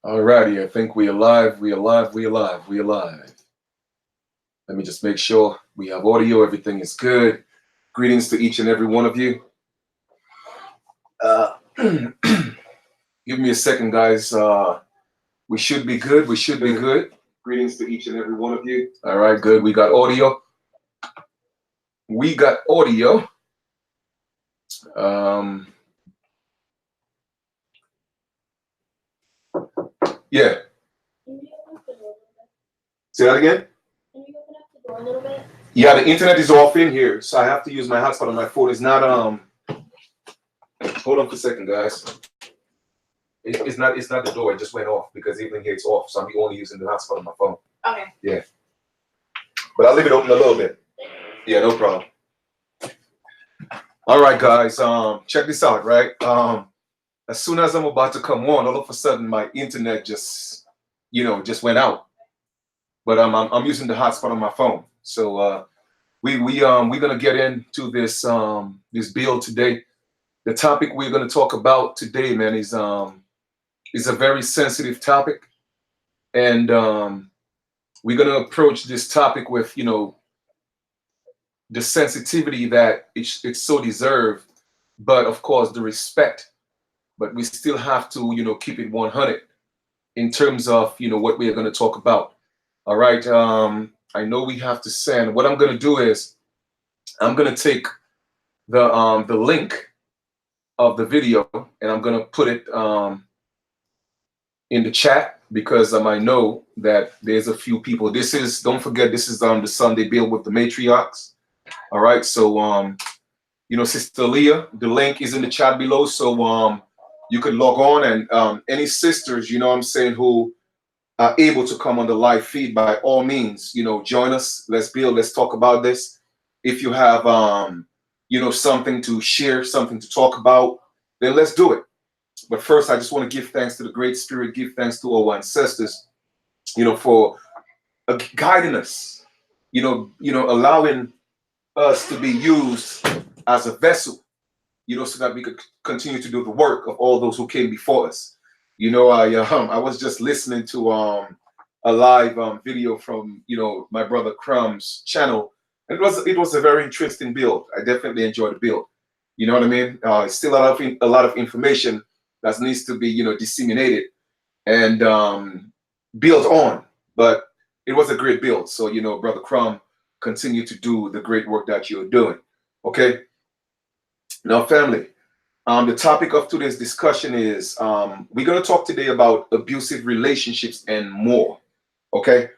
Alrighty, I think we alive, we alive, we alive, we alive. Let me just make sure we have audio, everything is good. Greetings to each and every one of you. Give me a second, guys. We should be good, we should be good. Greetings to each and every one of you. All right, good. We got audio. We got audio. Um, yeah. Say that again? Can you open up the door a little bit? Yeah, the internet is off in here, so I have to use my hotspot on my phone. It's not hold on for a second, guys. It's not the door, it just went off because even here it's off, so I'm only using the hotspot on my phone. Okay. Yeah. But I'll leave it open a little bit. Yeah, no problem. All right, guys. Check this out, right? As soon as I'm about to come on, all of a sudden my internet just went out. But I'm using the hotspot on my phone. So we're gonna get into this this build today. The topic we're gonna talk about today, man, is a very sensitive topic, and we're gonna approach this topic with the sensitivity that it's so deserved, but of course the respect. But we still have to keep it 100 in terms of what we are gonna talk about. All right. I know we have to send. What I'm gonna do is I'm gonna take the link of the video and I'm gonna put it in the chat because I know that there's a few people. Don't forget, this is the Sunday build with the matriarchs. All right. So Sister Leah, the link is in the chat below. So you can log on and any sisters, what I'm saying, who are able to come on the live feed, by all means, join us. Let's build. Let's talk about this. If you have, something to share, something to talk about, then let's do it. But first, I just want to give thanks to the Great Spirit, give thanks to our ancestors, for guiding us, allowing us to be used as a vessel, so that we could continue to do the work of all those who came before us. I was just listening to a live video from my brother Crumb's channel. And it was a very interesting build. I definitely enjoyed the build. You know what I mean? It's still a lot of information that needs to be disseminated and built on. But it was a great build. So brother Crumb, continue to do the great work that you're doing. Okay. Now, family. The topic of today's discussion is we're going to talk today about abusive relationships and more. Okay,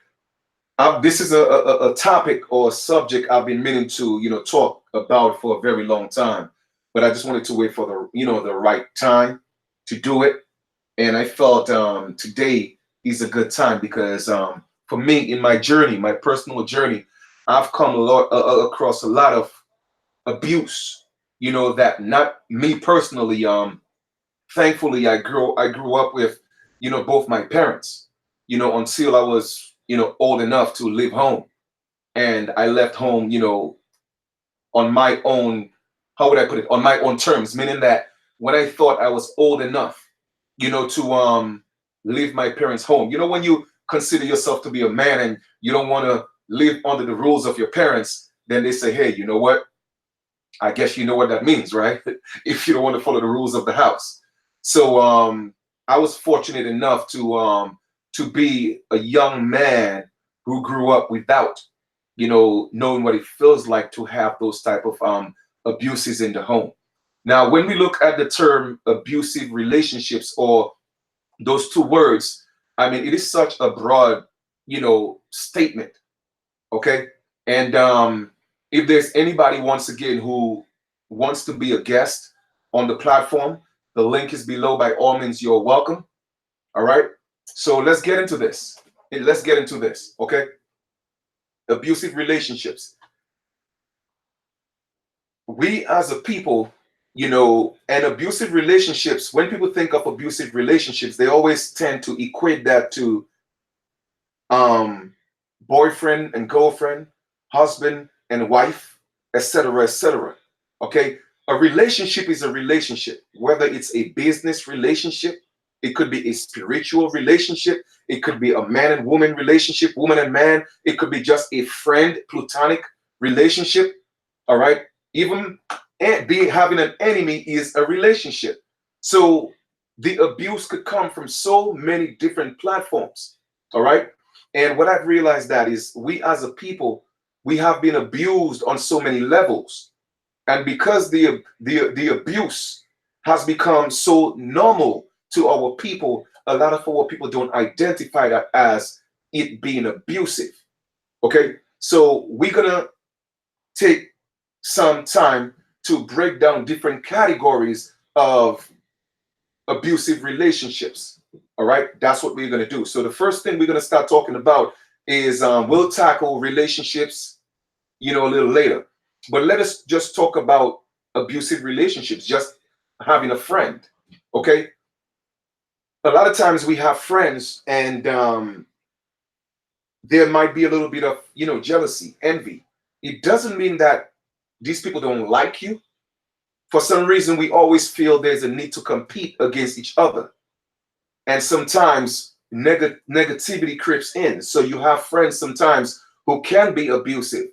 this is a topic or a subject I've been meaning to talk about for a very long time, but I just wanted to wait for the right time to do it, and I felt today is a good time because for me in my journey, my personal journey, I've come across a lot of abuse. That not me personally. Thankfully, I grew up with, both my parents, until I was, old enough to leave home, and I left home, on my own. How would I put it? On my own terms, meaning that when I thought I was old enough, to leave my parents' home. When you consider yourself to be a man and you don't want to live under the rules of your parents, then they say, hey, you know what? I guess you know what that means, right? If you don't want to follow the rules of the house. So I was fortunate enough to be a young man who grew up without, knowing what it feels like to have those type of abuses in the home. Now, when we look at the term abusive relationships or those two words, I mean, it is such a broad, statement. Okay. And if there's anybody, once again, who wants to be a guest on the platform, the link is below. By all means, you're welcome. All right. So let's get into this. Okay. Abusive relationships. We as a people, and abusive relationships, when people think of abusive relationships, they always tend to equate that to boyfriend and girlfriend, husband and wife, etc., etc. Okay, a relationship is a relationship, whether it's a business relationship, It could be a spiritual relationship. It could be a man and woman relationship, woman and man. It could be just a friend, platonic relationship. All right. Even having an enemy is a relationship. So the abuse could come from so many different platforms. All right. And what I've realized that is we as a people, we have been abused on so many levels. And because the abuse has become so normal to our people, a lot of our people don't identify that as it being abusive. Okay. So we're gonna take some time to break down different categories of abusive relationships. All right, that's what we're going to do. So the first thing we're going to start talking about is we'll tackle relationships, a little later. But let us just talk about abusive relationships, just having a friend. Okay, a lot of times we have friends, and there might be a little bit of jealousy, envy. It doesn't mean that these people don't like you. For some reason, we always feel there's a need to compete against each other. And sometimes negativity creeps in. So you have friends sometimes who can be abusive.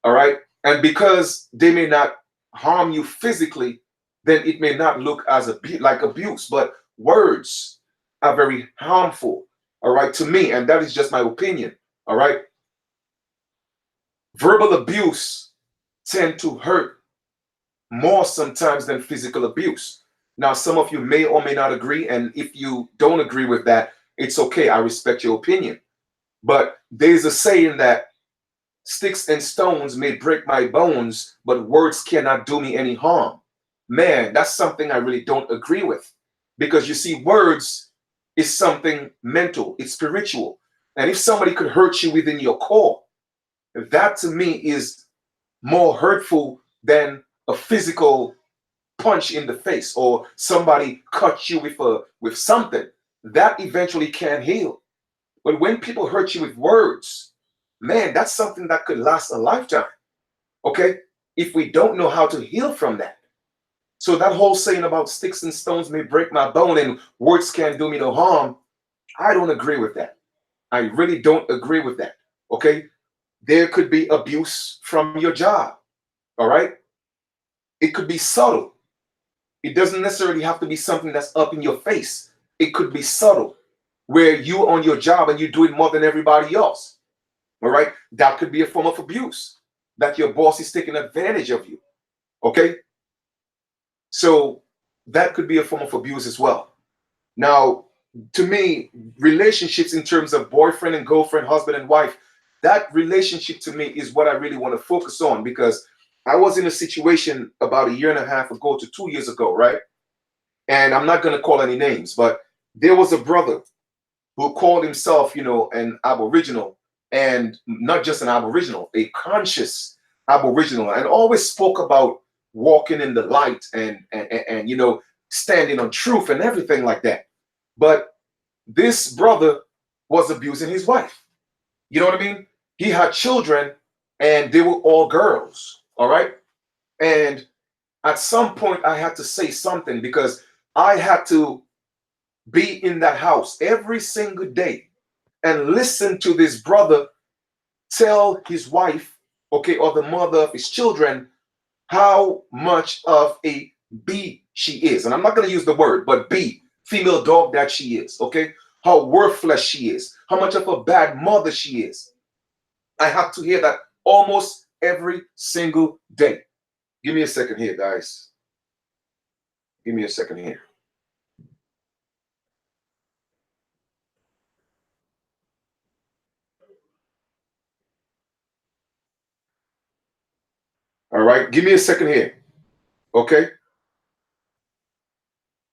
All right. And because they may not harm you physically, then it may not look as like abuse. But words are very harmful. All right. To me. And that is just my opinion. All right. Verbal abuse tend to hurt more sometimes than physical abuse. Now, some of you may or may not agree, and if you don't agree with that, it's okay. I respect your opinion. But there's a saying that sticks and stones may break my bones, but words cannot do me any harm. Man, that's something I really don't agree with. Because you see, words is something mental, it's spiritual. And if somebody could hurt you within your core, that to me is more hurtful than a physical punch in the face or somebody cut you with something that eventually can heal. But when people hurt you with words, man, that's something that could last a lifetime. Okay, if we don't know how to heal from that. So that whole saying about sticks and stones may break my bone and words can't do me no harm, I don't agree with that. I really don't agree with that. Okay, there could be abuse from your job. All right, it could be subtle. It doesn't necessarily have to be something that's up in your face. It could be subtle, where you on your job and you do it more than everybody else. All right, that could be a form of abuse, that your boss is taking advantage of you. Okay, so that could be a form of abuse as well. Now, to me, relationships in terms of boyfriend and girlfriend, husband and wife, that relationship to me is what I really want to focus on, because I was in a situation about a year and a half ago to 2 years ago, right? And I'm not going to call any names, but there was a brother who called himself, an Aboriginal, and not just an Aboriginal, a conscious Aboriginal, and always spoke about walking in the light and standing on truth and everything like that. But this brother was abusing his wife. You know what I mean? He had children, and they were all girls. All right. And at some point, I had to say something, because I had to be in that house every single day and listen to this brother tell his wife, okay, or the mother of his children, how much of a B she is. And I'm not going to use the word, but B, female dog that she is, okay? How worthless she is, how much of a bad mother she is. I have to hear that almost every single day. Give me a second here, guys. Give me a second here. All right, give me a second here. Okay.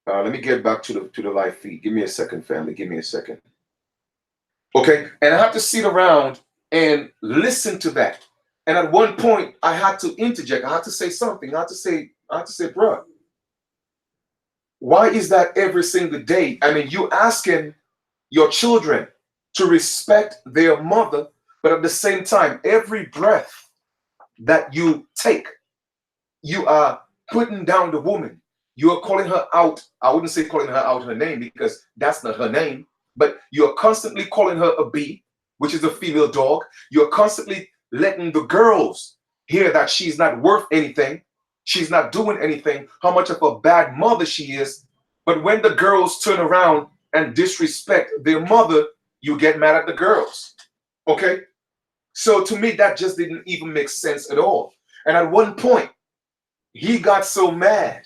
Let me get back to the live feed. Give me a second, family. Give me a second. Okay, and I have to sit around and listen to that. And at one point, I had to interject. I had to say something. I had to say, bro, why is that every single day? I mean, you asking your children to respect their mother, but at the same time, every breath that you take, you are putting down the woman. You are calling her out. I wouldn't say calling her out her name because that's not her name, but you're constantly calling her a B, which is a female dog. You're constantly letting the girls hear that she's not worth anything. She's not doing anything, how much of a bad mother she is. But when the girls turn around and disrespect their mother, you get mad at the girls. Okay? So to me, that just didn't even make sense at all. And at one point, he got so mad.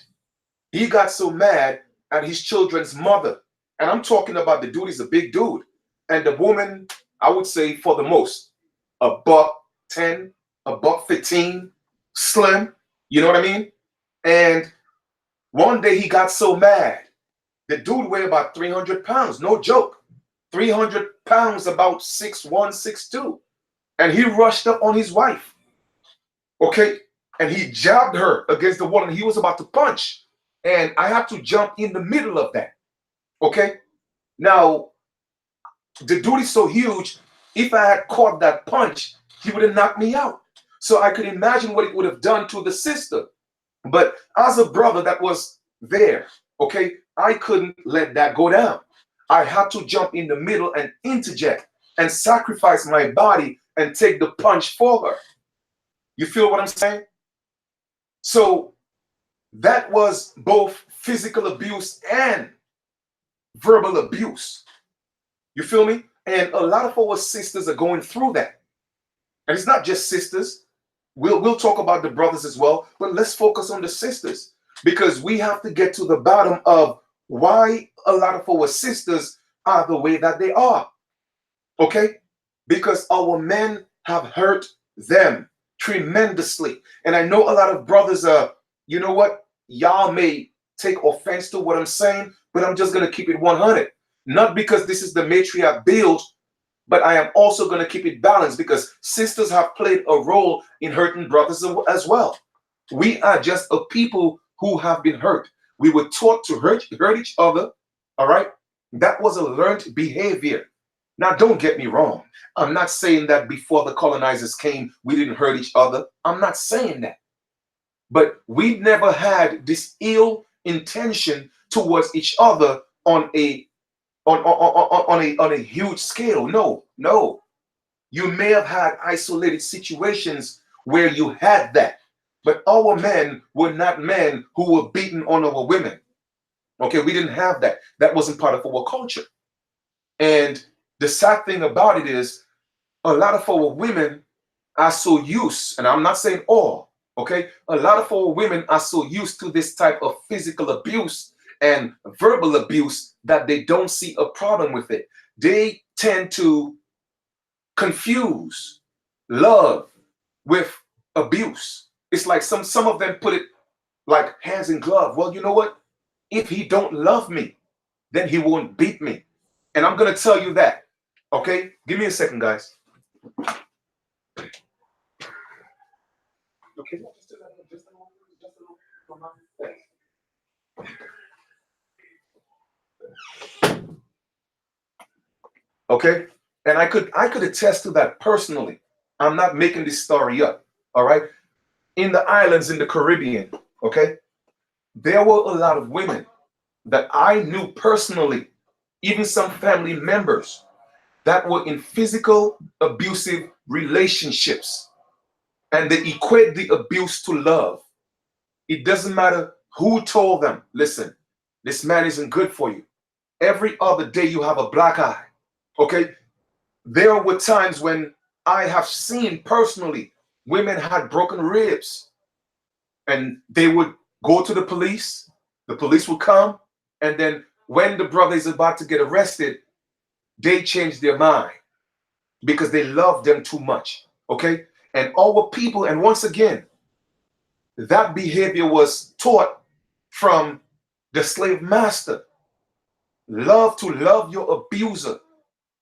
He got so mad at his children's mother. And I'm talking about the dude is a big dude. And the woman, I would say for the most, a buck 10, a buck 15, slim. You know what I mean? And one day he got so mad. The dude weighed about 300 pounds. No joke. 300 pounds, about 6'1", 6'2". And he rushed up on his wife. Okay? And he jabbed her against the wall and he was about to punch. And I had to jump in the middle of that. Okay? Now, the dude is so huge, if I had caught that punch, he would have knocked me out. So I could imagine what it would have done to the sister. But as a brother that was there, okay, I couldn't let that go down. I had to jump in the middle and interject and sacrifice my body and take the punch for her. You feel what I'm saying? So that was both physical abuse and verbal abuse. You feel me? And a lot of our sisters are going through that. And it's not just sisters. We'll talk about the brothers as well, but let's focus on the sisters because we have to get to the bottom of why a lot of our sisters are the way that they are. Okay? Because our men have hurt them tremendously. And I know a lot of brothers are, you know what? Y'all may take offense to what I'm saying, but I'm just going to keep it 100. Not because this is the matriarch build, but I am also going to keep it balanced because sisters have played a role in hurting brothers as well. We are just a people who have been hurt. We were taught to hurt each other. All right. That was a learned behavior. Now, don't get me wrong. I'm not saying that before the colonizers came, we didn't hurt each other. I'm not saying that. But we never had this ill intention towards each other on a huge scale. No. You may have had isolated situations where you had that. But our men were not men who were beating on our women. Okay, we didn't have that. That wasn't part of our culture. And the sad thing about it is a lot of our women are so used, and I'm not saying all, okay? A lot of our women are so used to this type of physical abuse and verbal abuse that they don't see a problem with it. They tend to confuse love with abuse. It's like some of them put it like hands in glove. Well, you know what? If he don't love me, then he won't beat me. And I'm going to tell you that. Okay? Give me a second, guys. Okay. Okay? And I could attest to that personally. I'm not making this story up. All right? In the islands in the Caribbean, okay? There were a lot of women that I knew personally, even some family members that were in physical abusive relationships. And they equate the abuse to love. It doesn't matter who told them, listen, this man isn't good for you. Every other day you have a black eye. Okay? There were times when I have seen personally women had broken ribs and they would go to the police would come, and then when the brother is about to get arrested, they change their mind because they love them too much. Okay? And our people, and once again, that behavior was taught from the slave master. Love to love your abuser.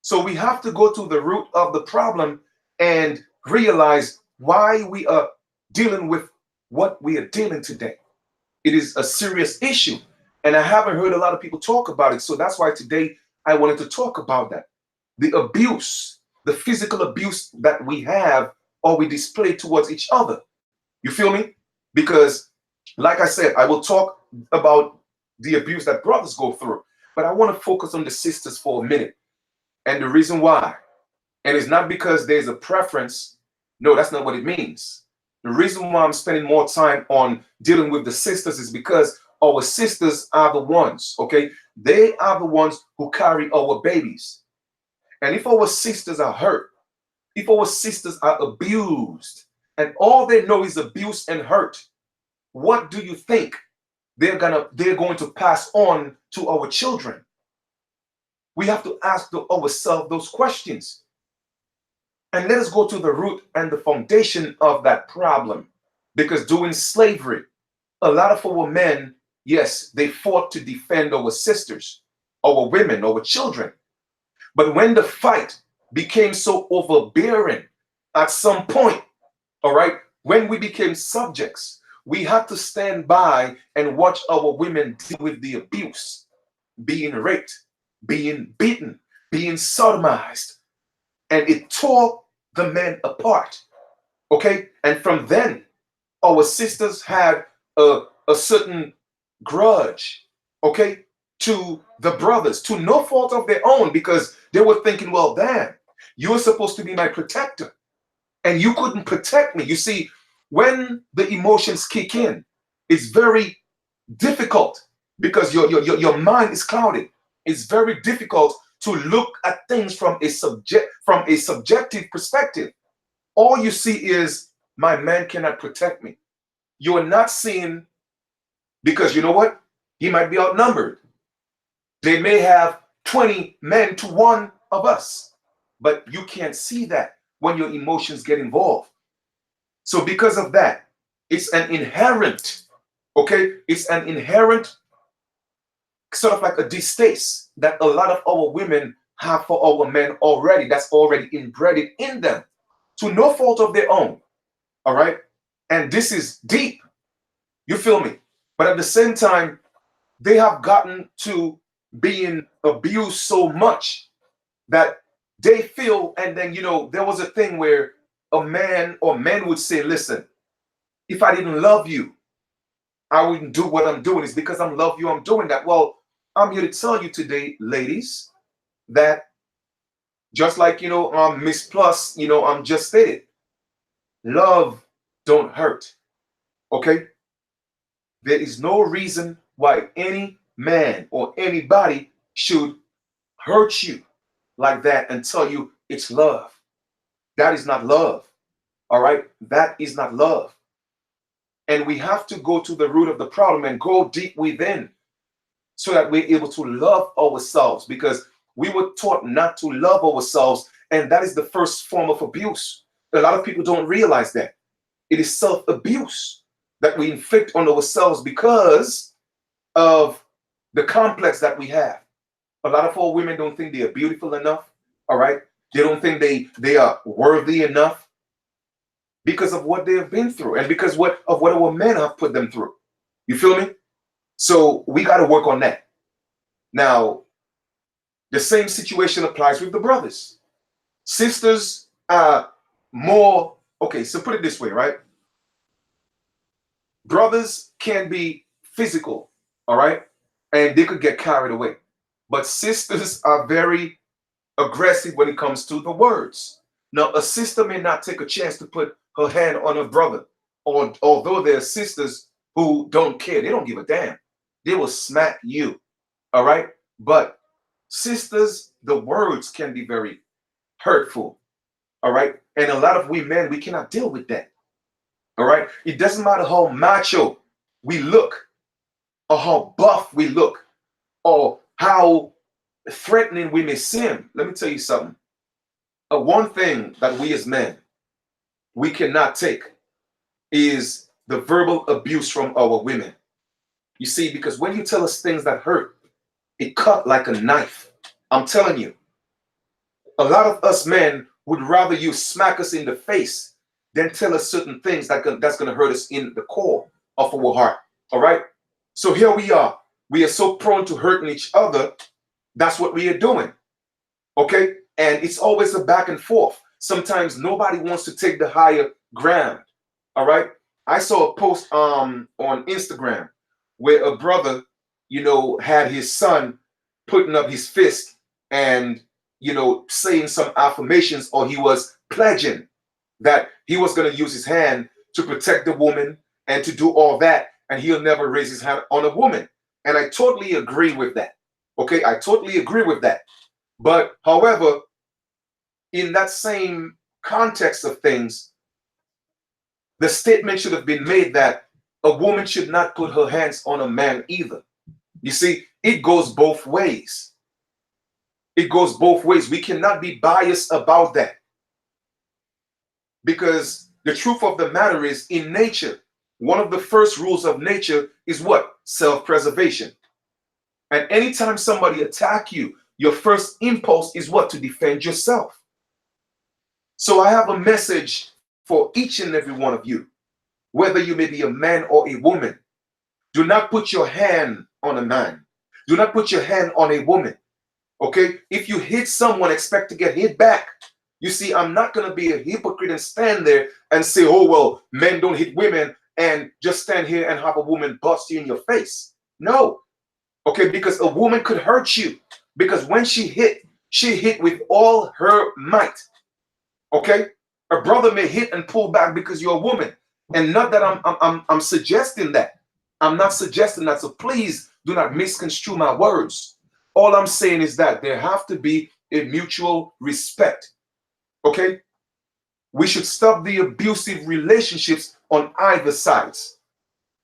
So we have to go to the root of the problem and realize why we are dealing with what we are dealing today. It is a serious issue. And I haven't heard a lot of people talk about it. So that's why today I wanted to talk about that. The abuse, the physical abuse that we have or we display towards each other. You feel me? Because Like I said, I will talk about the abuse that brothers go through, but I want to focus on the sisters for a minute. And the reason why, and it's not because there's a preference. No, that's not what it means. The reason why I'm spending more time on dealing with the sisters is because our sisters are the ones, okay? They are the ones who carry our babies. And if our sisters are hurt, if our sisters are abused, and all they know is abuse and hurt, what do you think they're going to pass on to our children? We have to ask ourselves those questions. And let us go to the root and the foundation of that problem. Because during slavery, a lot of our men, yes, they fought to defend our sisters, our women, our children. But when the fight became so overbearing, at some point, all right, when we became subjects, we had to stand by and watch our women deal with the abuse, being raped, being beaten, being sodomized. And it tore the men apart. Okay? And from then, our sisters had a certain grudge, okay, to the brothers, to no fault of their own, because they were thinking, well, damn, you were supposed to be my protector, and you couldn't protect me. You see, when the emotions kick in, it's very difficult because your mind is clouded. It's very difficult to look at things from a subjective perspective. All you see is my man cannot protect me. You are not seeing, because you know what? He might be outnumbered. They may have 20 men to one of us, but you can't see that when your emotions get involved. So because of that, it's an inherent, okay? It's an inherent sort of like a distaste that a lot of our women have for our men already. That's already inbred in them to no fault of their own. All right. And this is deep. You feel me? But at the same time, they have gotten to being abused so much that they feel, and then, there was a thing where a man or men would say, listen, if I didn't love you, I wouldn't do what I'm doing. It's because I love you, I'm doing that. Well, I'm here to tell you today, ladies, that just like, Miss Plus, just stated, love don't hurt. Okay? There is no reason why any man or anybody should hurt you like that and tell you it's love. That is not love. All right? That is not love. And we have to go to the root of the problem and go deep within so that we're able to love ourselves, because we were taught not to love ourselves. And that is the first form of abuse. A lot of people don't realize that. It is self-abuse that we inflict on ourselves because of the complex that we have. A lot of our women don't think they are beautiful enough. All right. They don't think they are worthy enough because of what they have been through and because of what our men have put them through. You feel me? So we got to work on that. Now, the same situation applies with the brothers. Sisters are more, okay, so put it this way, right? Brothers can be physical, all right? And they could get carried away. But sisters are very aggressive when it comes to the words. Now, a sister may not take a chance to put her hand on her brother, or although there are sisters who don't care, they don't give a damn. They will smack you, all right? But sisters, the words can be very hurtful, all right? And a lot of we men, we cannot deal with that, all right? It doesn't matter how macho we look, or how buff we look, or how threatening we may seem. Let me tell you something. One thing that we as men, we cannot take is the verbal abuse from our women. You see, because when you tell us things that hurt, it cut like a knife. I'm telling you, a lot of us men would rather you smack us in the face than tell us certain things that's going to hurt us in the core of our heart. All right? So here we are. We are so prone to hurting each other. That's what we are doing. Okay? And it's always a back and forth. Sometimes nobody wants to take the higher ground. All right? I saw a post on Instagram where a brother, had his son putting up his fist and saying some affirmations, or he was pledging that he was going to use his hand to protect the woman and to do all that, and he'll never raise his hand on a woman. And I totally agree with that. Okay, I totally agree with that. But however, in that same context of things, the statement should have been made that a woman should not put her hands on a man either. You see, it goes both ways. It goes both ways. We cannot be biased about that. Because the truth of the matter is, in nature, one of the first rules of nature is what? Self-preservation. And anytime somebody attacks you, your first impulse is what? To defend yourself. So I have a message for each and every one of you, whether you may be a man or a woman. Do not put your hand on a man. Do not put your hand on a woman. Okay? If you hit someone, expect to get hit back. You see, I'm not going to be a hypocrite and stand there and say, oh, well, men don't hit women, and just stand here and have a woman bust you in your face. No. Okay? Because a woman could hurt you. Because when she hit with all her might. Okay? A brother may hit and pull back because you're a woman. And not that I'm suggesting that. I'm not suggesting that. So please do not misconstrue my words. All I'm saying is that there have to be a mutual respect. Okay? We should stop the abusive relationships on either sides,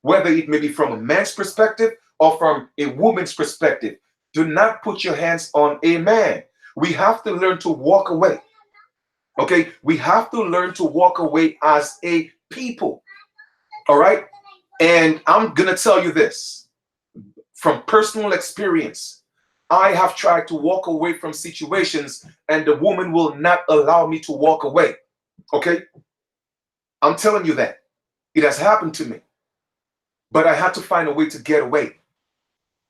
whether it may be from a man's perspective or from a woman's perspective. Do not put your hands on a man. We have to learn to walk away. Okay? We have to learn to walk away as a people. All right? And I'm going to tell you this from personal experience. I have tried to walk away from situations and the woman will not allow me to walk away. Okay? I'm telling you that. It has happened to me. But I had to find a way to get away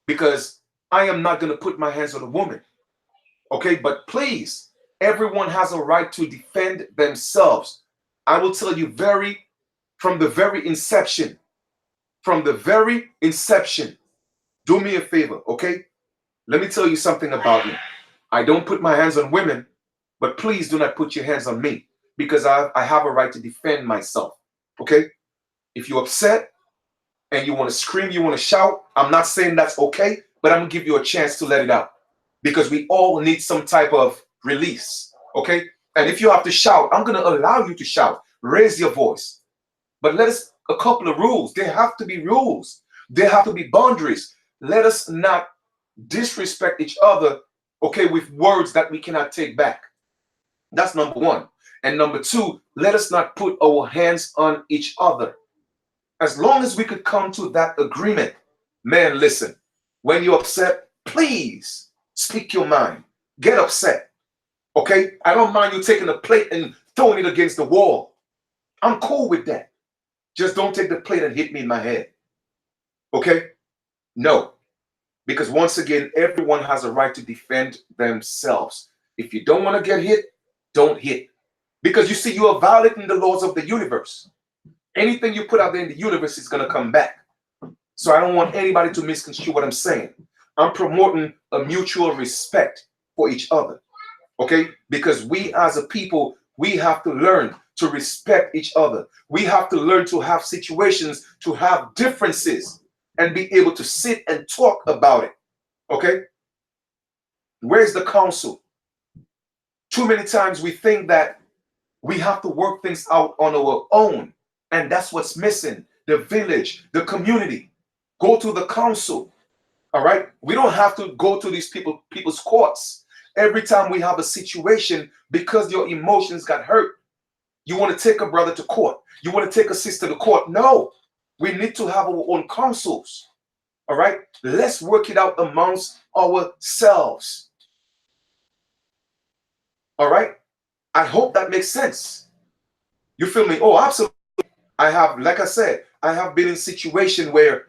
because I am not going to put my hands on a woman. Okay? But please, everyone has a right to defend themselves. I will tell you from the very inception, do me a favor, okay? Let me tell you something about me. I don't put my hands on women, but please do not put your hands on me because I have a right to defend myself, okay? If you're upset and you want to scream, you want to shout, I'm not saying that's okay, but I'm going to give you a chance to let it out because we all need some type of release, okay? And if you have to shout, I'm going to allow you to shout. Raise your voice. But let us, a couple of rules. There have to be rules. There have to be boundaries. Let us not disrespect each other, okay, with words that we cannot take back. That's number one. And number two, let us not put our hands on each other. As long as we could come to that agreement, man, listen, when you're upset, please speak your mind. Get upset, okay? I don't mind you taking a plate and throwing it against the wall. I'm cool with that. Just don't take the plate and hit me in my head, okay? No. Because once again, everyone has a right to defend themselves. If you don't want to get hit, don't hit. Because you see, you are violating the laws of the universe. Anything you put out there in the universe is going to come back. So I don't want anybody to misconstrue what I'm saying. I'm promoting a mutual respect for each other. Okay? Because we as a people, we have to learn to respect each other. We have to learn to have situations, to have differences, and be able to sit and talk about it. Okay? Where's the counsel? Too many times we think that we have to work things out on our own. And that's what's missing. The village, the community. Go to the council. All right? We don't have to go to these people's courts. Every time we have a situation, because your emotions got hurt, you want to take a brother to court. You want to take a sister to court. No. We need to have our own councils. All right? Let's work it out amongst ourselves. All right? I hope that makes sense. You feel me? Oh, absolutely. I have, like I said, I have been in a situation where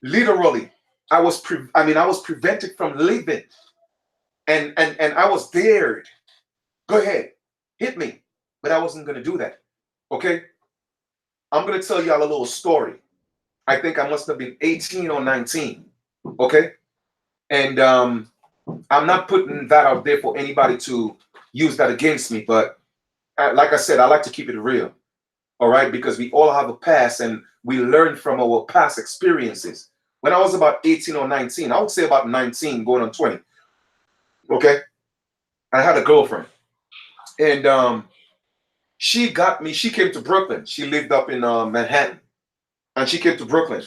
literally I was prevented from leaving. And I was dared. Go ahead. Hit me. But I wasn't going to do that. Okay? I'm going to tell y'all a little story. I think I must have been 18 or 19. Okay. And I'm not putting that out there for anybody to use that against me. But like I said, I like to keep it real. All right. Because we all have a past and we learn from our past experiences. When I was about 18 or 19, I would say about 19 going on 20. Okay. I had a girlfriend. And she came to Brooklyn. She lived up in Manhattan. And she came to Brooklyn.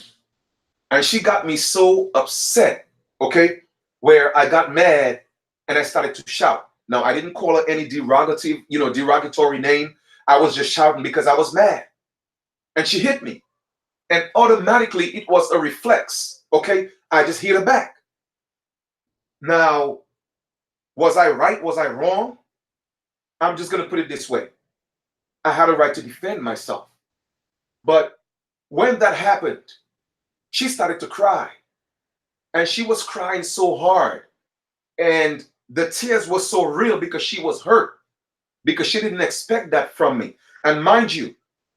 And she got me so upset, okay, where I got mad and I started to shout. Now, I didn't call her any derogatory name. I was just shouting because I was mad. And she hit me. And automatically it was a reflex, okay? I just hit her back. Now, was I right? Was I wrong? I'm just going to put it this way. I had a right to defend myself. But when that happened, she started to cry. And she was crying so hard. And the tears were so real because she was hurt. Because she didn't expect that from me. And mind you,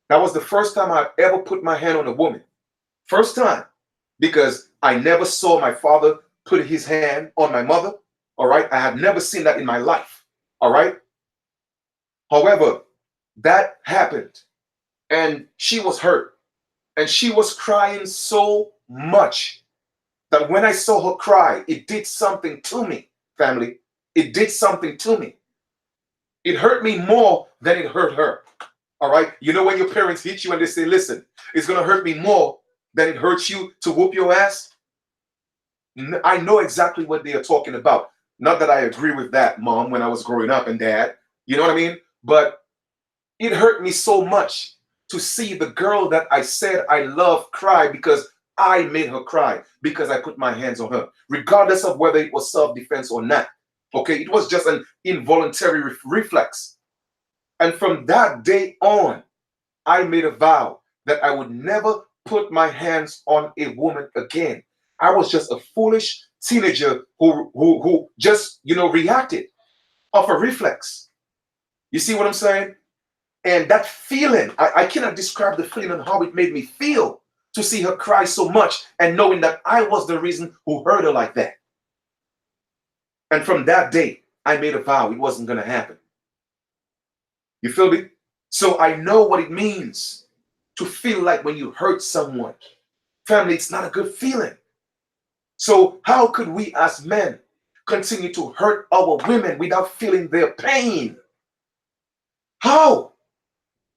that was the first time I ever put my hand on a woman. First time. Because I never saw my father put his hand on my mother. All right. I had never seen that in my life. All right. However, that happened. And she was hurt. And she was crying so much that when I saw her cry, it did something to me, family. It did something to me. It hurt me more than it hurt her. All right. You know when your parents hit you and they say, listen, it's going to hurt me more than it hurts you to whoop your ass? I know exactly what they are talking about. Not that I agree with that, Mom, when I was growing up, and Dad. You know what I mean? But it hurt me so much to see the girl that I said I love cry because I made her cry because I put my hands on her, regardless of whether it was self-defense or not. Okay, it was just an involuntary reflex. And from that day on, I made a vow that I would never put my hands on a woman again. I was just a foolish teenager who just, reacted off a reflex. You see what I'm saying? And that feeling, I cannot describe the feeling and how it made me feel to see her cry so much and knowing that I was the reason who hurt her like that. And from that day, I made a vow it wasn't going to happen. You feel me? So I know what it means to feel like when you hurt someone. Family, it's not a good feeling. So how could we as men continue to hurt our women without feeling their pain? How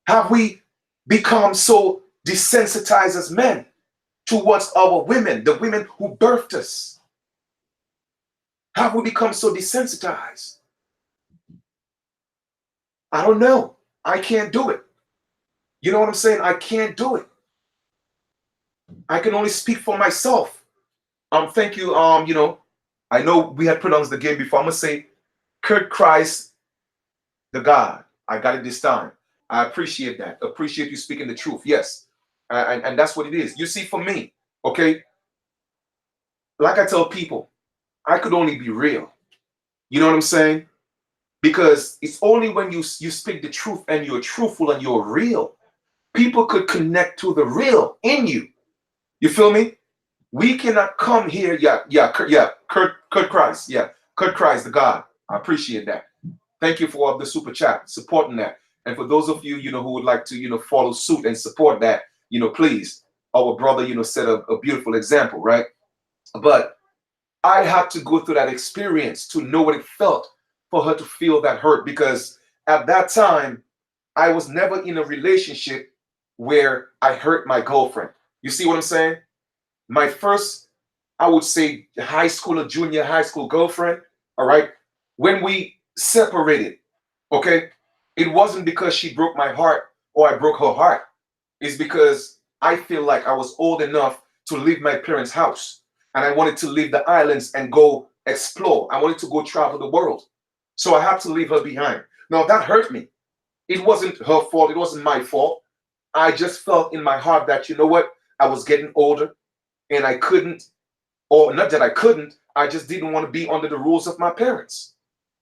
have we become so desensitized as men towards our women, the women who birthed us? How have we become so desensitized? I don't know. I can't do it. You know what I'm saying? I can't do it. I can only speak for myself. Thank you. I know we had pronounced the game before. I'm gonna say Kurt Christ, the God. I got it this time. I appreciate that. Appreciate you speaking the truth. Yes. And that's what it is. You see, for me, okay, like I tell people, I could only be real. You know what I'm saying? Because it's only when you speak the truth and you're truthful and you're real, people could connect to the real in you. You feel me? We cannot come here. Kurt Christ. Yeah, Kurt Christ, the God. I appreciate that. Thank you for the super chat, supporting that. And for those of you, who would like to, follow suit and support that, please. Our brother, set a beautiful example, right? But I had to go through that experience to know what it felt for her to feel that hurt, because at that time, I was never in a relationship where I hurt my girlfriend. You see what I'm saying? My first, I would say, high school or junior high school girlfriend, all right, when we separated, okay, it wasn't because she broke my heart or I broke her heart. It's because I feel like I was old enough to leave my parents' house and I wanted to leave the islands and go explore. I wanted to go travel the world. So I had to leave her behind. Now that hurt me. It wasn't her fault. It wasn't my fault. I just felt in my heart that, you know what? I was getting older and I couldn't, or not that I couldn't, I just didn't want to be under the rules of my parents.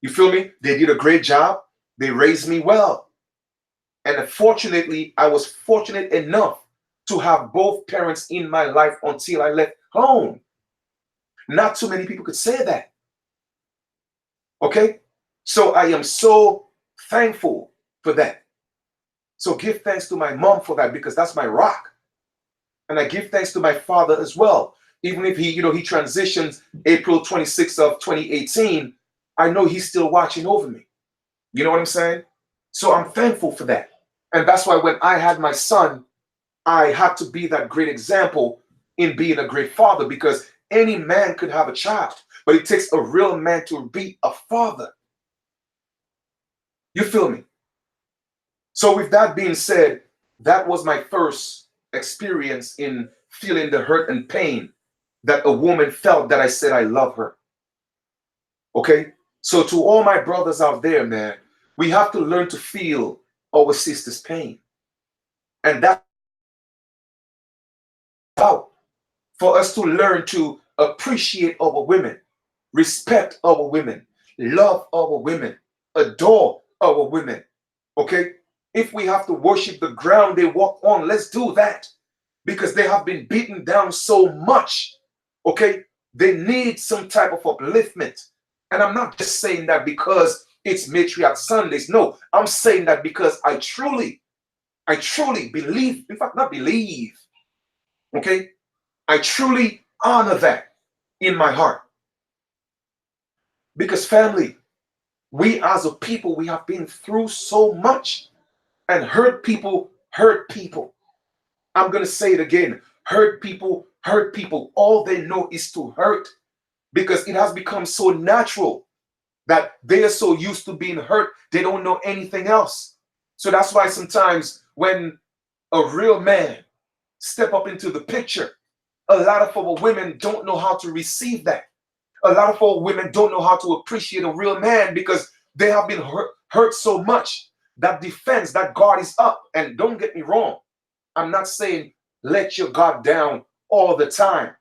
You feel me? They did a great job. They raised me well. And unfortunately, I was fortunate enough to have both parents in my life until I left home. Not too many people could say that. Okay? So I am so thankful for that. So give thanks to my mom for that because that's my rock. And I give thanks to my father as well. Even if he transitions April 26th of 2018, I know he's still watching over me. You know what I'm saying? So I'm thankful for that. And that's why when I had my son, I had to be that great example in being a great father because any man could have a child, but it takes a real man to be a father. You feel me? So with that being said, that was my first experience in feeling the hurt and pain that a woman felt that I said I love her. Okay? So to all my brothers out there, man, we have to learn to feel our sister's pain. And that's out for us to learn to appreciate our women, respect our women, love our women, adore our women. Okay? If we have to worship the ground they walk on, let's do that because they have been beaten down so much. Okay? They need some type of upliftment. And I'm not just saying that because it's Matriarch Sundays. No, I'm saying that because I truly believe, in fact, not believe, okay? I truly honor that in my heart. Because family, we as a people, we have been through so much and hurt people hurt people. I'm going to say it again. Hurt people hurt people. All they know is to hurt because it has become so natural that they are so used to being hurt, they don't know anything else. So that's why sometimes when a real man step up into the picture, a lot of our women don't know how to receive that. A lot of our women don't know how to appreciate a real man because they have been hurt so much. That defense, that guard is up. And don't get me wrong, I'm not saying let your guard down all the time,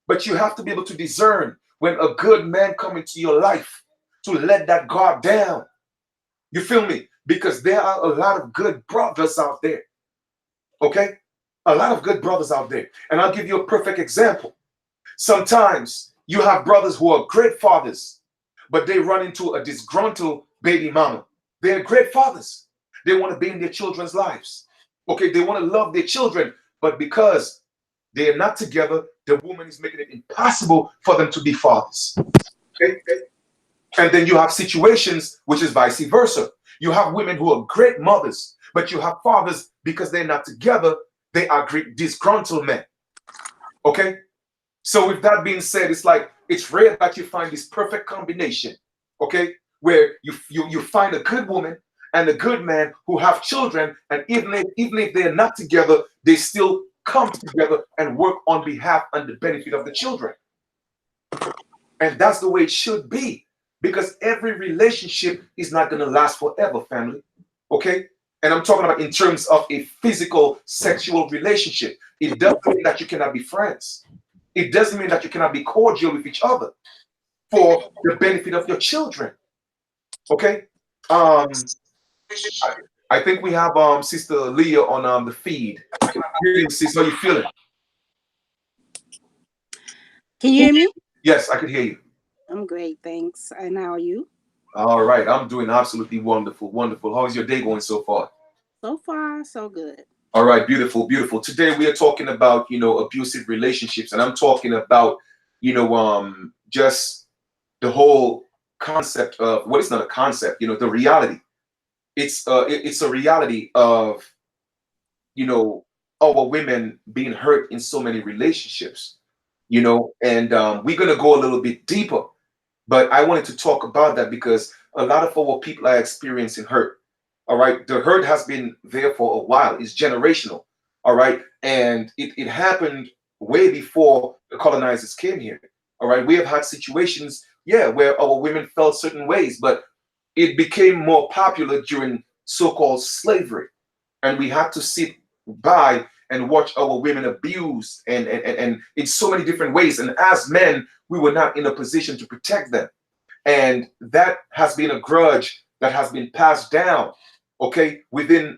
but you have to be able to discern when a good man come into your life to let that guard down. You feel me? Because there are a lot of good brothers out there. Okay? A lot of good brothers out there. And I'll give you a perfect example. Sometimes you have brothers who are great fathers, but they run into a disgruntled baby mama. They're great fathers. They want to be in their children's lives. Okay, they want to love their children, but because they are not together, the woman is making it impossible for them to be fathers. Okay? And then you have situations which is vice versa. You have women who are great mothers, but you have fathers because they're not together, they are great disgruntled men. Okay? So with that being said, it's like it's rare that you find this perfect combination, okay, where you find a good woman and a good man who have children, and even if they're not together, they still come together and work on behalf and the benefit of the children. And that's the way it should be, because every relationship is not going to last forever, family. Okay? And I'm talking about in terms of a physical sexual relationship. It doesn't mean that you cannot be friends. It doesn't mean that you cannot be cordial with each other for the benefit of your children. Okay? I think we have Sister Leah on the feed. Sis, how you feeling? Can you hear me? Yes, I could hear you. I'm great, thanks. And how are you? All right, I'm doing absolutely wonderful, wonderful. How is your day going so far? So far, so good. All right, beautiful, beautiful. Today we are talking about, abusive relationships, and I'm talking about, just the whole concept of what is not a concept, the reality. It's a reality of, you know, our women being hurt in so many relationships, and we're gonna go a little bit deeper. But I wanted to talk about that because a lot of our people are experiencing hurt. All right. The hurt has been there for a while. It's generational. All right. And it happened way before the colonizers came here. All right. We have had situations, yeah, where our women felt certain ways, but it became more popular during so-called slavery. And we had to sit by and watch our women abused and in so many different ways. And as men, we were not in a position to protect them. And that has been a grudge that has been passed down, okay, within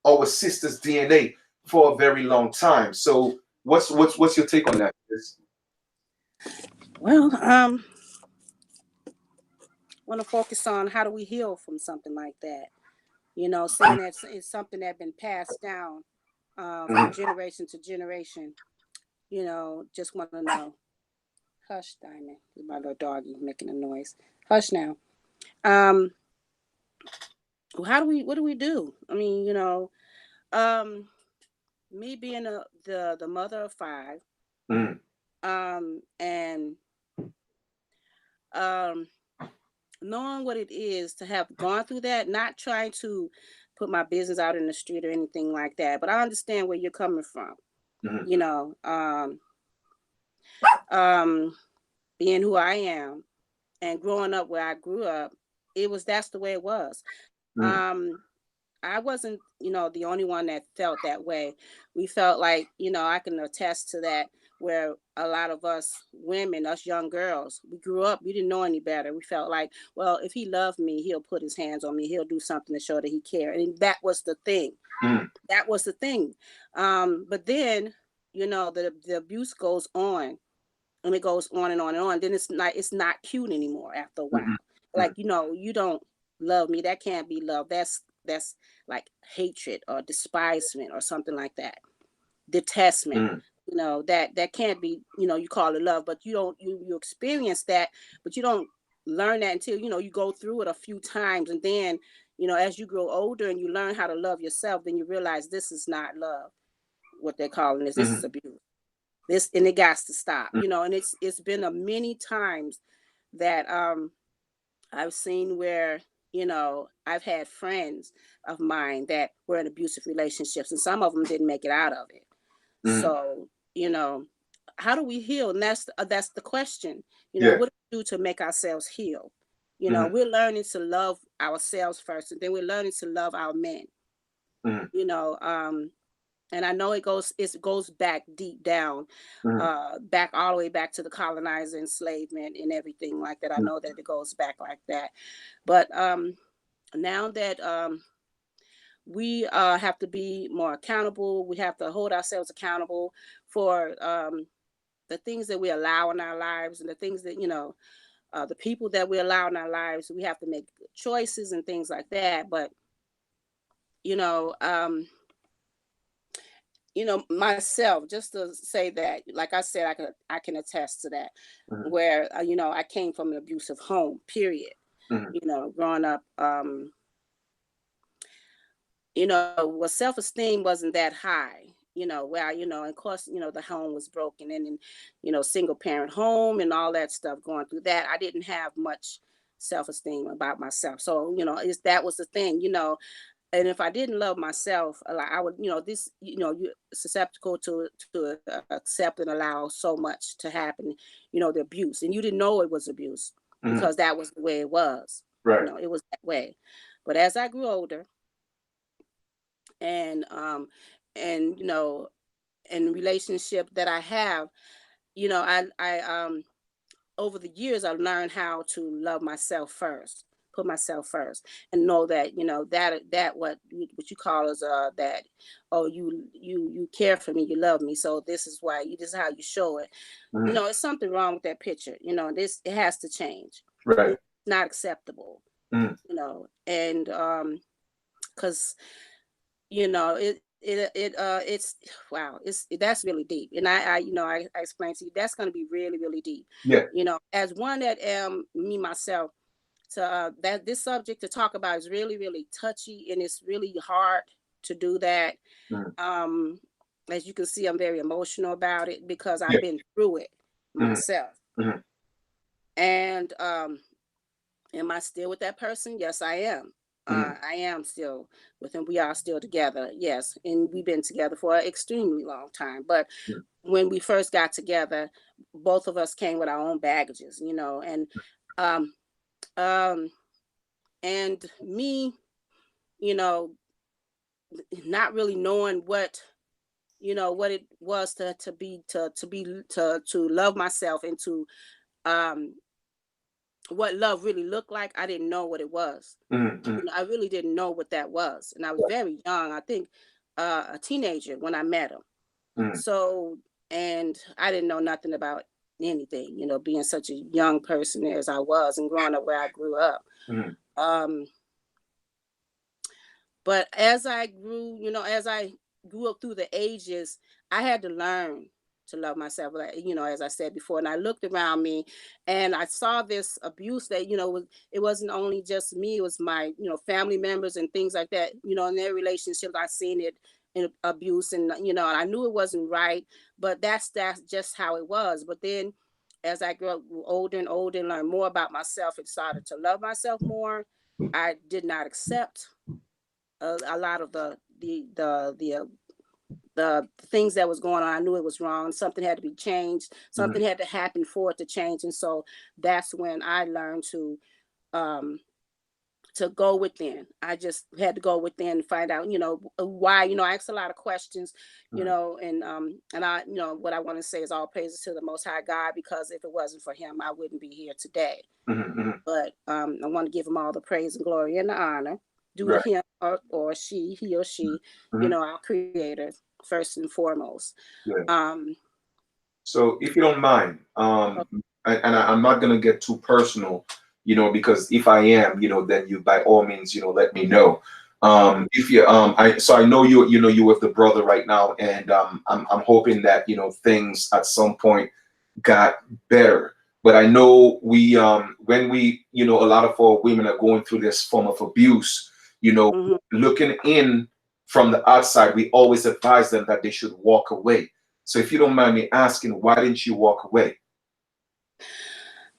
our sister's DNA for a very long time. So what's your take on that? Well, want to focus on how do we heal from something like that. Saying that it's something that been passed down from generation to generation. Just want to know. Hush, Diamond. My little doggy making a noise. Hush now. Um, what do we do? I mean, um, me being the mother of 5, Mm, and um, knowing what it is to have gone through that, not trying to put my business out in the street or anything like that, but I understand where you're coming from. mm, You know, being who I am and growing up where I grew up, that's the way it was. mm, Um, I wasn't, the only one that felt that way. We felt like, I can attest to that, where a lot of us women, us young girls, we grew up, we didn't know any better. We felt like, well, if he loved me, he'll put his hands on me. He'll do something to show that he cared. And that was the thing. mm, That was the thing. But then, the abuse goes on, and it goes on and on and on. Then it's not cute anymore after a while. mm, Like, you don't love me. That can't be love. That's like hatred or despisement or something like that. Detestment. mm, That can't be, you call it love, but you don't you experience that, but you don't learn that until, you go through it a few times. And then, as you grow older and you learn how to love yourself, then you realize this is not love. What they're calling this mm, is abuse. And it got to stop, mm, and it's been a many times that I've seen where, I've had friends of mine that were in abusive relationships, and some of them didn't make it out of it. mm. So, how do we heal? And that's the question. Yeah. What do we do to make ourselves heal? Mm, We're learning to love ourselves first, and then we're learning to love our men. mm, You know, and I know it goes back deep down, mm, back all the way back to the colonizer, enslavement, and everything like that. I mm, know that it goes back like that. But now that we have to be more accountable, we have to hold ourselves accountable for the things that we allow in our lives, and the things that, the people that we allow in our lives. We have to make choices and things like that. But you know, um, myself, just to say that, like I said, I can attest to that, mm, where I came from an abusive home, period. mm, Growing up, well, self-esteem wasn't that high, where and of course, the home was broken, and then, single parent home and all that stuff. Going through that, I didn't have much self-esteem about myself. So, that was the thing, and if I didn't love myself, like, I would, you're susceptible to accept and allow so much to happen, the abuse, and you didn't know it was abuse, mm. because that was the way it was. Right. It was that way. But as I grew older, and and relationship that I have, I over the years, I've learned how to love myself first, put myself first, and know that, that what you call is that, oh, you care for me, you love me, so this is how you show it. Mm, It's something wrong with that picture. It has to change. right. It's not acceptable. Mm, And because it's wow, that's really deep. And I explained to you, that's going to be really, really deep. yeah. As one that am me myself, to that this subject to talk about is really, really touchy, and it's really hard to do that. Mm, um as you can see, I'm very emotional about it, because yeah. I've been through it Mm, myself. mm, And am I still with that person? Yes, I am. mm, I am still with him. We are still together. Yes. And we've been together for an extremely long time. But mm, when we first got together, both of us came with our own baggages, um, um, and me, you know, not really knowing what it was to love myself, and to, um, what love really looked like. I didn't know what it was. Mm-hmm. I really didn't know what that was, and I was very young. I think a teenager when I met him. Mm-hmm. So, and I didn't know nothing about anything. Being such a young person as I was, and growing up where I grew up. Mm-hmm. Um, but as I grew up through the ages, I had to learn to love myself, like, as I said before. And I looked around me and I saw this abuse that, it wasn't only just me, it was my, family members and things like that, in their relationships. I seen it in abuse, and, and I knew it wasn't right, but that's just how it was. But then as I grew older and older and learned more about myself and started to love myself more, I did not accept a lot of the things that was going on. I knew it was wrong. Something had to be changed. Mm-hmm. Something had to happen for it to change. And so that's when I learned um, to go within. I just had to go within and find out, why. I asked a lot of questions, and I, what I want to say is all praises to the Most High God, because if it wasn't for Him, I wouldn't be here today. Mm-hmm. But I want to give Him all the praise and glory and the honor due to Right. Him or she, he or she, Mm-hmm. our Creator first and foremost. Yeah. Um, So if you don't mind, I'm not gonna get too personal, because if I am, then you by all means, let me know. If you, I know you with the brother right now, and I'm hoping that things at some point got better. But I know when we, a lot of our women are going through this form of abuse, mhm. looking in from the outside, we always advise them that they should walk away. So if you don't mind me asking, why didn't you walk away?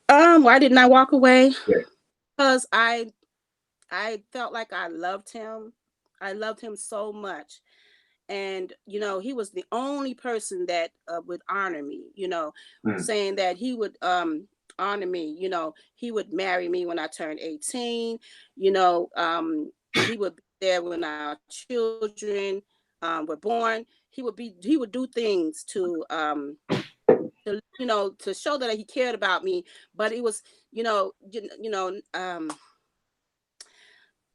Why didn't I walk away? Yeah. Because I felt like I loved him. I loved him so much. And, he was the only person that would honor me, Mm, saying that he would honor me. He would marry me when I turned 18. He would be there when our children were born. He would do things to show that he cared about me. But it was,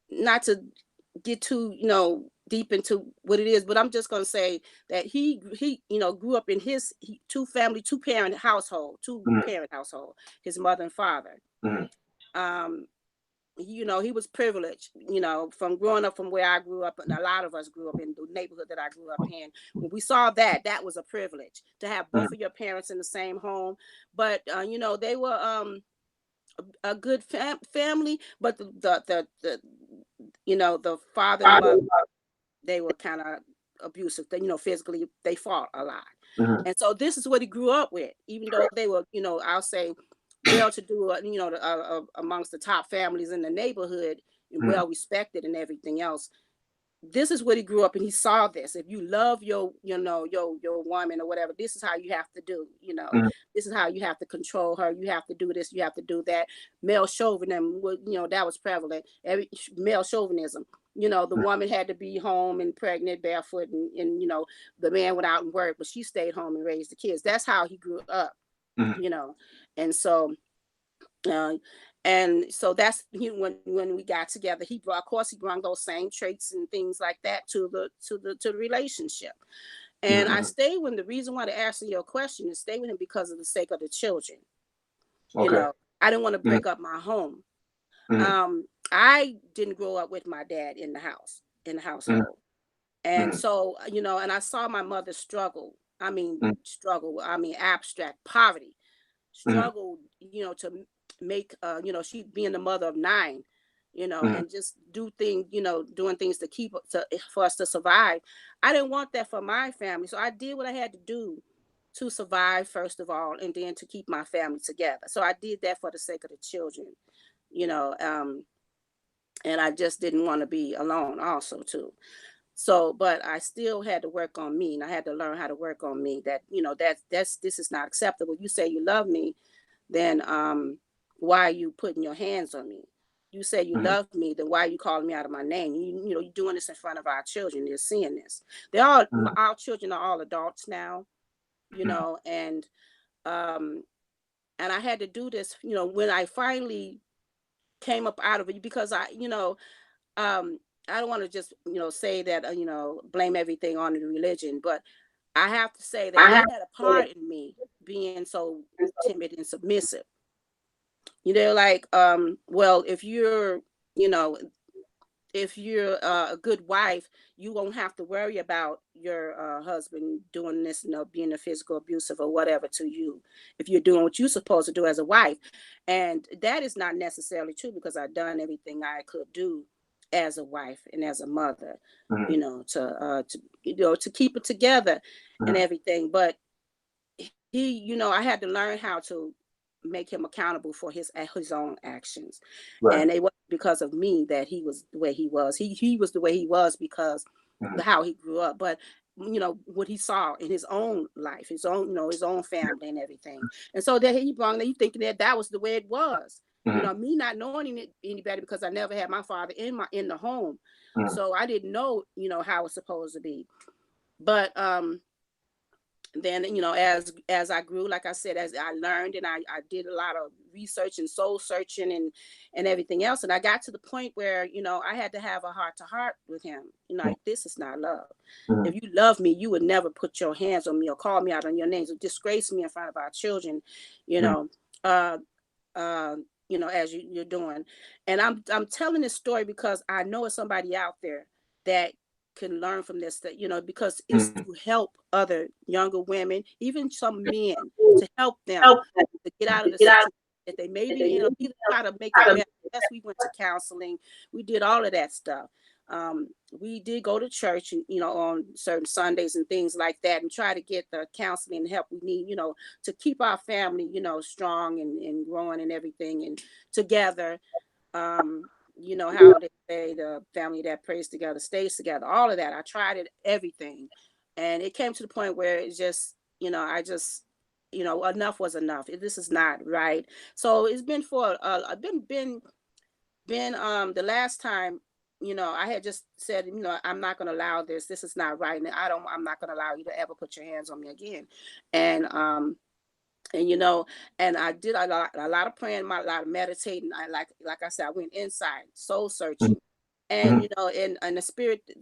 not to get too deep into what it is, but I'm just going to say that he grew up in his two parent household, mm, his mother and father. mm, um he was privileged, from growing up from where I grew up, and a lot of us grew up in the neighborhood that I grew up in. When we saw that was a privilege to have both mm, of your parents in the same home. But they were a good family, but the father and mother, they were kind of abusive. They, physically, they fought a lot. mm, And so this is what he grew up with, even though they were, I'll say, well-to-do, amongst the top families in the neighborhood, and mm, well respected and everything else. This is what he grew up, and he saw this. If you love your woman or whatever, this is how you have to do. mm, This is how you have to control her. You have to do this. You have to do that. Male chauvinism, that was prevalent. Every male chauvinism. The mm, woman had to be home and pregnant, barefoot, and the man went out and worked, but she stayed home and raised the kids. That's how he grew up. mm, And so uh, and so that's when we got together. He brought, of course, he brought those same traits and things like that to the relationship. And I mm. stayed with him. The reason why to answer your question is stay with him because of the sake of the children. You Okay. know, I didn't want to Mm, break up my home. mm, I didn't grow up with my dad in the mm, household. And mm, so, and I saw my mother struggle. mm, I mean, abstract poverty, mm, struggled, to make, she being the mother of nine, mm, and just doing things to for us to survive. I didn't want that for my family. So I did what I had to do to survive, first of all, and then to keep my family together. So I did that for the sake of the children, you know, um, and I just didn't want to be alone also too. So, but I still had to work on me, and I had to learn how to work on me. That this is not acceptable. You say you love me, then why are you putting your hands on me? You say you mm, love me, then why are you calling me out of my name? You're doing this in front of our children. They're seeing this. They're all mm, our children are all adults now, mm, and um and I had to do this, when I finally came up out of it, because I don't want to just, say that, blame everything on the religion, but I have to say that I it have had a part in me being so timid and submissive. Like, well, you know, if you're a good wife, you won't have to worry about your husband doing this, being a physical abusive or whatever to you, if you're doing what you're supposed to do as a wife. And that is not necessarily true, because I've done everything I could do as a wife and as a mother, Mhm. to keep it together and Mhm. everything. But I had to learn how to make him accountable for his own actions. Right. And it wasn't because of me that he was the way he was. He was the way he was because Mhm. of how he grew up. But what he saw in his own life, his own family and everything. And so that he brought that, you thinking that was the way it was. Mhm. Me not knowing it any better, because I never had my father in the home. Mhm. So I didn't know, how it's supposed to be. But then, as I grew, like I said, as I learned, and I did a lot of research and soul searching and everything else, and I got to the point where I had to have a heart to heart with him. Like, this is not love. Mhm. If you love me, you would never put your hands on me or call me out on your names or disgrace me in front of our children, you Mhm. know uh as you're doing. And I'm telling this story because I know it's somebody out there that can learn from this, that because it's Mhm. to help other younger women, even some men, to help them help them to get out of to the get out situation that they may and be they in, or need either help try to make how it to better. make it Yes, we went to counseling, we did all of that stuff. We did go to church, and on certain Sundays and things like that, and try to get the counseling and help we need, to keep our family, strong and growing and everything and together. How they say the family that prays together stays together, all of that. I tried it, everything. And it came to the point where it's just, I just, enough was enough. This is not right. So it's been the last time, I had just said, I'm not going to allow this. This is not right. And I'm not going to allow you to ever put your hands on me again. And, and and I did a lot of praying, a lot of meditating. Like I said, I went inside, soul searching, and Mhm. and the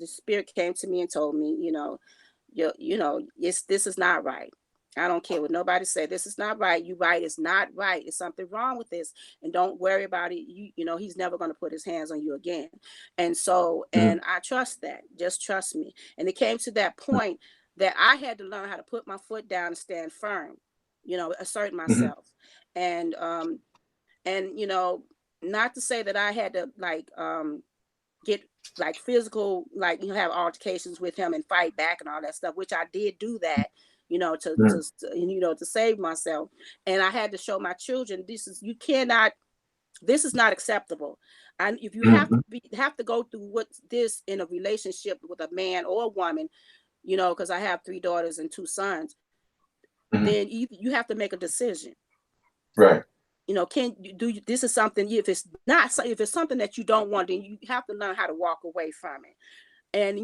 spirit came to me and told me, this is not right. I don't care what nobody say. This is not right. You right. It's not right. It's something wrong with this. And don't worry about it. He's never going to put his hands on you again. And so, Mhm. and I trust that. Just trust me. And it came to that point that I had to learn how to put my foot down and stand firm, assert Mhm. myself. And not to say that I had to get like physical, like have altercations with him and fight back and all that stuff, which I did do that, Mhm. to save myself. And I had to show my children, this is not acceptable. And if you Mhm. have to go through what's this in a relationship with a man or a woman, because I have 3 daughters and 2 sons, Mhm. then you have to make a decision. Right. Can you do this? Is something, if it's something that you don't want, then you have to learn how to walk away from it. And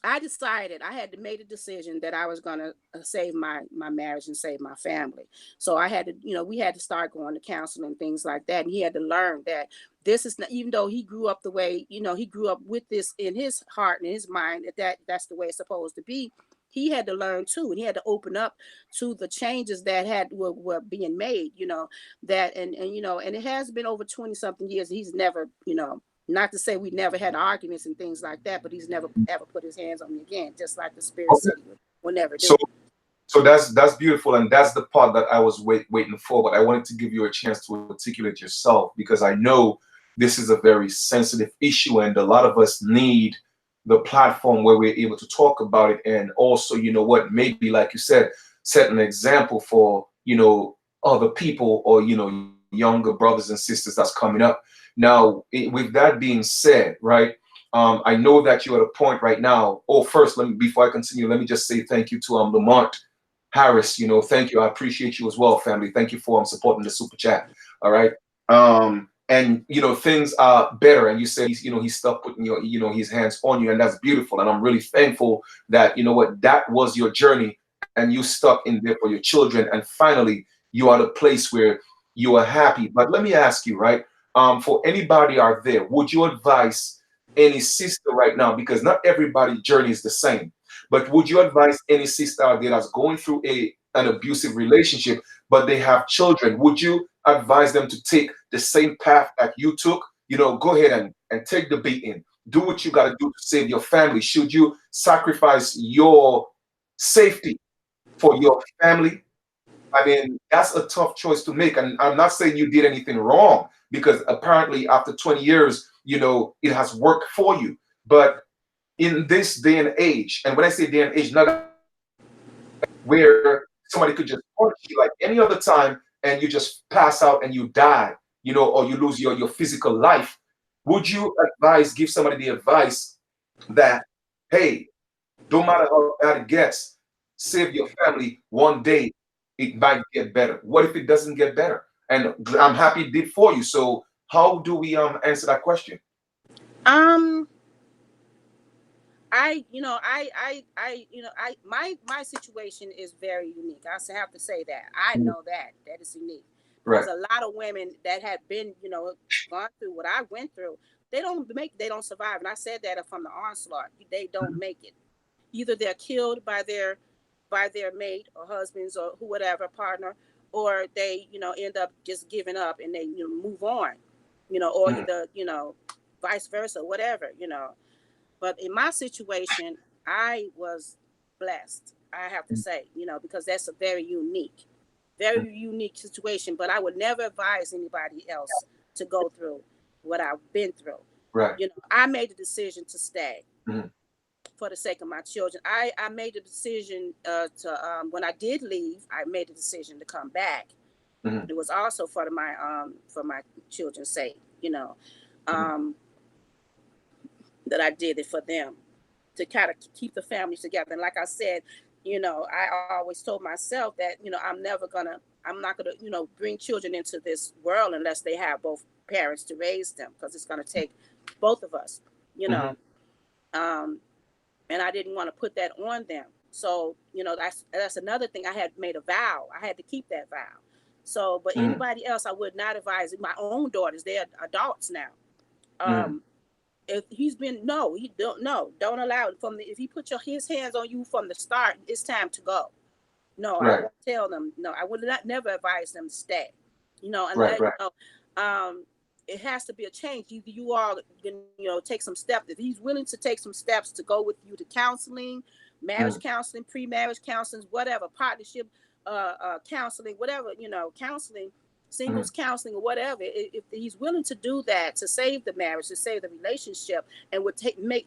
I decided, I had to make a decision that I was going to save my marriage and save my family. So I had to, we had to start going to counseling and things like that. And he had to learn that this is not, even though he grew up the way, he grew up with this in his heart and his mind, that's the way it's supposed to be. He had to learn too, and he had to open up to the changes that were being made, that, and it has been over 20 something years. He's never, not to say we never had arguments and things like that, but he's never ever put his hands on me again, just like the spirit Okay. said he would never So do. that's beautiful, and that's the part that I was waiting for. But I wanted to give you a chance to articulate yourself, because I know this is a very sensitive issue, and a lot of us need the platform where we're able to talk about it, and also, maybe like you said, set an example for other people, or younger brothers and sisters that's coming up. Now, with that being said, right? I know that you're at a point right now. Oh, first, before I continue, let me just say thank you to Lamont Harris. Thank you. I appreciate you as well, family. Thank you for supporting the super chat. All right. And things are better. And you said he's stuck putting his hands on you, and that's beautiful. And I'm really thankful that that was your journey and you stuck in there for your children, and finally you are at a place where you are happy. But let me ask you, right? For anybody out there, would you advise any sister right now, because not everybody's journey is the same, but would you advise any sister out there that's going through an abusive relationship, but they have children? Would you advise them to take the same path that you took? Go ahead and take the beating. Do what you got to do to save your family. Should you sacrifice your safety for your family? I mean, that's a tough choice to make. And I'm not saying you did anything wrong, because apparently after 20 years, it has worked for you. But in this day and age, and when I say day and age, not where somebody could just punch you like any other time and you just pass out and you die, or you lose your physical life, would you give somebody the advice that, hey, don't matter how bad it gets, save your family. One day it might get better. What if it doesn't get better? And I'm happy it did for you. So how do we answer that question? Um, my situation is very unique. Have to say that. I Mhm. know that is unique, because Right. a lot of women that have been, gone through what I went through, they don't survive. And I said that from the onslaught. They don't Mhm. make it. Either they're killed by their mate or husbands or whatever partner, or they, end up just giving up and they, move on, or Mhm. either, vice versa, whatever. But in my situation, I was blessed, I have to say, because that's a Mhm. very unique situation. But I would never advise anybody else to go through what I've been through. Right. I made the decision to stay Mhm. for the sake of my children. I made the decision when I did leave, I made the decision to come back. Mhm. It was also for my children's sake, Mhm. um, that I did it for them, to kind of keep the families together. And like I said, I always told myself that, I'm not gonna, bring children into this world unless they have both parents to raise them, because it's gonna take both of us, you Mhm. know. Um, and I didn't want to put that on them. So, that's another thing. I had made a vow. I had to keep that vow. So, but Mhm. anybody else, I would not advise. My own daughters, they're adults now. Mhm. Um, if he's been no, he don't allow it from if he put his hands on you from the start, it's time to go. No, I Right. won't tell them. No, I would not never advise them to stay. Right. Unless Right. it has to be a change. Either you all take some steps. If he's willing to take some steps to go with you to counseling, marriage Mhm. counseling, pre-marriage counseling, whatever, partnership counseling, whatever, counseling, singles Mhm. counseling or whatever. If he's willing to do that to save the marriage, to save the relationship, and would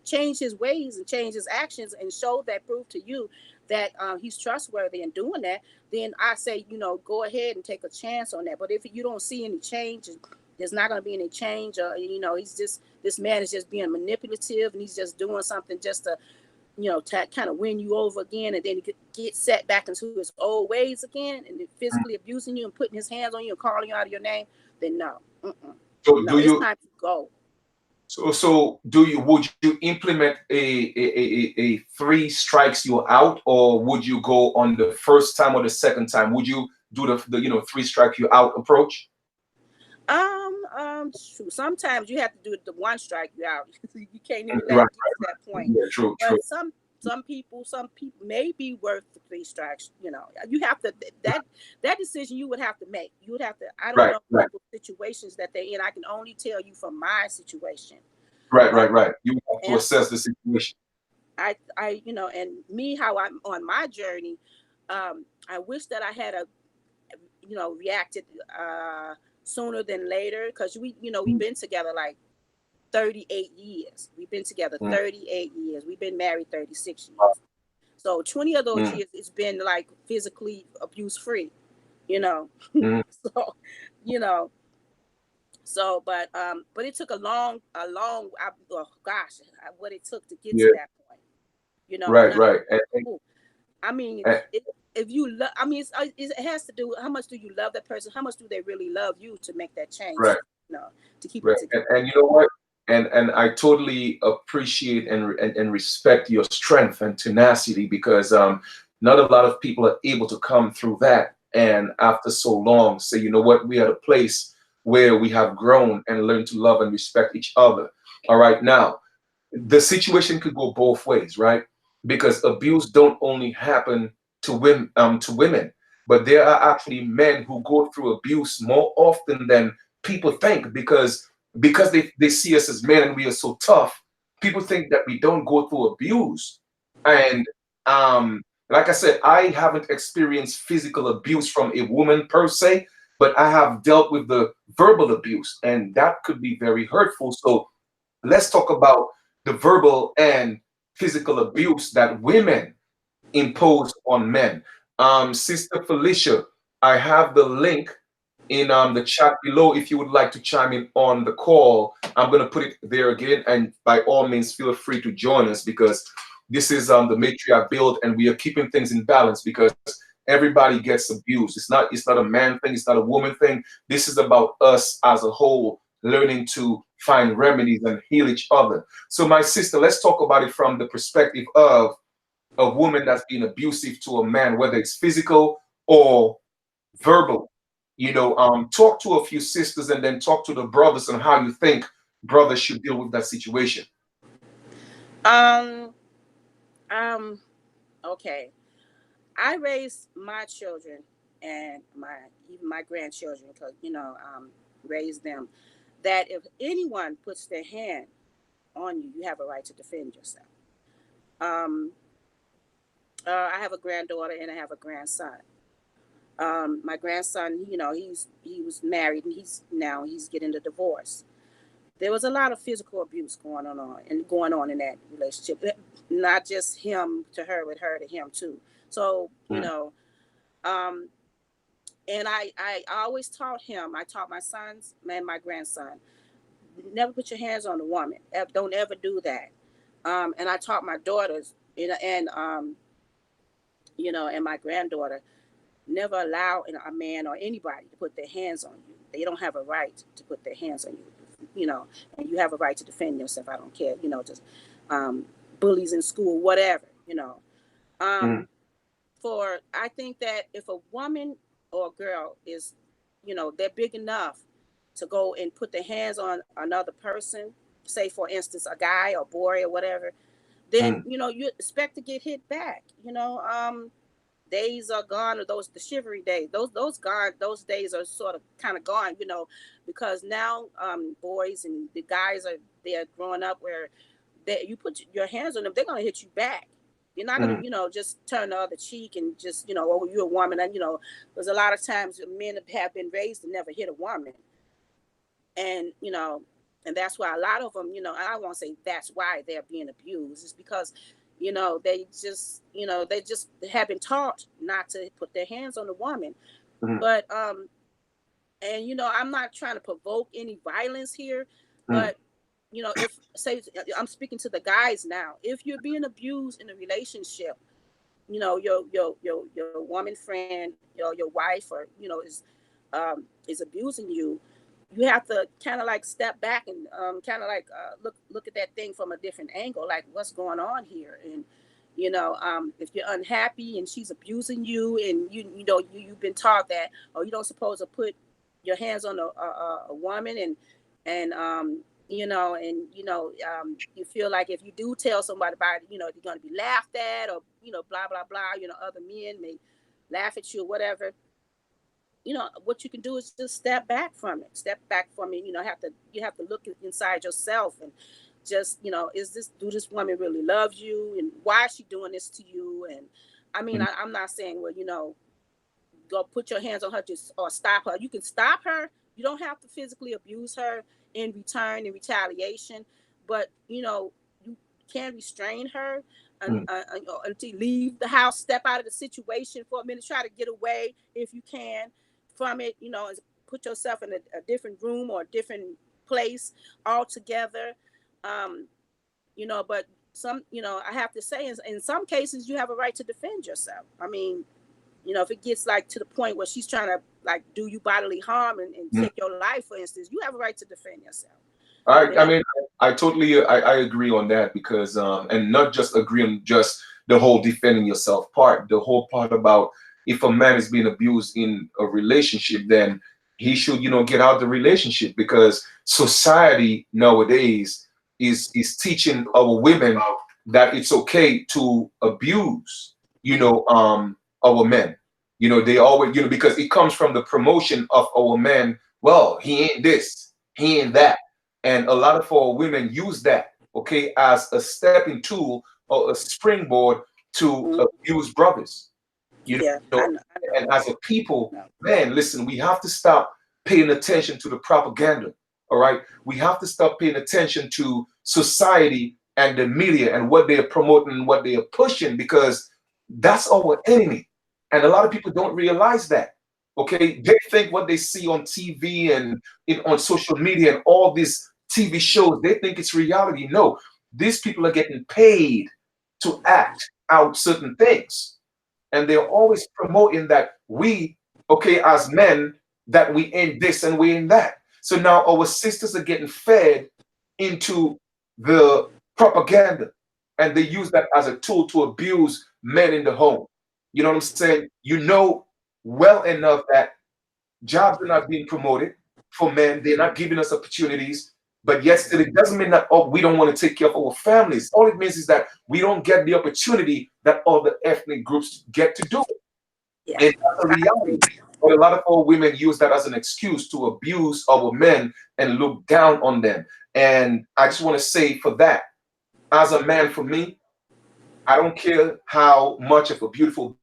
change his ways and change his actions and show that, proof to you that he's trustworthy in doing that, then I say, go ahead and take a chance on that. But if you don't see any change, there's not going to be any change, or this man is just being manipulative, and he's just doing something just to kind of win you over again, and then he could get set back into his old ways again, and Mhm. physically abusing you and putting his hands on you and calling you out of your name, then no. So No, do it's you? time to go. So would you implement a three strikes you out, or would you go on the first time or the second time? Would you do the three strike you out approach? Sometimes you have to do the one strike you out. You can't even let Right. it get to that point. Yeah. True. True. But some people may be worth the three strikes. You have to that decision you would have to make. You would have to. I don't Right. know Right. people's situations that they're in. I can only tell you from my situation. Right. Uh, Right. Right. You have to and assess the situation. and me, how I'm on my journey. I wish that I had reacted sooner than later, because we've Mhm. been together like 38 years. We've been together Mhm. 38 years. We've been married 36 years. So 20 of those Mhm. years, it's been like physically abuse free, you know. Mhm. So, you know, but it took oh gosh, what it took to get to Yeah. that point, and Right. Right. I mean, And if you love, I mean, it has to do with how much do you love that person? How much do they really love you to make that change? right. To keep it Right. together. And you know what? And I totally appreciate and respect your strength and tenacity, because Not a lot of people are able to come through that. And after so long, say, you know what, we are at a place where we have grown and learned to love and respect each other. All right. Now, the situation could go both ways, right? Because abuse don't only happen to women, but there are actually men who go through abuse more often than people think, because they see us as men and we are so tough. People think that we don't go through abuse. And like I said, I haven't experienced physical abuse from a woman per se, but I have dealt with the verbal abuse, and that could be very hurtful. So let's talk about the verbal and physical abuse that women impose on men. Sister Felicia, I have the link in the chat below if you would like to chime in on the call. I'm going to put it there again, and by all means, feel free to join us, because this is the matriarch build, and we are keeping things in balance because everybody gets abused. It's not a man thing, it's not a woman thing. This is about us as a whole learning to find remedies and heal each other. So, my sister, let's talk about it from the perspective of a woman that's being abusive to a man, whether it's physical or verbal. Talk to a few sisters and then talk to the brothers on how you think brothers should deal with that situation. Um, um, okay. I raised my children and even my grandchildren, because raised them, that if anyone puts their hand on you, you have a right to defend yourself. Um, I have a granddaughter and I have a grandson. My grandson, he was married and he's getting a divorce. There was a lot of physical abuse going on in that relationship. Not just him to her, but her to him too. So Mm, um, and I always taught him. I taught my sons and my grandson, never put your hands on a woman. Don't ever do that. And I taught my daughters, and my granddaughter, never allow a man or anybody to put their hands on you. They don't have a right to put their hands on you, and you have a right to defend yourself. I don't care, just um, bullies in school, whatever. mm, Um, I think that if a woman or a girl is, they're big enough to go and put their hands on another person, say for instance, a guy or boy or whatever, then, mm, you expect to get hit back. Days are gone, or the chivalry days, those gone, those days are sort of kind of gone, because now boys and the guys they're growing up where you put your hands on them, they're going to hit you back. You're not going to mm, just turn the other cheek and just oh, you're a woman. And there's a lot of times men have been raised to never hit a woman. And and that's why a lot of them, I won't say that's why they're being abused. It's because they just have been taught not to put their hands on a woman. mm, But and I'm not trying to provoke any violence here, mm, but if say I'm speaking to the guys now, if you're being abused in a relationship, your woman friend, your wife, or is abusing you, you have to kind of like step back and kind of like look at that thing from a different angle, like what's going on here. And if you're unhappy and she's abusing you, and you've been taught that, oh, you don't supposed to put your hands on a woman, and you feel like if you do tell somebody about it, you're going to be laughed at, or blah blah blah. Other men may laugh at you or whatever. What you can do is just step back from it. Step back from it. You have to look inside yourself and just do this woman really loves you, and why is she doing this to you? And I mean, mm, I'm not saying, well, go put your hands on her or stop her. You can stop her. You don't have to physically abuse her in return, in retaliation, but you can restrain her mm, until you leave the house, step out of the situation for a minute, try to get away if you can from it, and put yourself in a different room or a different place altogether. Um, but I have to say, in some cases, you have a right to defend yourself. I mean, if it gets like to the point where she's trying to like do you bodily harm and mm. take your life, for instance, you have a right to defend yourself. I, You I know. mean, I totally, I agree on that, because, and not just agree on just the whole defending yourself part, the whole part about if a man is being abused in a relationship, then he should, get out of the relationship, because society nowadays is teaching our women that it's okay to abuse, our men. They always, because it comes from the promotion of our men. Well, he ain't this, he ain't that. And a lot of our women use that, okay, as a stepping tool or a springboard to Mhm. abuse brothers. You Yeah, know, I know. and as a people, No. man, listen, we have to stop paying attention to the propaganda. All right. We have to stop paying attention to society and the media and what they are promoting and what they are pushing, because that's our enemy. And a lot of people don't realize that. Okay. They think what they see on TV and on social media and all these TV shows, they think it's reality. No, these people are getting paid to act out certain things, and they're always promoting that we, okay, as men, that we ain't this and we ain't that. So now our sisters are getting fed into the propaganda, and they use that as a tool to abuse men in the home. You know what I'm saying? Well enough that jobs are not being promoted for men. They're not giving us opportunities. But yet still, it doesn't mean that, oh, we don't want to take care of our families. All it means is that we don't get the opportunity that other ethnic groups get to do it. Yeah, And that's a I agree. reality. But a lot of our women use that as an excuse to abuse our men and look down on them. And I just want to say, for that, as a man, for me, I don't care how much of a beautiful,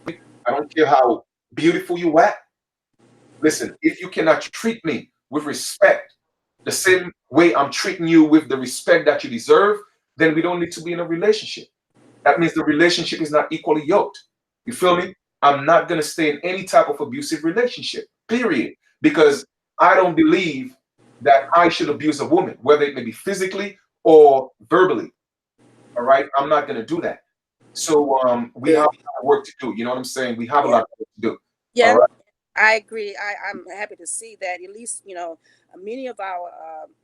I don't care how beautiful you are. Listen, if you cannot treat me with respect, the same way I'm treating you with the respect that you deserve, then we don't need to be in a relationship. That means the relationship is not equally yoked. You feel me? I'm not going to stay in any type of abusive relationship, period. Because I don't believe that I should abuse a woman, whether it may be physically or verbally. All right? I'm not going to do that. So we have a Good. lot of work to do. You know what I'm saying? We have a Yeah. lot of work to do. All Yeah, right. I agree. I'm happy to see that at least, many of our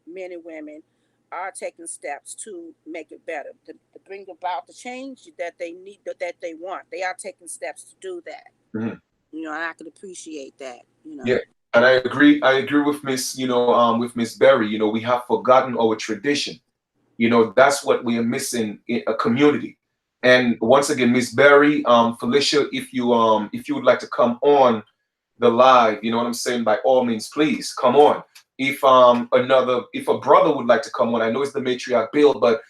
men and women are taking steps to make it better, to bring about the change that they need, that they want. They are taking steps to do that. Mhm. And I could appreciate that. Yeah, and I agree. I agree with with Miss Berry. We have forgotten our tradition. That's what we are missing in a community. And once again, Miss Berry, Felicia, if you would like to come on the live, you know what I'm saying, by all means, please come on. If a brother would like to come on, I know it's the matriarch bill, but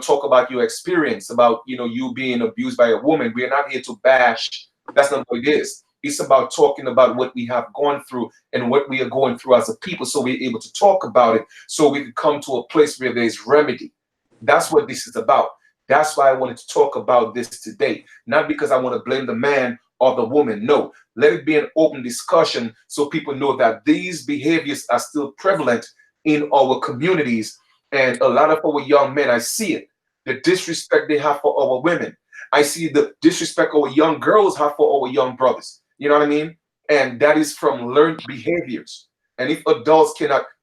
talk about your experience about you being abused by a woman. We are not here to bash. That's not what it is. It's about talking about what we have gone through and what we are going through as a people, so we're able to talk about it, so we can come to a place where there's remedy. That's what this is about. That's why I wanted to talk about this today. Not because I want to blame the man or the woman. No, let it be an open discussion so people know that these behaviors are still prevalent in our communities. And a lot of our young men, I see it, the disrespect they have for our women. I see the disrespect our young girls have for our young brothers. You know what I mean? And that is from learned behaviors. And if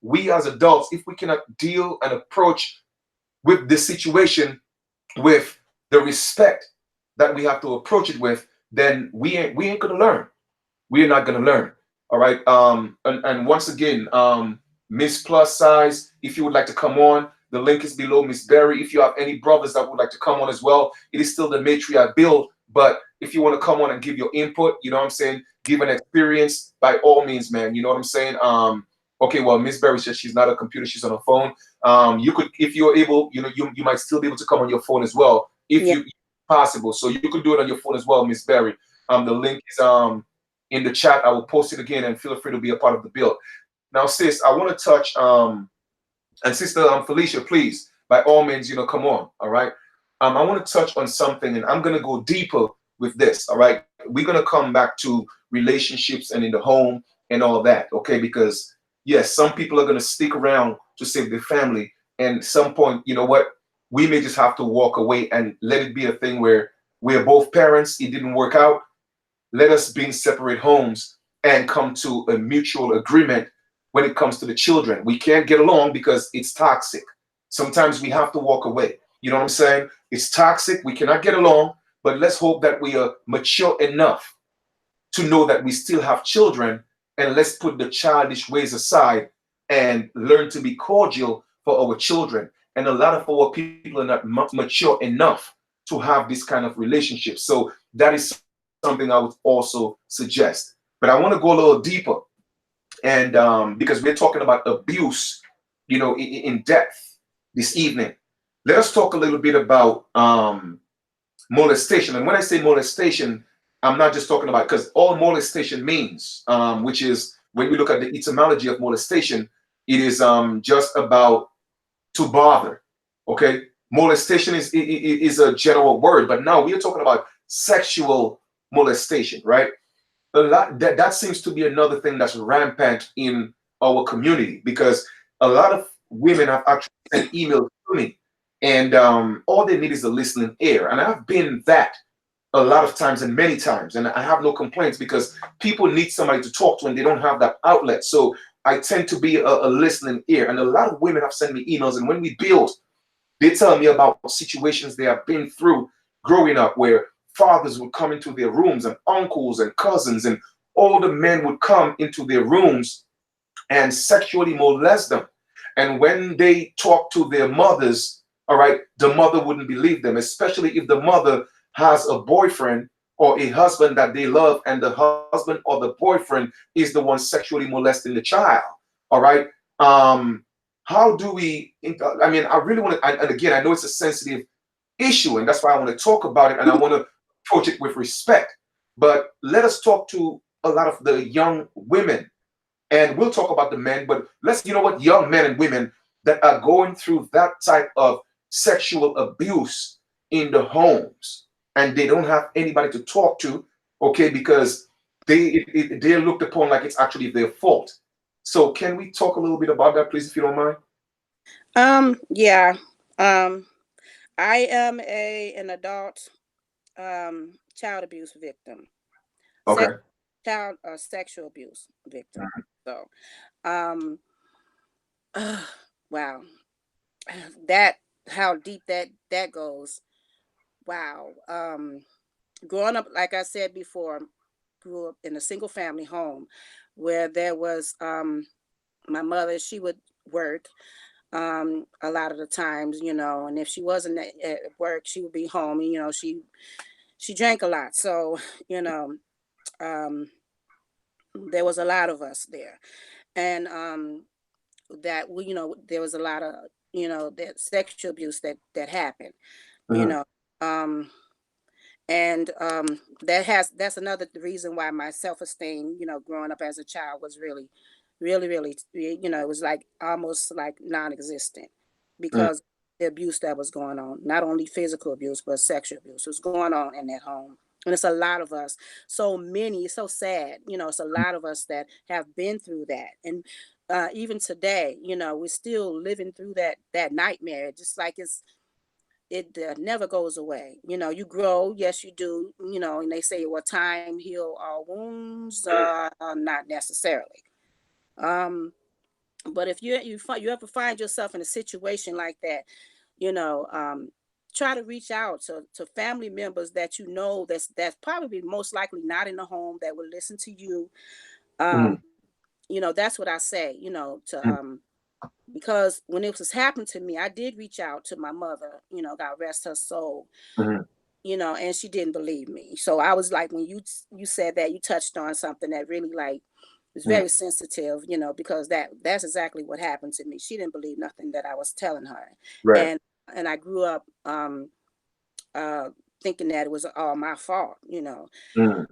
we as adults, if we cannot deal and approach with this situation with the respect that we have to approach it with, then we ain't gonna learn. We're not gonna learn. All right. And once again, Miss Plus Size, if you would like to come on, the link is below. Miss Berry, if you have any brothers that would like to come on as well, it is still the matriarch build. But if you want to come on and give your input, you know what I'm saying, give an experience, by all means, man. You know what I'm saying? Okay, well, Miss Berry says she's not a computer, she's on a phone. You could, if you're able, you might still be able to come on your phone as well, if Yeah. you possible. So you could do it on your phone as well, Miss Berry. The link is in the chat. I will post it again, and feel free to be a part of the build. Now, sis, I want to touch and sister Felicia, please, by all means, come on. All right. I want to touch on something, and I'm gonna go deeper with this. All right. We're gonna come back to relationships and in the home and all that. Okay, because yes, some people are gonna stick around to save their family, and some point, you know what? We may just have to walk away and let it be a thing where we're both parents. It didn't work out. Let us be in separate homes and come to a mutual agreement when it comes to the children. We can't get along because it's toxic. Sometimes we have to walk away. You know what I'm saying? It's toxic. We cannot get along, but let's hope that we are mature enough to know that we still have children, and let's put the childish ways aside and learn to be cordial for our children. And a lot of our people are not mature enough to have this kind of relationship. So that is something I would also suggest. But I want to go a little deeper, and because we're talking about abuse, in depth this evening, let us talk a little bit about molestation. And when I say molestation, I'm not just talking about, because all molestation means, which is, when we look at the etymology of molestation, it is just about to bother. Okay, molestation is a general word, but now we are talking about sexual molestation, right? A lot that seems to be another thing that's rampant in our community, because a lot of women have actually sent emails to me, and all they need is a listening ear. And I've been that a lot of times and many times, and I have no complaints, because people need somebody to talk to and they don't have that outlet. So I tend to be a listening ear, and a lot of women have sent me emails, and when we build, they tell me about situations they have been through growing up, where fathers would come into their rooms, and uncles and cousins and older men would come into their rooms and sexually molest them. And when they talk to their mothers, all right, the mother wouldn't believe them, especially if the mother has a boyfriend or a husband that they love, and the husband or the boyfriend is the one sexually molesting the child. All right. How do we, I mean, I really want to, and again, I know it's a sensitive issue, and that's why I want to talk about it, and I want to approach it with respect. But let us talk to a lot of the young women, and we'll talk about the men, but let's, young men and women that are going through that type of sexual abuse in the homes, and they don't have anybody to talk to, okay, because they're looked upon like it's actually their fault. So can we talk a little bit about that, please, if you don't mind? Yeah. Um, I am an adult child abuse victim, sex Okay. child sexual abuse victim. So, um, wow, that how deep that goes. Wow. Growing up, like I said before, grew up in a single family home where there was my mother. She would work a lot of the times, and if she wasn't at work, she would be home. And, she drank a lot, so you know um, there was a lot of us there, and that there was a lot of that sexual abuse that happened, you Mhm. know. Um, and that's another reason why my self-esteem, growing up as a child was really, really, really, it was like almost like non-existent, Mhm. because the abuse that was going on, not only physical abuse but sexual abuse was going on in that home. And it's a lot of us, so many. It's so sad, it's a lot of us that have been through that. And even today, we're still living through that nightmare, just like it never goes away. You grow, yes, you do. And they say, well, time heal all wounds. Not necessarily. Um, but if you ever find yourself in a situation like that, you know, um, try to reach out to family members that that's probably most likely not in the home, that will listen to you. Mhm. Um, that's what I say. To Mhm. because when it was happening to me, I did reach out to my mother. God rest her soul. Mhm. And she didn't believe me. So I was like, when you said that, you touched on something that really like was Mhm. very sensitive, because that's exactly what happened to me. She didn't believe nothing that I was telling her. Right. And I grew up uh thinking that it was all my fault. Mhm.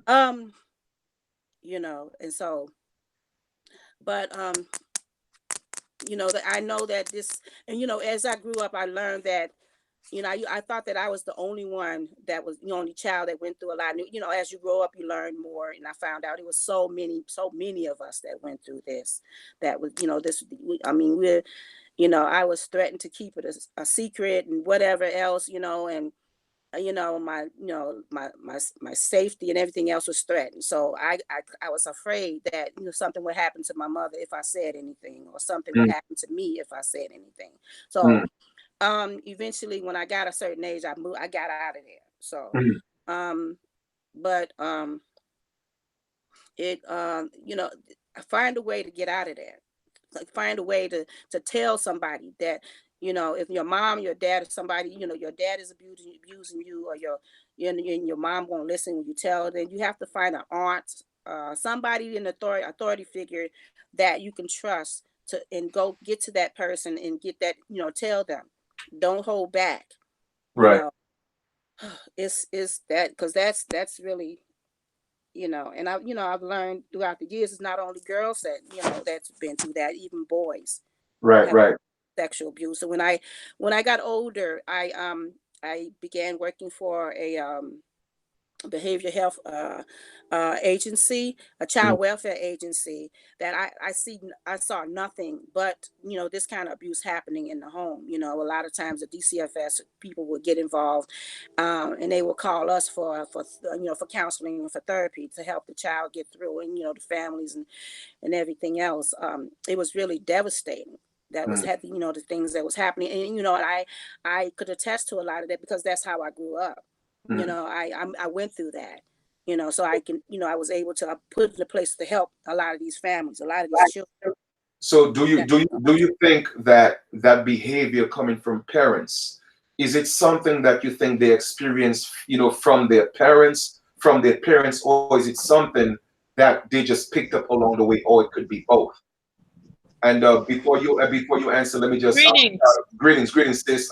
Um, and so, but that I know that this, and as I grew up, I learned that I thought that I was the only one that was the only child that went through a lot. As you grow up, you learn more. And I found out it was so many of us that went through this. That was, this. I mean, I was threatened to keep it a secret and whatever else, and my, my safety and everything else was threatened. So I was afraid that something would happen to my mother if I said anything, or something would Mhm. happen to me if I said anything. So Mhm. Eventually when I got a certain age, I got out of there. So, Mhm. um, but it I find a way to get out of there. Like find a way to tell somebody that, if your mom, your dad, or somebody, your dad is abusing you, or your mom won't listen when you tell her, then you have to find an aunt, somebody in authority figure that you can trust to, and go get to that person and get that, tell them. Don't hold back. You Right, know, it's that, because that's really, and I've learned throughout the years, it's not only girls that, that's been through that, even boys right, have right. sexual abuse. So when I got older, I began working for a behavioral health agency, a Mhm. child welfare agency, that I saw nothing but, this kind of abuse happening in the home. A lot of times the DCFS people would get involved, and they will call us for counseling and for therapy to help the child get through, and the families and everything else. It was really devastating. That was Mhm. had the things that was happening, and I could attest to a lot of that because that's how I grew up. Mhm. I went through that. So I can, I was able to put in a place to help a lot of these families, a lot of these children. So do you That, do you do you think that that behavior coming from parents, is it something that you think they experience, from their parents, or is it something that they just picked up along the way, or it could be both? And before you answer, let me just Greetings. greetings, sis.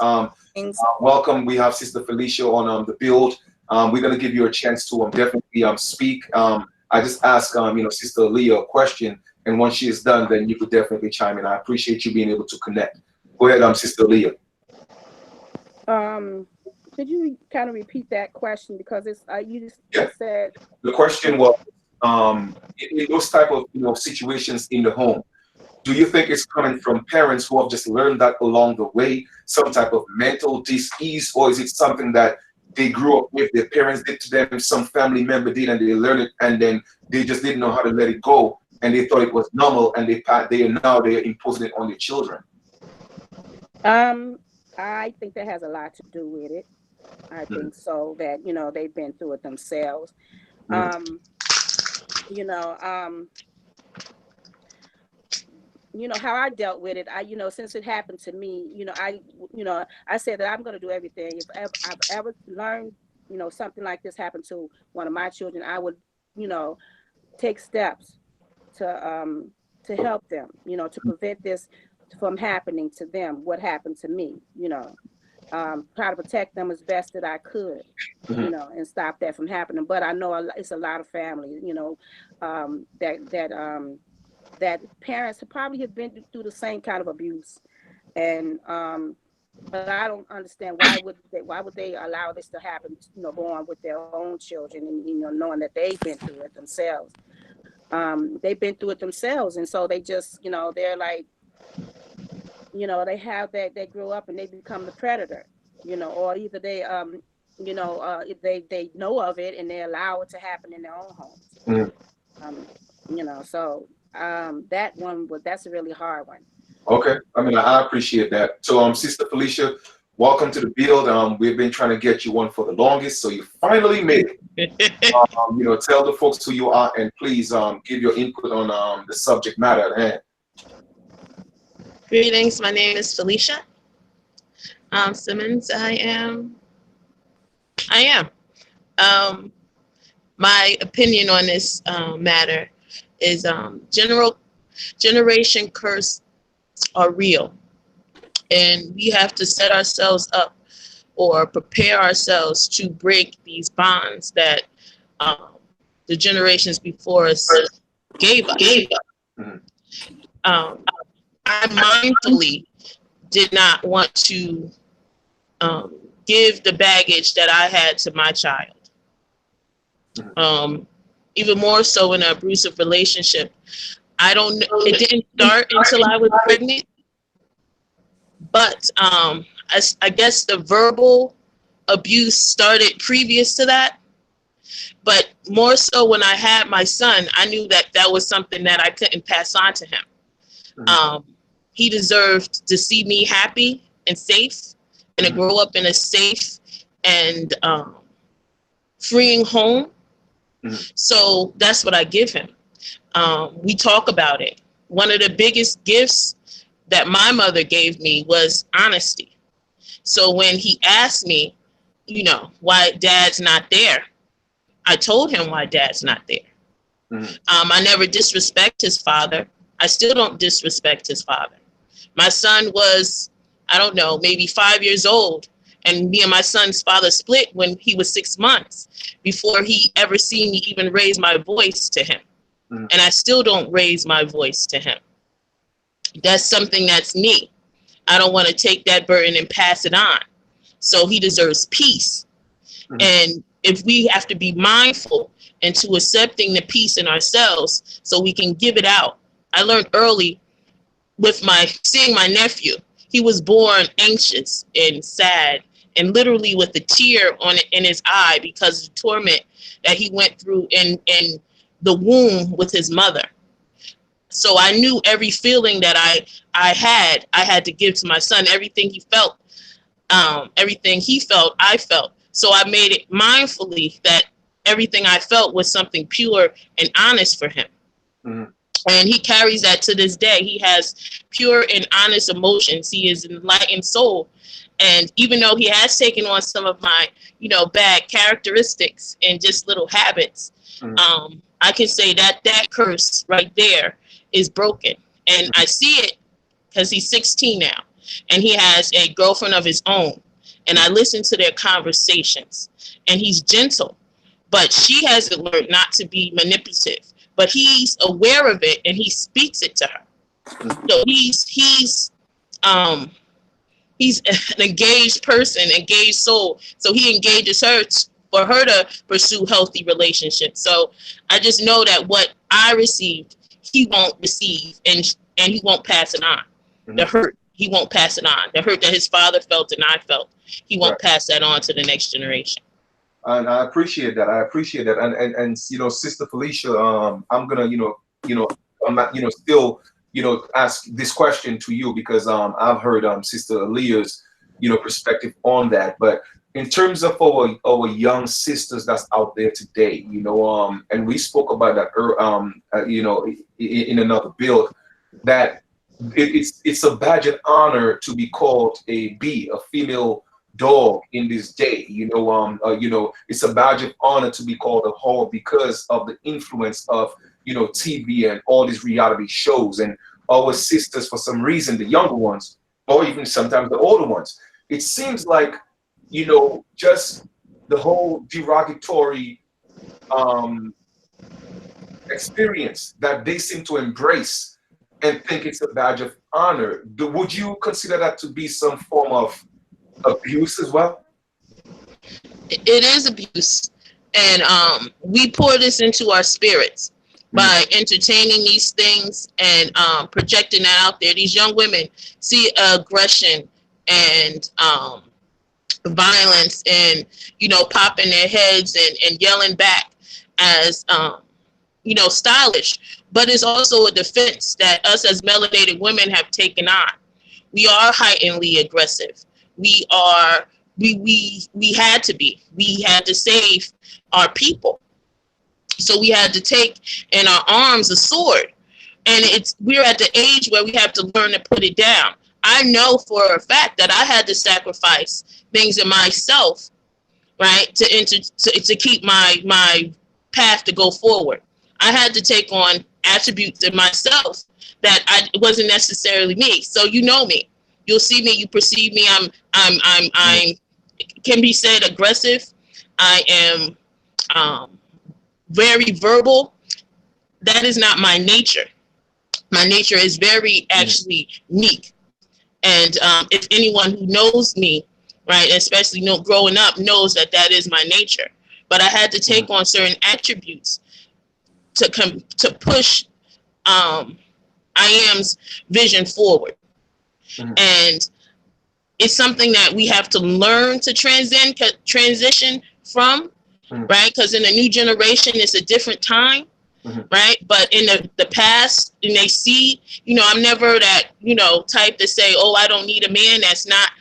things. Welcome. We have Sister Felicia on the build. We're gonna give you a chance to definitely speak. I just ask Sister Leah a question, and once she is done, then you could definitely chime in. I appreciate you being able to connect. Go ahead, Sister Leah. Um, could you kind of repeat that question, because it's you just Yeah. said. The question was, in those type of situations in the home, do you think it's coming from parents who have just learned that along the way, some type of mental dis-ease, or is it something that they grew up with, their parents did to them, some family member did, and they learned it, and then they just didn't know how to let it go, and they thought it was normal, and they're imposing it on their children? Um, I think that has a lot to do with it. I Mhm. think so, that they've been through it themselves. Mhm. Um, you know, um, how I dealt with it. Since it happened to me, I said that I'm going to do everything. If I've ever learned, something like this happened to one of my children, I would, you know, take steps to help them, to prevent this from happening to them. What happened to me, try to protect them as best that I could, Mhm. and stop that from happening. But I know it's a lot of families, that parents probably have been through the same kind of abuse, and but I don't understand why would they allow this to happen, go on with their own children, and knowing that they've been through it themselves. They've been through it themselves, and so they just, they're like, they have that, they grow up and they become the predator, or either they if they know of it and they allow it to happen in their own homes. Mhm. um so that's a really hard one. Okay, I mean, I appreciate that. So, Sister Felicia, welcome to the build. We've been trying to get you one for the longest, so you finally made it. Tell the folks who you are, and please give your input on the subject matter at hand. Greetings. My name is Felicia Simmons. I am. Um, my opinion on this matter is generation curse are real, and we have to set ourselves up or prepare ourselves to break these bonds that um, the generations before us gave us. Mhm. Um, I mindfully did not want to um, give the baggage that I had to my child. Mhm. Even more so in an abusive relationship. I don't know. It didn't start until I was pregnant, but I guess the verbal abuse started previous to that. But more so when I had my son, I knew that that was something that I couldn't pass on to him. Mhm. Um, he deserved to see me happy and safe. and to grow up in a safe and freeing home. So that's what I give him. We talk about it. One of the biggest gifts that my mother gave me was honesty. So when he asked me, you know, why dad's not there, I told him why dad's not there. I never disrespect his father. I still don't disrespect his father. My son was, I don't know, maybe 5 years old. And me and my son's father split when he was 6 months before he ever seen me even raise my voice to him. And I still don't raise my voice to him. That's something that's me. I don't want to take that burden and pass it on. So he deserves peace. And if we have to be mindful into accepting the peace in ourselves so we can give it out. I learned early with seeing my nephew. He was born anxious and sad and literally with a tear in his eye because of the torment that he went through in the womb with his mother. So I knew every feeling that I had to give to my son. Everything he felt, I felt. So I made it mindfully that everything I felt was something pure and honest for him. And he carries that to this day. He has pure and honest emotions. He is an enlightened soul. And even though he has taken on some of my, bad characteristics and just little habits, I can say that curse right there is broken. And I see it because he's 16 now and he has a girlfriend of his own. And I listen to their conversations and he's gentle, but she hasn't learned not to be manipulative. But he's aware of it and he speaks it to her. So he's an engaged person, engaged soul. So he engages her for her to pursue healthy relationships. So I just know that what I received, he won't receive and he won't pass it on. The hurt, he won't pass it on. The hurt that his father felt and I felt, he won't pass that on to the next generation. And I appreciate that. And Sister Felicia, I'm gonna, I'm not, still, ask this question to you because I've heard Sister Aaliyah's, perspective on that. But in terms of our young sisters that's out there today, and we spoke about that, in another build, that it's a badge of honor to be called a female dog in this day. It's a badge of honor to be called a whore because of the influence of TV and all these reality shows. And our sisters, for some reason, the younger ones or even sometimes the older ones, it seems like just the whole derogatory experience that they seem to embrace and think it's a badge of honor. Would you consider that to be some form of abuse as well? It is abuse, and we pour this into our spirits by entertaining these things and projecting that out there. These young women see aggression and violence and popping their heads and yelling back as stylish, but it's also a defense that us as melanated women have taken on. We are heightenedly aggressive. We had to be. We had to save our people. So we had to take in our arms a sword. And we're at the age where we have to learn to put it down. I know for a fact that I had to sacrifice things in myself, right, to keep my path to go forward. I had to take on attributes in myself that wasn't necessarily me. So you know me. You'll see me, you perceive me. I'm can be said aggressive. I am very verbal. That is not my nature. My nature is very actually meek. And if anyone who knows me, right, especially growing up, knows that is my nature. But I had to take on certain attributes to push I am's vision forward. And it's something that we have to learn to transition from, right? Because in a new generation, it's a different time, right? But in the past, and they see, I'm never that, type to say, oh, I don't need a man that's not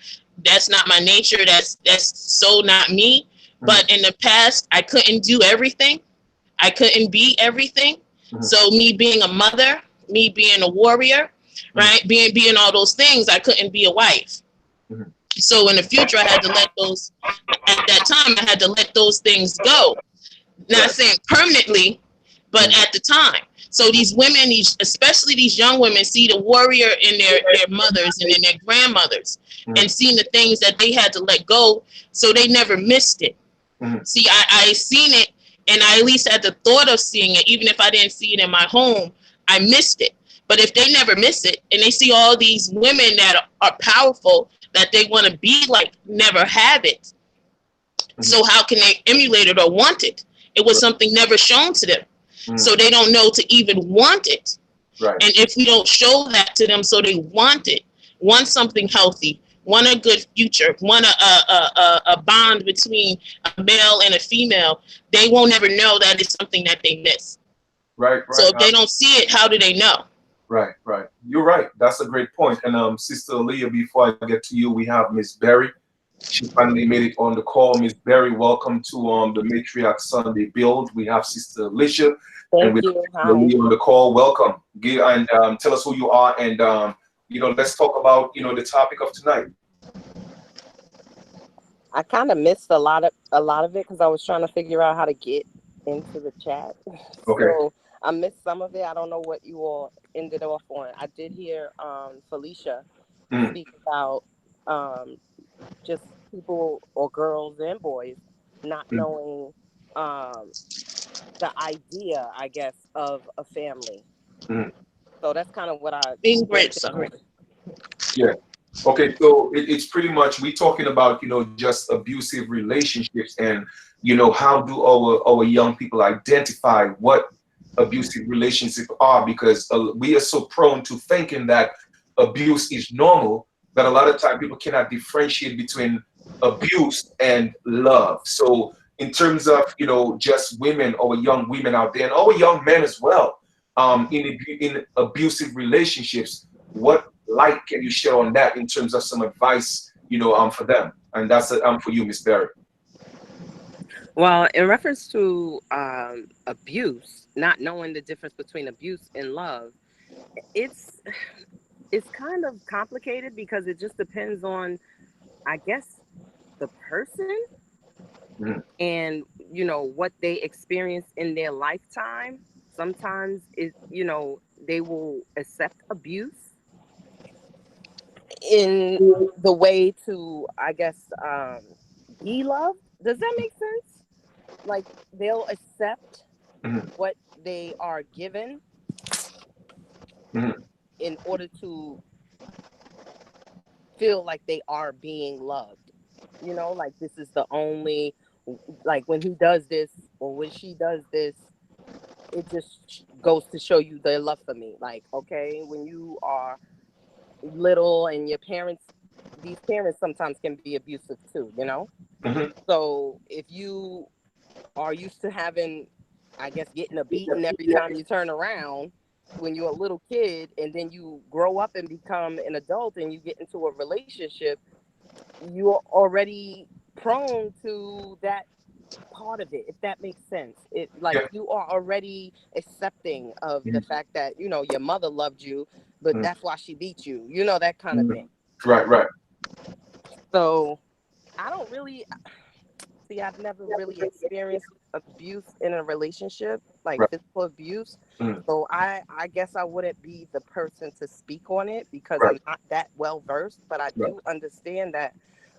That's not my nature. That's so not me. But in the past, I couldn't do everything. I couldn't be everything. So me being a mother, me being a warrior, right? Being all those things, I couldn't be a wife. So in the future, I had to let those, at that time, I had to let those things go. Not saying permanently, but at the time. So these women, especially these young women, see the warrior in their mothers and in their grandmothers, and seeing the things that they had to let go, so they never missed it. See, I seen it, and I at least had the thought of seeing it, even if I didn't see it in my home, I missed it. But if they never miss it, and they see all these women that are powerful, that they want to be like, never have it, so how can they emulate it or want it? It was something never shown to them. So they don't know to even want it. Right. And if we don't show that to them, so they want it, want something healthy, want a good future, want a bond between a male and a female, they won't ever know that it's something that they miss. Right. So if they don't see it, how do they know? Right. You're right. That's a great point. And Sister Leah, before I get to you, we have Miss Berry. She finally made it on the call. Miss Berry, welcome to the Matriarch Sunday Build. We have Sister Alicia. Thank you. Hi. On the call. Welcome. And tell us who you are, and let's talk about the topic of tonight. I kind of missed a lot of it because I was trying to figure out how to get into the chat. Okay. So I missed some of it. I don't know what you all ended off on. I did hear Felicia speak about just people or girls and boys not knowing the idea, I guess, of a family. So that's kind of what I being great. Sorry. Yeah. Okay. So it's pretty much we talking about just abusive relationships, and how do our young people identify what abusive relationships are, because we are so prone to thinking that abuse is normal that a lot of time people cannot differentiate between abuse and love. So in terms of just women or young women out there, and our young men as well, in abusive relationships, what light can you share on that in terms of some advice for them? And that's for you, Miss Berry. Well, in reference to abuse, not knowing the difference between abuse and love, it's kind of complicated because it just depends on, I guess, the person and what they experience in their lifetime. Sometimes they will accept abuse in the way to, I guess, be loved. Does that make sense? Like they'll accept what they are given in order to feel like they are being loved. Like this is the only, like when he does this or when she does this, it just goes to show you their love for me. Like, okay, when you are little and these parents sometimes can be abusive too, So if you are used to having, I guess, getting a beating every time you turn around when you're a little kid, and then you grow up and become an adult and you get into a relationship, you're already prone to that part of it, if that makes sense. You are already accepting of the fact that your mother loved you, but that's why she beat you, that kind of thing. Right. So I don't really see, I've never really experienced abuse in a relationship, like physical abuse. So I guess I wouldn't be the person to speak on it because I'm not that well versed, but I do understand that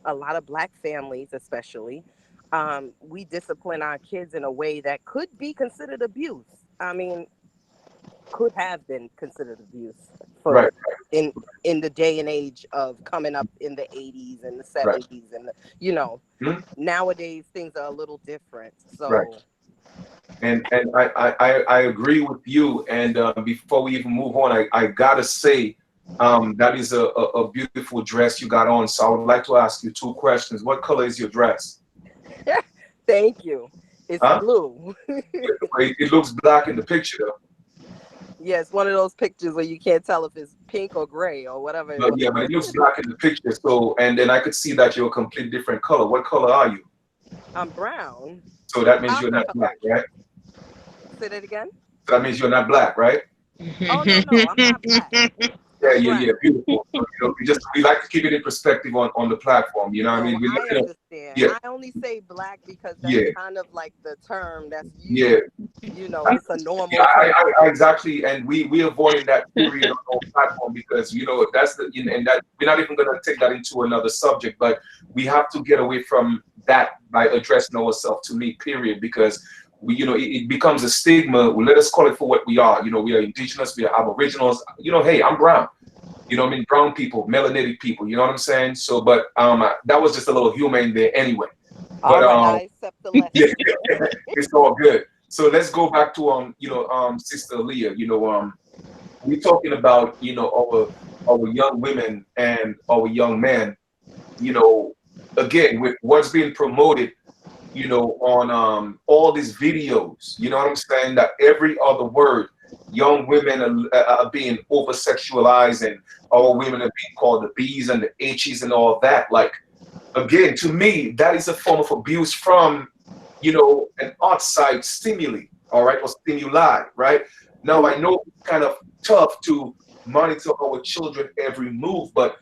a lot of Black families, especially, we discipline our kids in a way that could be considered abuse. I mean, could have been considered abuse for in the day and age of coming up in the 80s and the 70s and nowadays things are a little different. So and I agree with you. And before we even move on, I gotta say that is a beautiful dress you got on. So I would like to ask you two questions. What color is your dress? Thank you. It's blue. It looks black in the picture though. Yeah, it's one of those pictures where you can't tell if it's pink or gray or whatever it But was. yeah, but it looks black in the picture. So, and then I could see that you're a complete different color. What color are you? I'm brown. So that means you're Copper not black, colored. right? Say that again. So that means you're not black, right? Oh no, I'm not black. Yeah, I'm yeah, brown. yeah, beautiful. So, we like to keep it in perspective on the platform. You know what I No, mean? We I let understand. yeah, I only say black because that's yeah, kind of like the term that's yeah. used. It's a Yeah, normal term. exactly, and we avoiding that period on our platform because that's and that we're not even going to take that into another subject, but we have to get away from that by addressing ourselves to me, period, because it becomes a stigma. Well, let us call it for what we are. We are indigenous, we are aboriginals. Hey, I'm brown. What I mean, brown people, melanated people. You know what I'm saying? So, but that was just a little humor in there anyway. But All right, I accept the yeah, lesson. it's all good. So let's go back to Sister Leah. We're talking about our young women and our young men. You know, again with what's being promoted. On all these videos. You know what I'm saying? That every other word, young women are being over sexualized, and our women are being called the B's and the H's and all that. Like again, to me, that is a form of abuse from an outside stimuli, all right, or stimuli, right? Now I know it's kind of tough to monitor our children every move, but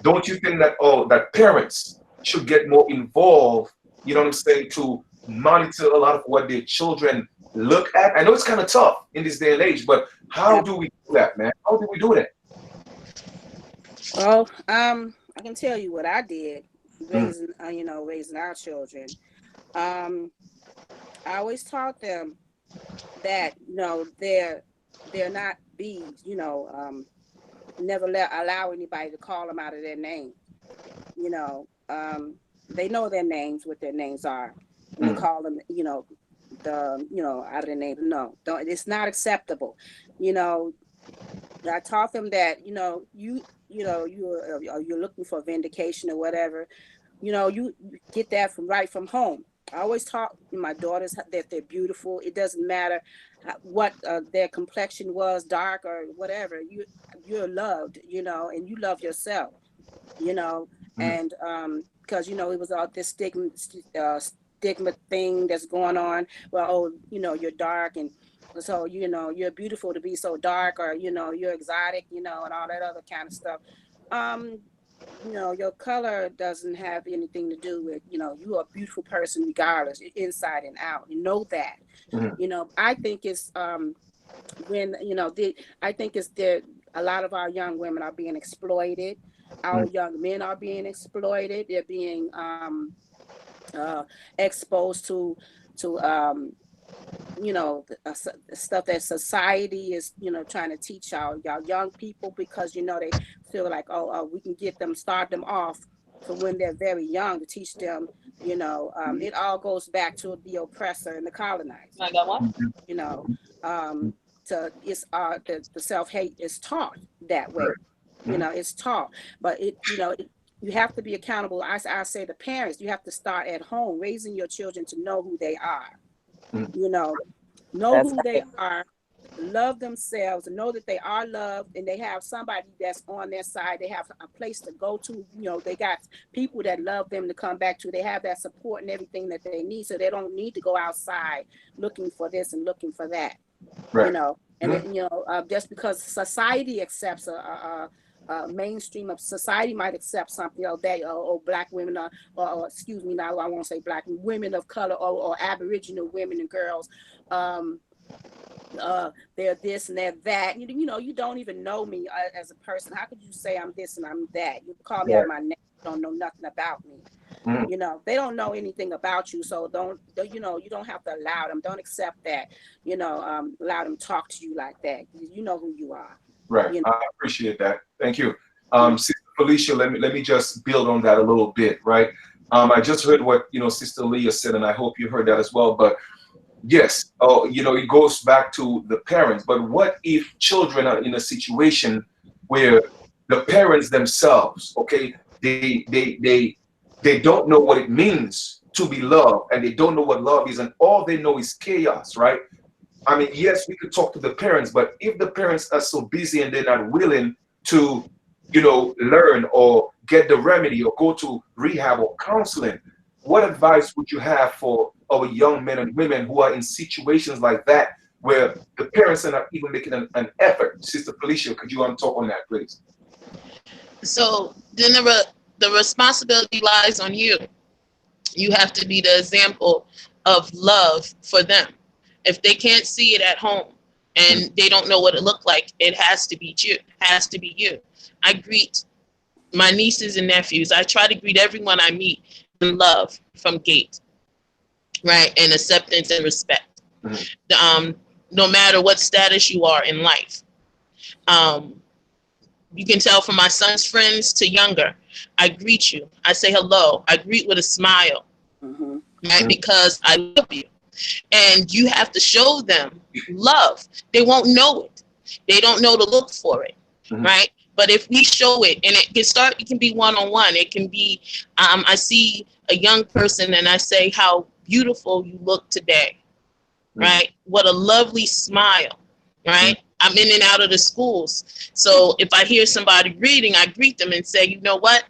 don't you think that parents should get more involved, you know what I'm saying, to monitor a lot of what their children look at? I know it's kind of tough in this day and age, but how do we do that, man? How do we do that? Well, I can tell you what I did Mm, raising our children. Um, I always taught them that they're not bees. Never allow anybody to call them out of their name. You know, they know their names, what their names are, and to mm, call them, out of their name. No, don't. It's not acceptable. You know, I taught them that you're looking for vindication or whatever. You get that from home. I always taught my daughters that they're beautiful. It doesn't matter what their complexion was, dark or whatever. You're loved, and you love yourself, you know, mm, and because it was all this stigma thing that's going on. Well, oh, you're dark, and so you're beautiful to be so dark, or you're exotic, and all that other kind of stuff. Um, your color doesn't have anything to do with, you're a beautiful person regardless, inside and out. You know that. mm, I think it's when I think it's that a lot of our young women are being exploited. Our mm, young men are being exploited. They're being uh, exposed to stuff that society is trying to teach y'all young people, because they feel like, we can start them off from when they're very young to teach them. It all goes back to the oppressor and the colonizer. I got one. mm, you know um to it's the self-hate is taught that way. mm, It's taught, but you have to be accountable. I say the parents, you have to start at home, raising your children to know who they are. mm, you know know That's who they right. are, love themselves, and know that they are loved, and they have somebody that's on their side. They have a place to go to. They got people that love them to come back to. They have that support and everything that they need, so they don't need to go outside looking for this and looking for that. right. And Mm, just because society accepts mainstream of society might accept something, that black women are, or excuse me, now I won't say black women of color, or Aboriginal women and girls, um, they're this and they're that. You don't even know me as a person. How could you say I'm this and I'm that? You call me out right. of my name. You don't know nothing about me. Mm, They don't know anything about you, so you don't have to allow them. Don't accept that. Allow them to talk to you like that. You know who you are. right. You I appreciate that. Thank you. know. Sister Felicia, let me just build on that a little bit, right? I just heard what Sister Leah said, and I hope you heard that as well. But yes, it goes back to the parents. But what if children are in a situation where the parents themselves, okay, they don't know what it means to be loved, and they don't know what love is, and all they know is chaos, right? I mean, yes, we could talk to the parents, but if the parents are so busy and they're not willing to, learn or get the remedy or go to rehab or counseling, what advice would you have for our young men and women who are in situations like that where the parents are not even making an effort? Sister Felicia, could you talk on that, please? So then the responsibility lies on you. You have to be the example of love for them. If they can't see it at home and they don't know what it looked like, it has to be you. Has to be you. I greet my nieces and nephews. I try to greet everyone I meet in love from gate, right? And acceptance and respect. No matter what status you are in life. You can tell from my son's friends to younger, I greet you. I say hello. I greet with a smile, right? Because I love you. And you have to show them love. They won't know it. They don't know to look for it, right? But if we show it, and it can be one-on-one. It can be, I see a young person and I say, how beautiful you look today, right? What a lovely smile, right? I'm in and out of the schools. So if I hear somebody reading, I greet them and say, you know what?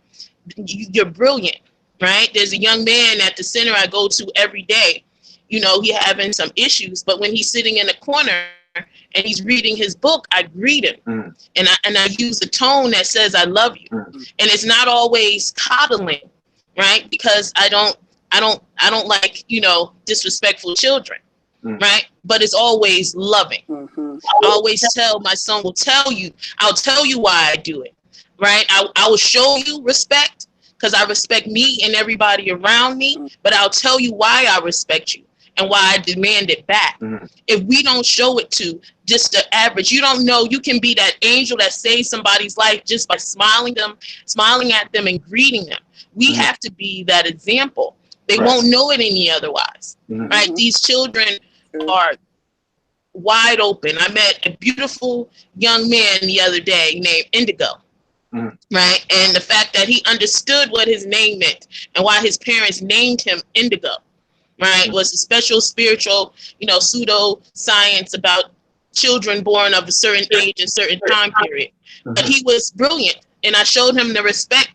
You're brilliant, right? There's a young man at the center I go to every day. He having some issues, but when he's sitting in the corner and he's reading his book, I greet him. And I use a tone that says, I love you. And it's not always coddling, right? Because I don't like, disrespectful children. Right? But it's always loving. I always tell my son, I'll tell you why I do it. Right? I will show you respect because I respect me and everybody around me, but I'll tell you why I respect you and why I demand it back. If we don't show it to just the average, you don't know, you can be that angel that saves somebody's life just by smiling at them and greeting them. We have to be that example. They won't know it any otherwise. Right? These children are wide open. I met a beautiful young man the other day named Indigo, right? And the fact that he understood what his name meant and why his parents named him Indigo, right, was a special spiritual, pseudo science about children born of a certain age and certain time period. But he was brilliant, and I showed him the respect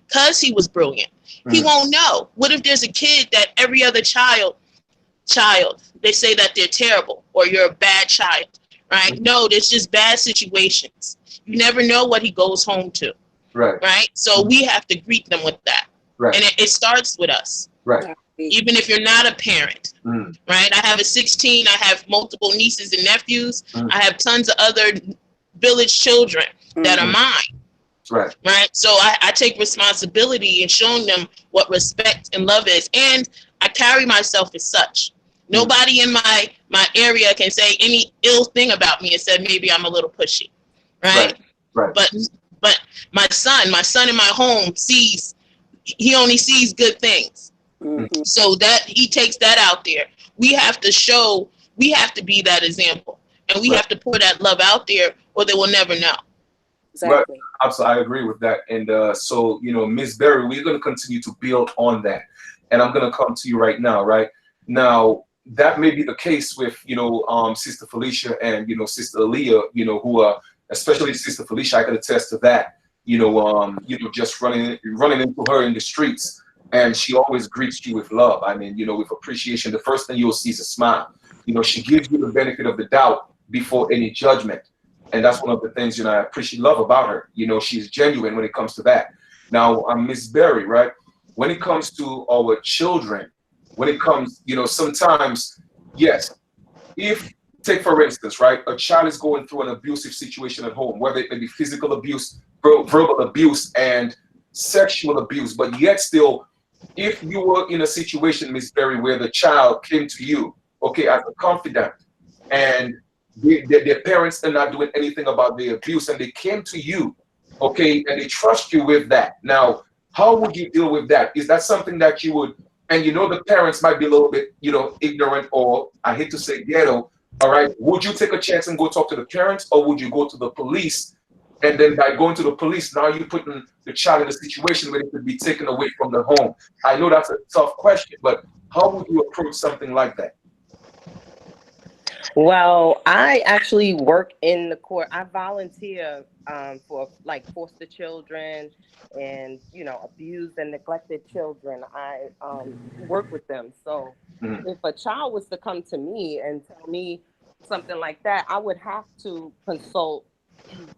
because he was brilliant. He won't know. What if there's a kid that every other child, they say that they're terrible or you're a bad child, right? No, there's just bad situations. You never know what he goes home to, right? So we have to greet them with that. And it starts with us. Even if you're not a parent, right? I have a 16, I have multiple nieces and nephews. I have tons of other village children that are mine. Right. So I take responsibility in showing them what respect and love is. And I carry myself as such. Nobody in my area can say any ill thing about me except maybe I'm a little pushy. Right. But my son in my home he only sees good things. So that he takes that out there. We have to be that example. And we have to pour that love out there or they will never know. Exactly. Absolutely, I agree with that. And so, Ms. Berry, we're going to continue to build on that. And I'm going to come to you right now, right? Now, that may be the case with, Sister Felicia and, Sister Aaliyah, who are, especially Sister Felicia, I can attest to that, just running into her in the streets. And she always greets you with love. I mean, with appreciation. The first thing you'll see is a smile. She gives you the benefit of the doubt before any judgment. And that's one of the things, I love about her. She's genuine when it comes to that. Now, Ms. Berry, right? When it comes to our children, when it comes, sometimes, yes, take for instance, right? A child is going through an abusive situation at home, whether it may be physical abuse, verbal abuse, and sexual abuse, but yet still, if you were in a situation, Ms. Berry, where the child came to you, okay, as a confidant, and their parents are not doing anything about the abuse, and they came to you, okay, and they trust you with that. Now, how would you deal with that? Is that something that you would, and the parents might be a little bit, ignorant, or I hate to say ghetto, all right, would you take a chance and go talk to the parents, or would you go to the police? And then by going to the police, now you're putting the child in a situation where it could be taken away from the home. I know that's a tough question, but how would you approach something like that? Well, I actually work in the court. I volunteer for like foster children and abused and neglected children. I work with them. So Mhm. if a child was to come to me and tell me something like that, I would have to consult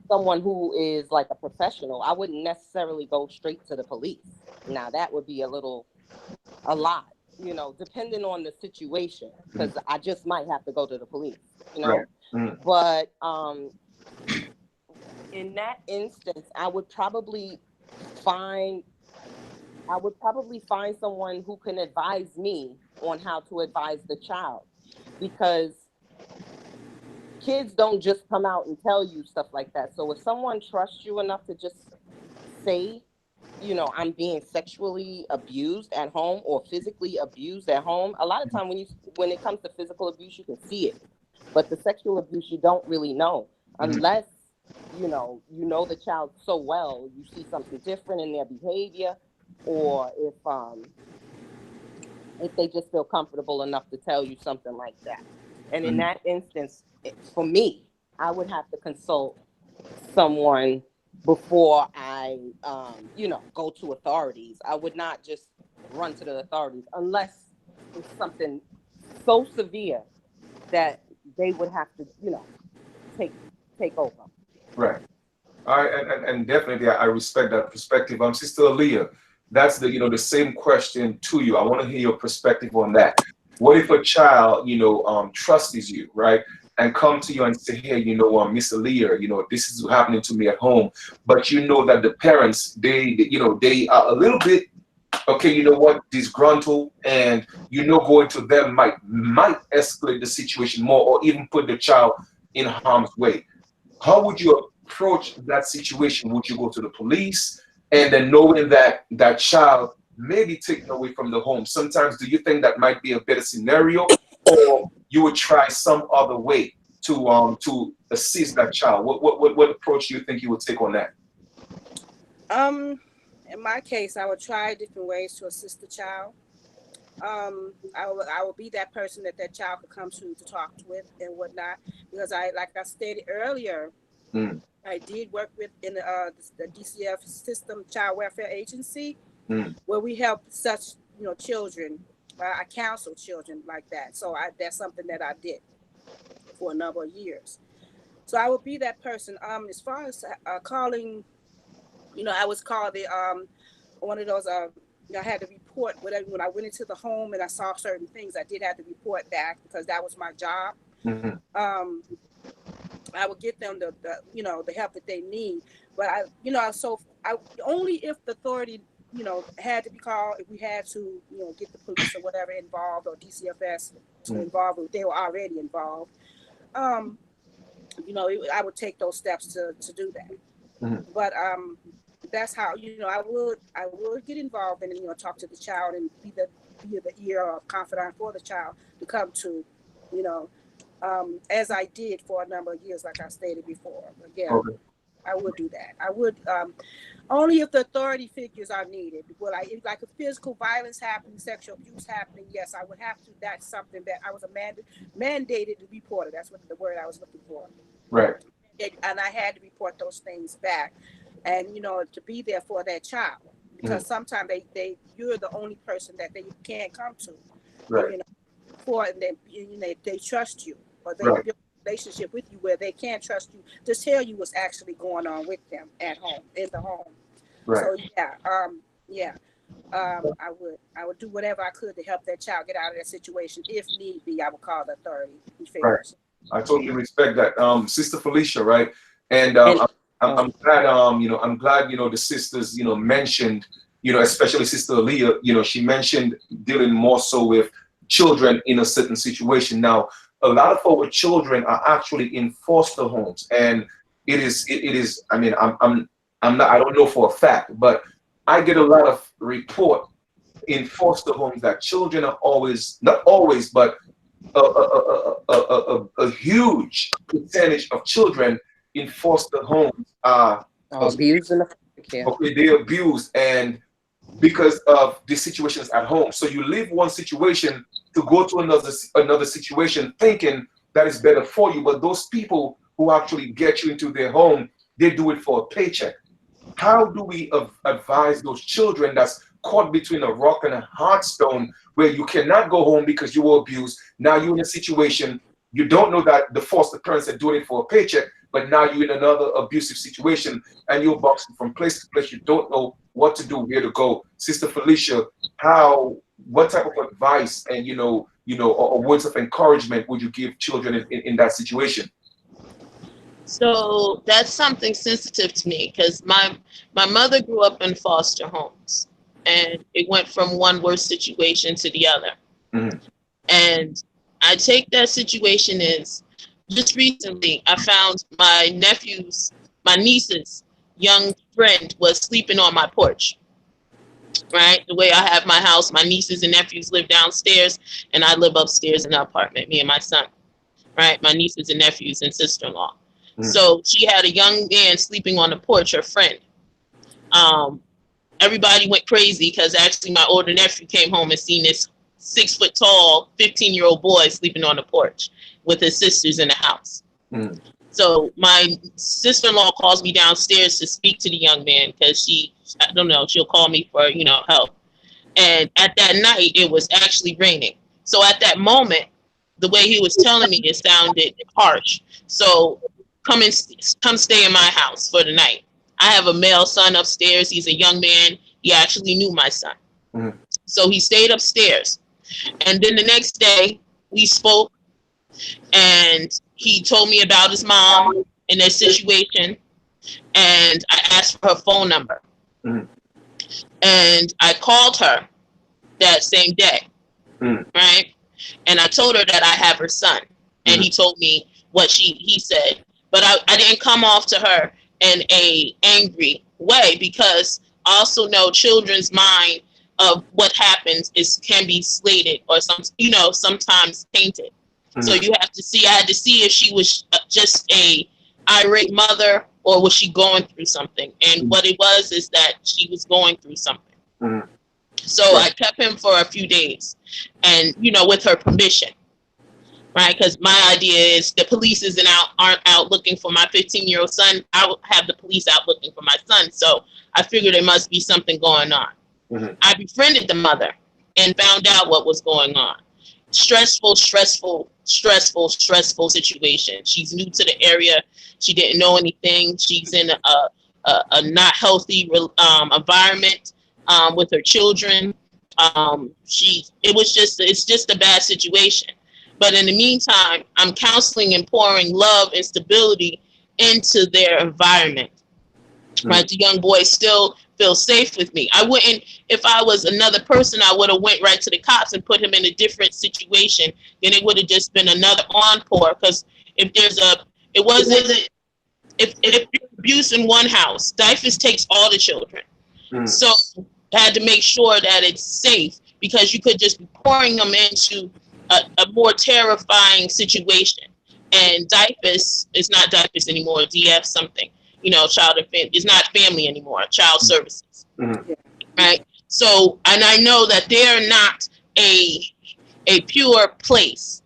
someone who is like a professional. I wouldn't necessarily go straight to the police. Now that would be a lot, depending on the situation, because I just might have to go to the police. Right. Mhm. But in that instance, find I would probably find someone who can advise me on how to advise the child, because kids don't just come out and tell you stuff like that. So if someone trusts you enough to just say, I'm being sexually abused at home or physically abused at home. A lot of time when it comes to physical abuse, you can see it, but the sexual abuse you don't really know unless the child so well. You see something different in their behavior, or if they just feel comfortable enough to tell you something like that. And in that instance, for me, I would have to consult someone before I, go to authorities. I would not just run to the authorities unless it's something so severe that they would have to, take take over. Right. All right, and definitely I respect that perspective. Sister Aaliyah, that's the same question to you. I want to hear your perspective on that. What if a child, trusts you, right? And come to you and say, hey, Miss Aaliyah, this is happening to me at home. But you know that the parents, they are a little bit, okay, disgruntled, and going to them might escalate the situation more or even put the child in harm's way. How would you approach that situation? Would you go to the police, and then knowing that that child may be taken away from the home? Sometimes, do you think that might be a better scenario, or you would try some other way to assist that child? What approach do you think you would take on that? In my case, I would try different ways to assist the child. I will be that person that child could come to talk with and whatnot, because like I stated earlier, Mm, I did work with in the DCF system, Child Welfare Agency, mm, where we help such children. I counsel children like that, so that's something that I did for a number of years. So I would be that person. As far as calling, I was called the one of those. I had to report whatever when I went into the home and I saw certain things. I did have to report back because that was my job. mhm, Um, I would get them the help that they need. But so I only if the authority had to be called, if we had to get the police or whatever involved, or DCFS to mm, involve, if they were already involved. Um, I would take those steps to do that. mhm. But that's how I would get involved and talk to the child and be the ear or confidant for the child to come to, you know, as I did for a number of years, like I stated before. Again, Okay. I would do that. I would only if the authority figures are needed. Well, if like a physical violence happening, sexual abuse happening, yes, I would have to. That's something that I was mandated to report it. That's what the word I was looking for. Right. And I had to report those things back, and to be there for that child, because sometimes you're the only person that they can come to, Right. for, and they trust you, or they Right. build a relationship with you where they can't trust you to tell you what's actually going on with them at home, in the home. Right. So yeah, I would do whatever I could to help that child get out of that situation. If need be, I would call the authority. Right. I totally respect that. Sister Felicia, right? And And I'm glad, I'm glad, the sisters, mentioned, especially Sister Aaliyah, she mentioned dealing more so with children in a certain situation. Now, a lot of our children are actually in foster homes, and it is. I mean, I'm not. I don't know for a fact, but I get a lot of report in foster homes that children are always, not always, but a huge percentage of children in foster homes are abused in the foster care. okay, they're abused, and because of the situations at home. So you leave one situation to go to another situation, thinking that is better for you. But those people who actually get you into their home, they do it for a paycheck. How do we advise those children that's caught between a rock and a hard stone, where you cannot go home because you were abused? Now you're in a situation, you don't know that the foster parents are doing it for a paycheck, but now you're in another abusive situation and you're bouncing from place to place. You don't know what to do, where to go. Sister Felicia, what type of advice and or words of encouragement would you give children in that situation? So that's something sensitive to me, because my mother grew up in foster homes, and it went from one worse situation to the other. Mm-hmm. And I take that situation as, just recently I found my niece's young friend was sleeping on my porch. Right? The way I have my house, my nieces and nephews live downstairs, and I live upstairs in the apartment, me and my son. Right? My nieces and nephews and sister-in-law. So she had a young man sleeping on the porch, her friend. Everybody went crazy because actually my older nephew came home and seen this 6 foot tall, 15-year-old boy sleeping on the porch with his sisters in the house. So my sister-in-law calls me downstairs to speak to the young man because she'll call me for, help. And at that night, it was actually raining. So at that moment, the way he was telling me, it sounded harsh. So come stay in my house for the night. I have a male son upstairs. He's a young man. He actually knew my son. So he stayed upstairs. And then the next day we spoke, and he told me about his mom and their situation. And I asked for her phone number. And I called her that same day. Right? And I told her that I have her son. And he told me what he said. But I didn't come off to her in a angry way, because I also know children's mind of what happens can be slated or sometimes tainted. So you have to see. I had to see if she was just a irate mother, or was she going through something. And what it was is that she was going through something. So I kept him for a few days, and with her permission. Right, because my idea is the police aren't out looking for my 15-year-old son. I will have the police out looking for my son. So I figured there must be something going on. I befriended the mother and found out what was going on. Stressful situation. She's new to the area. She didn't know anything. She's in a not healthy environment with her children. It's just a bad situation. But in the meantime, I'm counseling and pouring love and stability into their environment. Right? The young boy still feels safe with me. I wouldn't, if I was another person, I would have went right to the cops and put him in a different situation. Then it would have just been another encore. Because if there's if abuse in one house, DIFUS takes all the children. So I had to make sure that it's safe, because you could just be pouring them into a more terrifying situation. And DIFUS is not DIFUS anymore, DF something, child and family, it's not family anymore, child services. Right? So, and I know that they're not a pure place.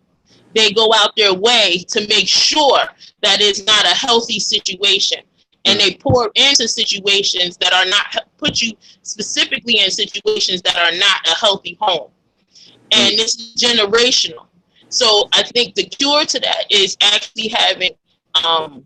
They go out their way to make sure that it's not a healthy situation. And they pour into situations that are not, put you specifically in situations that are not a healthy home. And it's generational. So I think the cure to that is actually having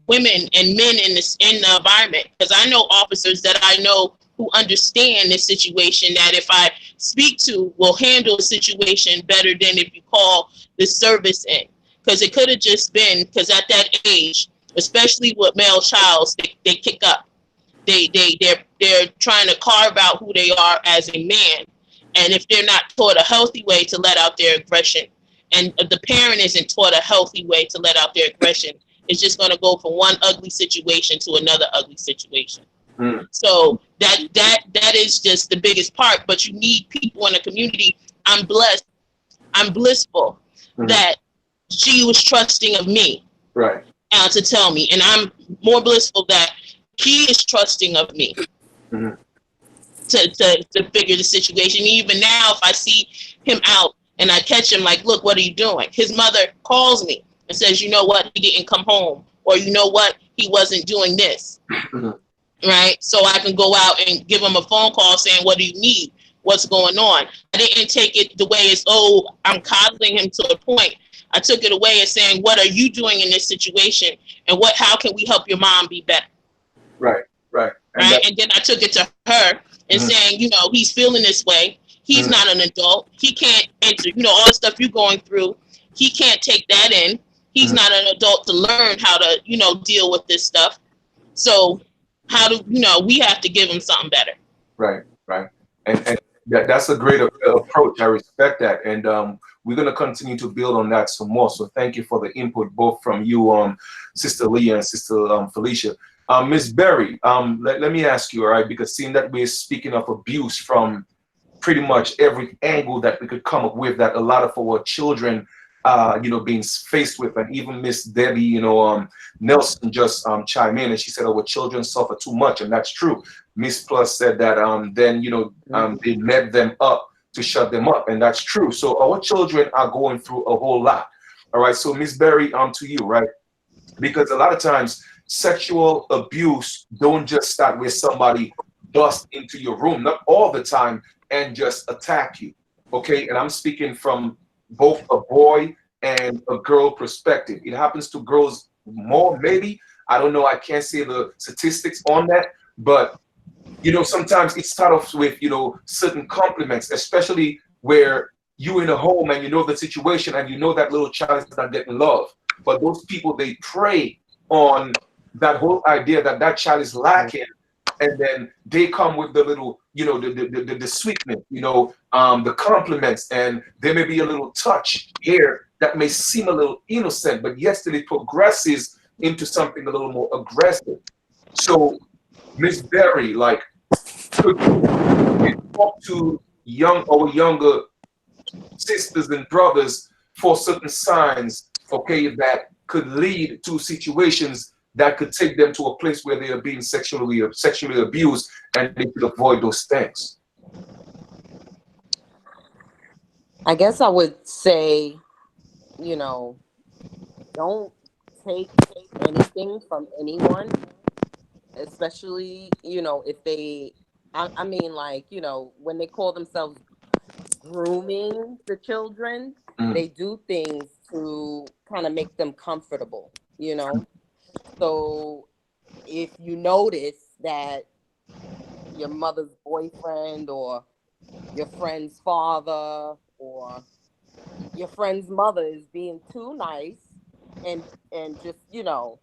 women and men in the environment. Because I know officers that I know who understand this situation, that if I speak to, will handle a situation better than if you call the service in. Because it could have just been, because at that age, especially with male childs, they kick up. They're trying to carve out who they are as a man. And if they're not taught a healthy way to let out their aggression, and the parent isn't taught a healthy way to let out their aggression, it's just going to go from one ugly situation to another ugly situation. So that is just the biggest part. But you need people in the community. I'm blissful that she was trusting of me, right, to tell me, and I'm more blissful that he is trusting of me. To figure the situation. Even now, if I see him out and I catch him, like, look, what are you doing? His mother calls me and says, you know what, he didn't come home, or you know what, he wasn't doing this, right? So I can go out and give him a phone call saying, what do you need? What's going on? I didn't take it the way it's, oh, I'm coddling him to a point. I took it away as saying, what are you doing in this situation? And how can we help your mom be better? Right, right. And Right. And then I took it to her and saying, you know, he's feeling this way. He's not an adult. He can't enter, you know, all the stuff you're going through. He can't take that in. He's not an adult to learn how to, you know, deal with this stuff. So how do, you know, we have to give him something better. right, right. And that's a great approach. I respect that. And we're going to continue to build on that some more. So thank you for the input, both from you, Sister Leah and Sister Felicia. Miss Berry, let me ask you, all right, because seeing that we're speaking of abuse from pretty much every angle that we could come up with, that a lot of our children, you know, being faced with, and even Miss Debbie, you know, Nelson just chimed in and she said our children suffer too much, and that's true. Miss Plus said that then, you know, they led them up to shut them up, and that's true. So our children are going through a whole lot. All right, so Miss Berry, to you, right? Because a lot of times sexual abuse don't just start with somebody bust into your room, not all the time, and just attack you. Okay, and I'm speaking from both a boy and a girl perspective. It happens to girls more, maybe. I don't know. I can't say the statistics on that, but you know, sometimes it starts off with, you know, certain compliments, especially where you in a home and you know the situation and you know that little child is not getting love. But those people, they prey on that whole idea that that child is lacking, and then they come with the little, you know, the sweetness, you know, the compliments, and there may be a little touch here that may seem a little innocent, but yes, it progresses into something a little more aggressive. So, Miss Berry, like, could you talk to our younger sisters and brothers for certain signs, okay, that could lead to situations that could take them to a place where they are being sexually abused, and they could avoid those things? I guess I would say, you know, don't take anything from anyone, especially, you know, if they, I mean, like, you know, when they call themselves grooming the children, they do things to kind of make them comfortable, you know. So if you notice that your mother's boyfriend or your friend's father or your friend's mother is being too nice and just, you know,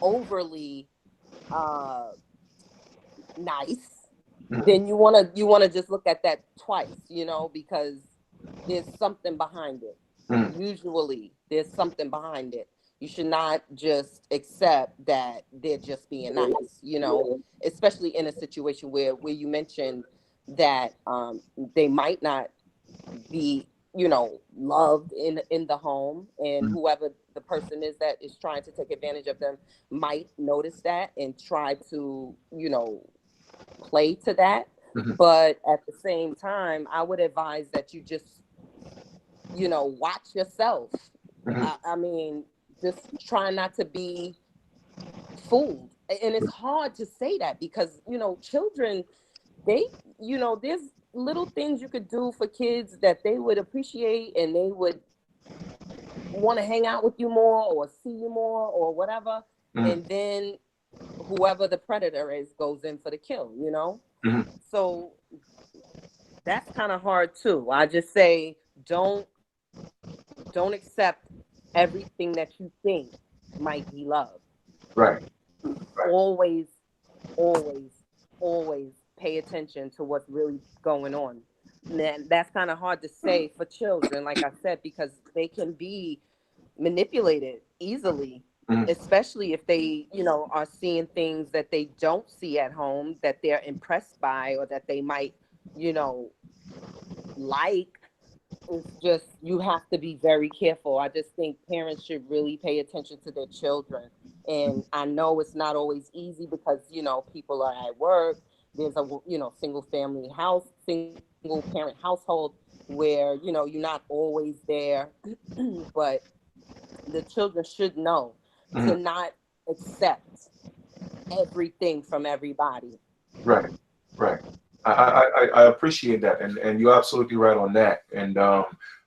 overly uh nice, then you want to just look at that twice, you know, because there's something behind it. Usually there's something behind it. You should not just accept that they're just being nice, you know, especially in a situation where you mentioned that they might not be, you know, loved in the home, and whoever the person is that is trying to take advantage of them might notice that and try to, you know, play to that. But at the same time, I would advise that you just, you know, watch yourself. I mean, just try not to be fooled. And it's hard to say that because, you know, children, they, you know, there's little things you could do for kids that they would appreciate, and they would want to hang out with you more or see you more or whatever. And then whoever the predator is goes in for the kill, you know? So that's kind of hard too. I just say don't accept everything that you think might be love. Right. Always, always, always pay attention to what's really going on. And that's kind of hard to say for children, like I said, because they can be manipulated easily, especially if they, you know, are seeing things that they don't see at home that they're impressed by, or that they might, you know, like. It's just, you have to be very careful. I just think parents should really pay attention to their children. And I know it's not always easy because, you know, people are at work. There's a, you know, single parent household where, you know, you're not always there. But the children should know to not accept everything from everybody. Right, right. I appreciate that, and you're absolutely right on that. And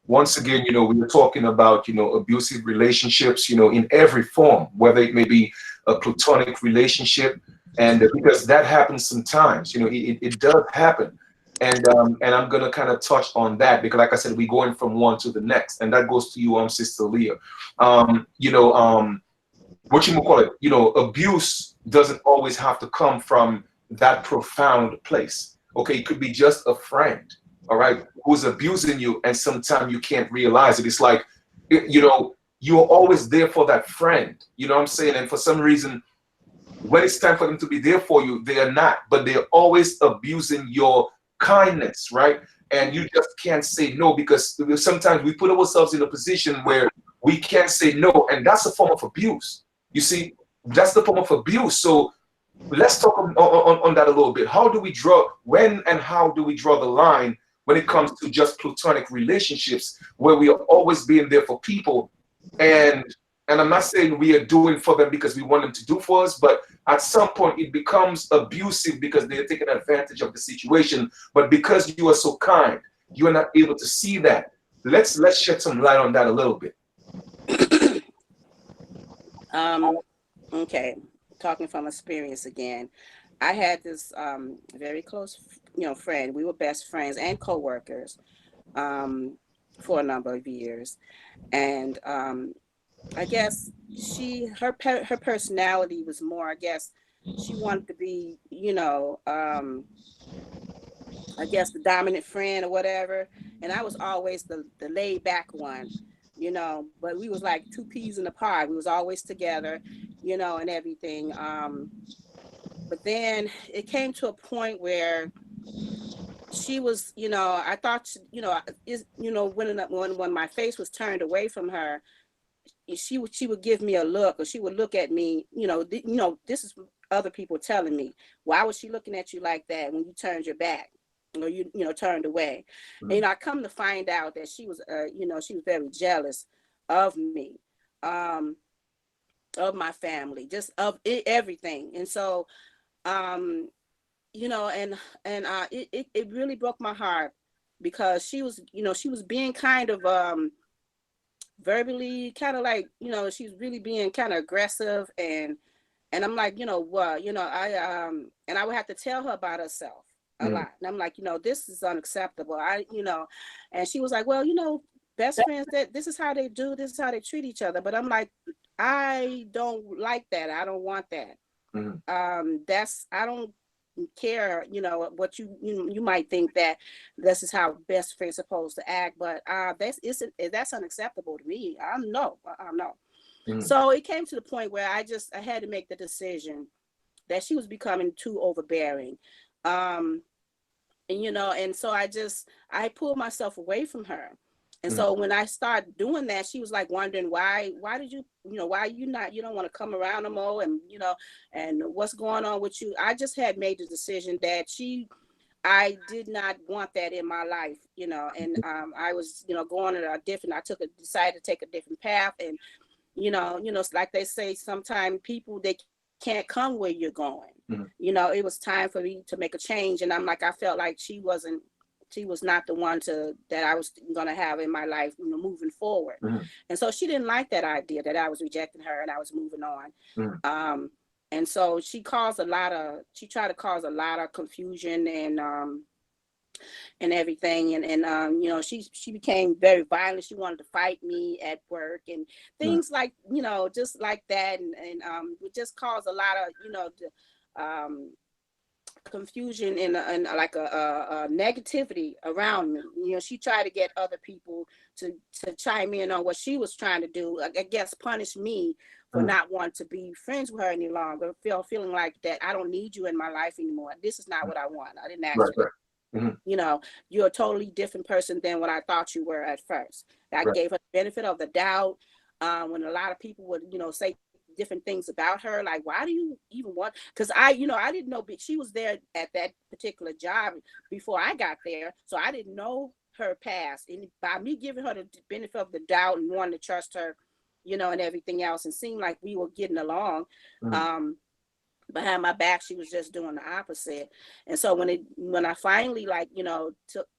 once again, we were talking about abusive relationships, in every form, whether it may be a platonic relationship, and because that happens sometimes, it does happen. And I'm gonna kind of touch on that because, like I said, we're going from one to the next, and that goes to you, Sister Leah. What you call it, abuse doesn't always have to come from that profound place. Okay, it could be just a friend, all right, who's abusing you, and sometimes you can't realize it. It's like, you're always there for that friend. You know what I'm saying? And for some reason, when it's time for them to be there for you, they are not, but they're always abusing your kindness, right? And you just can't say no because sometimes we put ourselves in a position where we can't say no, and that's a form of abuse. You see, that's the form of abuse. So let's talk on that a little bit. How do we draw, when and how do we draw the line when it comes to just platonic relationships where we are always being there for people, and I'm not saying we are doing for them because we want them to do for us, but at some point it becomes abusive because they're taking advantage of the situation. But because you are so kind, you are not able to see that. Let's shed some light on that a little bit. Okay, talking from experience again. I had this very close, friend. We were best friends and co-workers for a number of years, and I guess her personality was more. I guess she wanted to be, I guess the dominant friend or whatever, and I was always the laid back one, But we was like two peas in a pod. We was always together, and everything. But then it came to a point where she was, I thought, when my face was turned away from her, she would give me a look, or she would look at me, this is other people telling me, why was she looking at you like that when you turned your back, or turned away? And I come to find out that she was she was very jealous of me, of my family, just of everything. And so it really broke my heart, because she was being kind of verbally, kind of like, she's really being kind of aggressive, and I'm like, what, and I would have to tell her about herself a lot. And I'm like, this is unacceptable. And she was like, well, best friends, that this is how they do, this is how they treat each other. But I'm like, I don't like that. I don't want that. I don't care, what you might think that this is how best friends supposed to act, but that's unacceptable to me. No. So it came to the point where I had to make the decision that she was becoming too overbearing, and so I pulled myself away from her. And so when I started doing that, she was like wondering why did you don't want to come around no more, and and what's going on with you. I just had made the decision that I did not want that in my life, and I was, going in decided to take a different path. And, it's like they say, sometimes people, they can't come where you're going. It was time for me to make a change. And I felt like she was not the one that I was going to have in my life, moving forward. And so she didn't like that idea that I was rejecting her and I was moving on. And so she tried to cause a lot of confusion and everything. And she became very violent. She wanted to fight me at work and things like, just like that. And it just caused a lot of, confusion and like a negativity around me. She tried to get other people to chime in on what she was trying to do. I guess punish me for not wanting to be friends with her any longer, feeling like that I don't need you in my life anymore. This is not what I want. I didn't ask you. You're a totally different person than what I thought you were at first. I gave her the benefit of the doubt. When a lot of people would, say different things about her, like, why do you even want, because I didn't know, but she was there at that particular job before I got there, so I didn't know her past. And by me giving her the benefit of the doubt and wanting to trust her, you know, and everything else, and seemed like we were getting along. Mhm. Behind my back, she was just doing the opposite. And so when I finally, like, you know,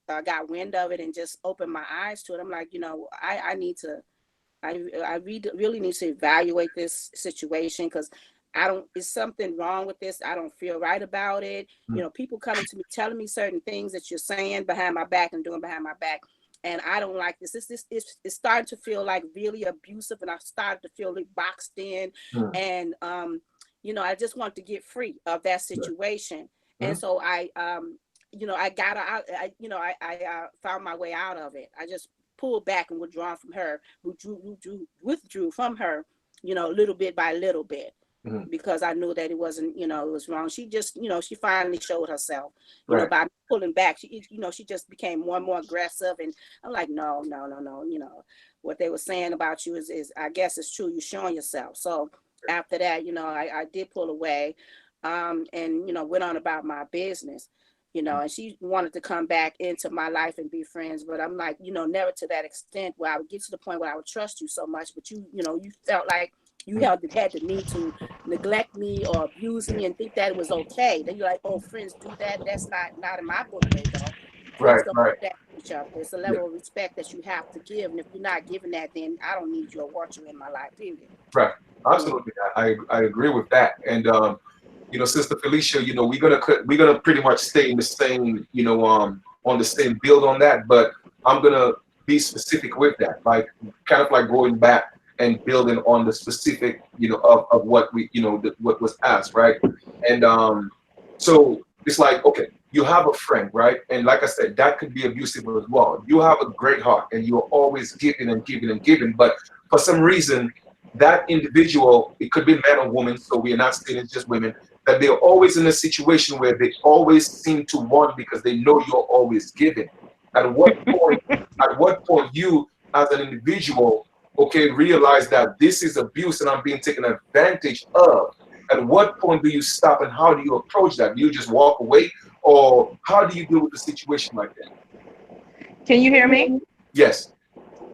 got wind of it and just opened my eyes to it, I'm like, you know, I need to, really need to evaluate this situation, because it's something wrong with this. I don't feel right about it. You know, people coming to me, telling me certain things that you're saying behind my back and doing behind my back. And I don't like this. It's starting to feel like really abusive, and I started to feel like boxed in. Mhm. And, you know, I just want to get free of that situation. And Mhm. so you know, I got out, I found my way out of it. I just pulled back and withdrew from her, you know, little bit by little bit, Mhm. because I knew that it wasn't, you know, it was wrong. She just, you know, she finally showed herself, you know, Right. by pulling back. She, you know, she just became more and more aggressive. And I'm like, no, no, no, no. You know, what they were saying about you is I guess it's true. You're showing yourself. So after that, you know, I did pull away, and, you know, went on about my business. You know, and she wanted to come back into my life and be friends, but I'm like, you know, never to that extent where I would get to the point where I would trust you so much. But you know, you felt like you had the need to neglect me or abuse me and think that it was okay. Then you're like, oh, friends do that. That's not in my book they don't. Friends Right. don't Right. do that to each other. It's a Yeah. level of respect that you have to give. And if you're not giving that, then I don't need you or want you in my life, period. Right. Yeah. Absolutely. I agree with that. And you know, Sister Felicia, you know, we're gonna pretty much stay in the same, you know, on the same build on that, but I'm gonna be specific with that, like kind of like going back and building on the specific, you know, of what we, you know, what was asked, right? And so it's like, okay, you have a friend, right? And like I said, that could be abusive as well. You have a great heart and you're always giving and giving and giving, but for some reason, that individual, it could be man or woman, so we are not saying it's just women, that they're always in a situation where they always seem to want because they know you're always giving. At what point, you as an individual, okay, realize that this is abuse and I'm being taken advantage of? At what point do you stop and how do you approach that? Do you just walk away or how do you deal with a situation like that? Can you hear me? Yes.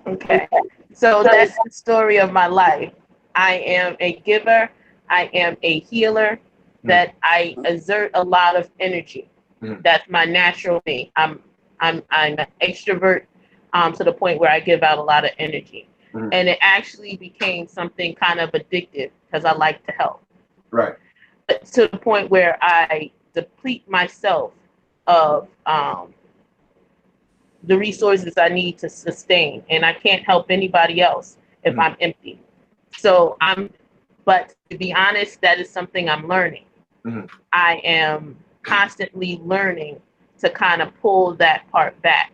Okay. So that's the story of my life. I am a giver. I am a healer. That I exert a lot of energy. Mhm. That's my natural me. I'm an extrovert, to the point where I give out a lot of energy. Mhm. And it actually became something kind of addictive because I like to help. Right. But to the point where I deplete myself of the resources I need to sustain, and I can't help anybody else if Mhm. I'm empty. So but to be honest, that is something I'm learning. Mhm. I am constantly learning to kind of pull that part back.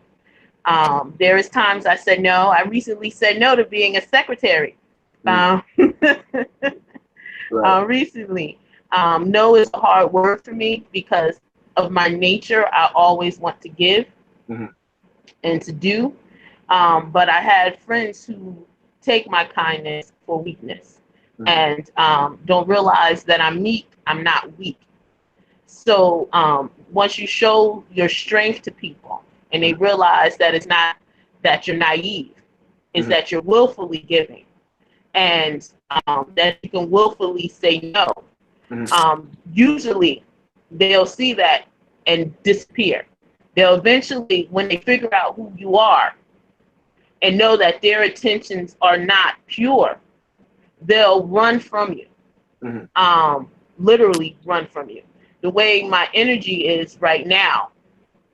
There is times I said no. I recently said no to being a secretary. Mhm. Um, Right. recently, no is a hard word for me because of my nature. I always want to give Mhm. and to do. But I had friends who take my kindness for weakness Mhm. and don't realize that I'm meek, I'm not weak. So once you show your strength to people and they realize that it's not that you're naive, it's Mhm. that you're willfully giving and that you can willfully say no. Mhm. Usually they'll see that and disappear. They'll eventually, when they figure out who you are and know that their intentions are not pure, they'll run from you. Mhm. Literally run from you. The way my energy is right now,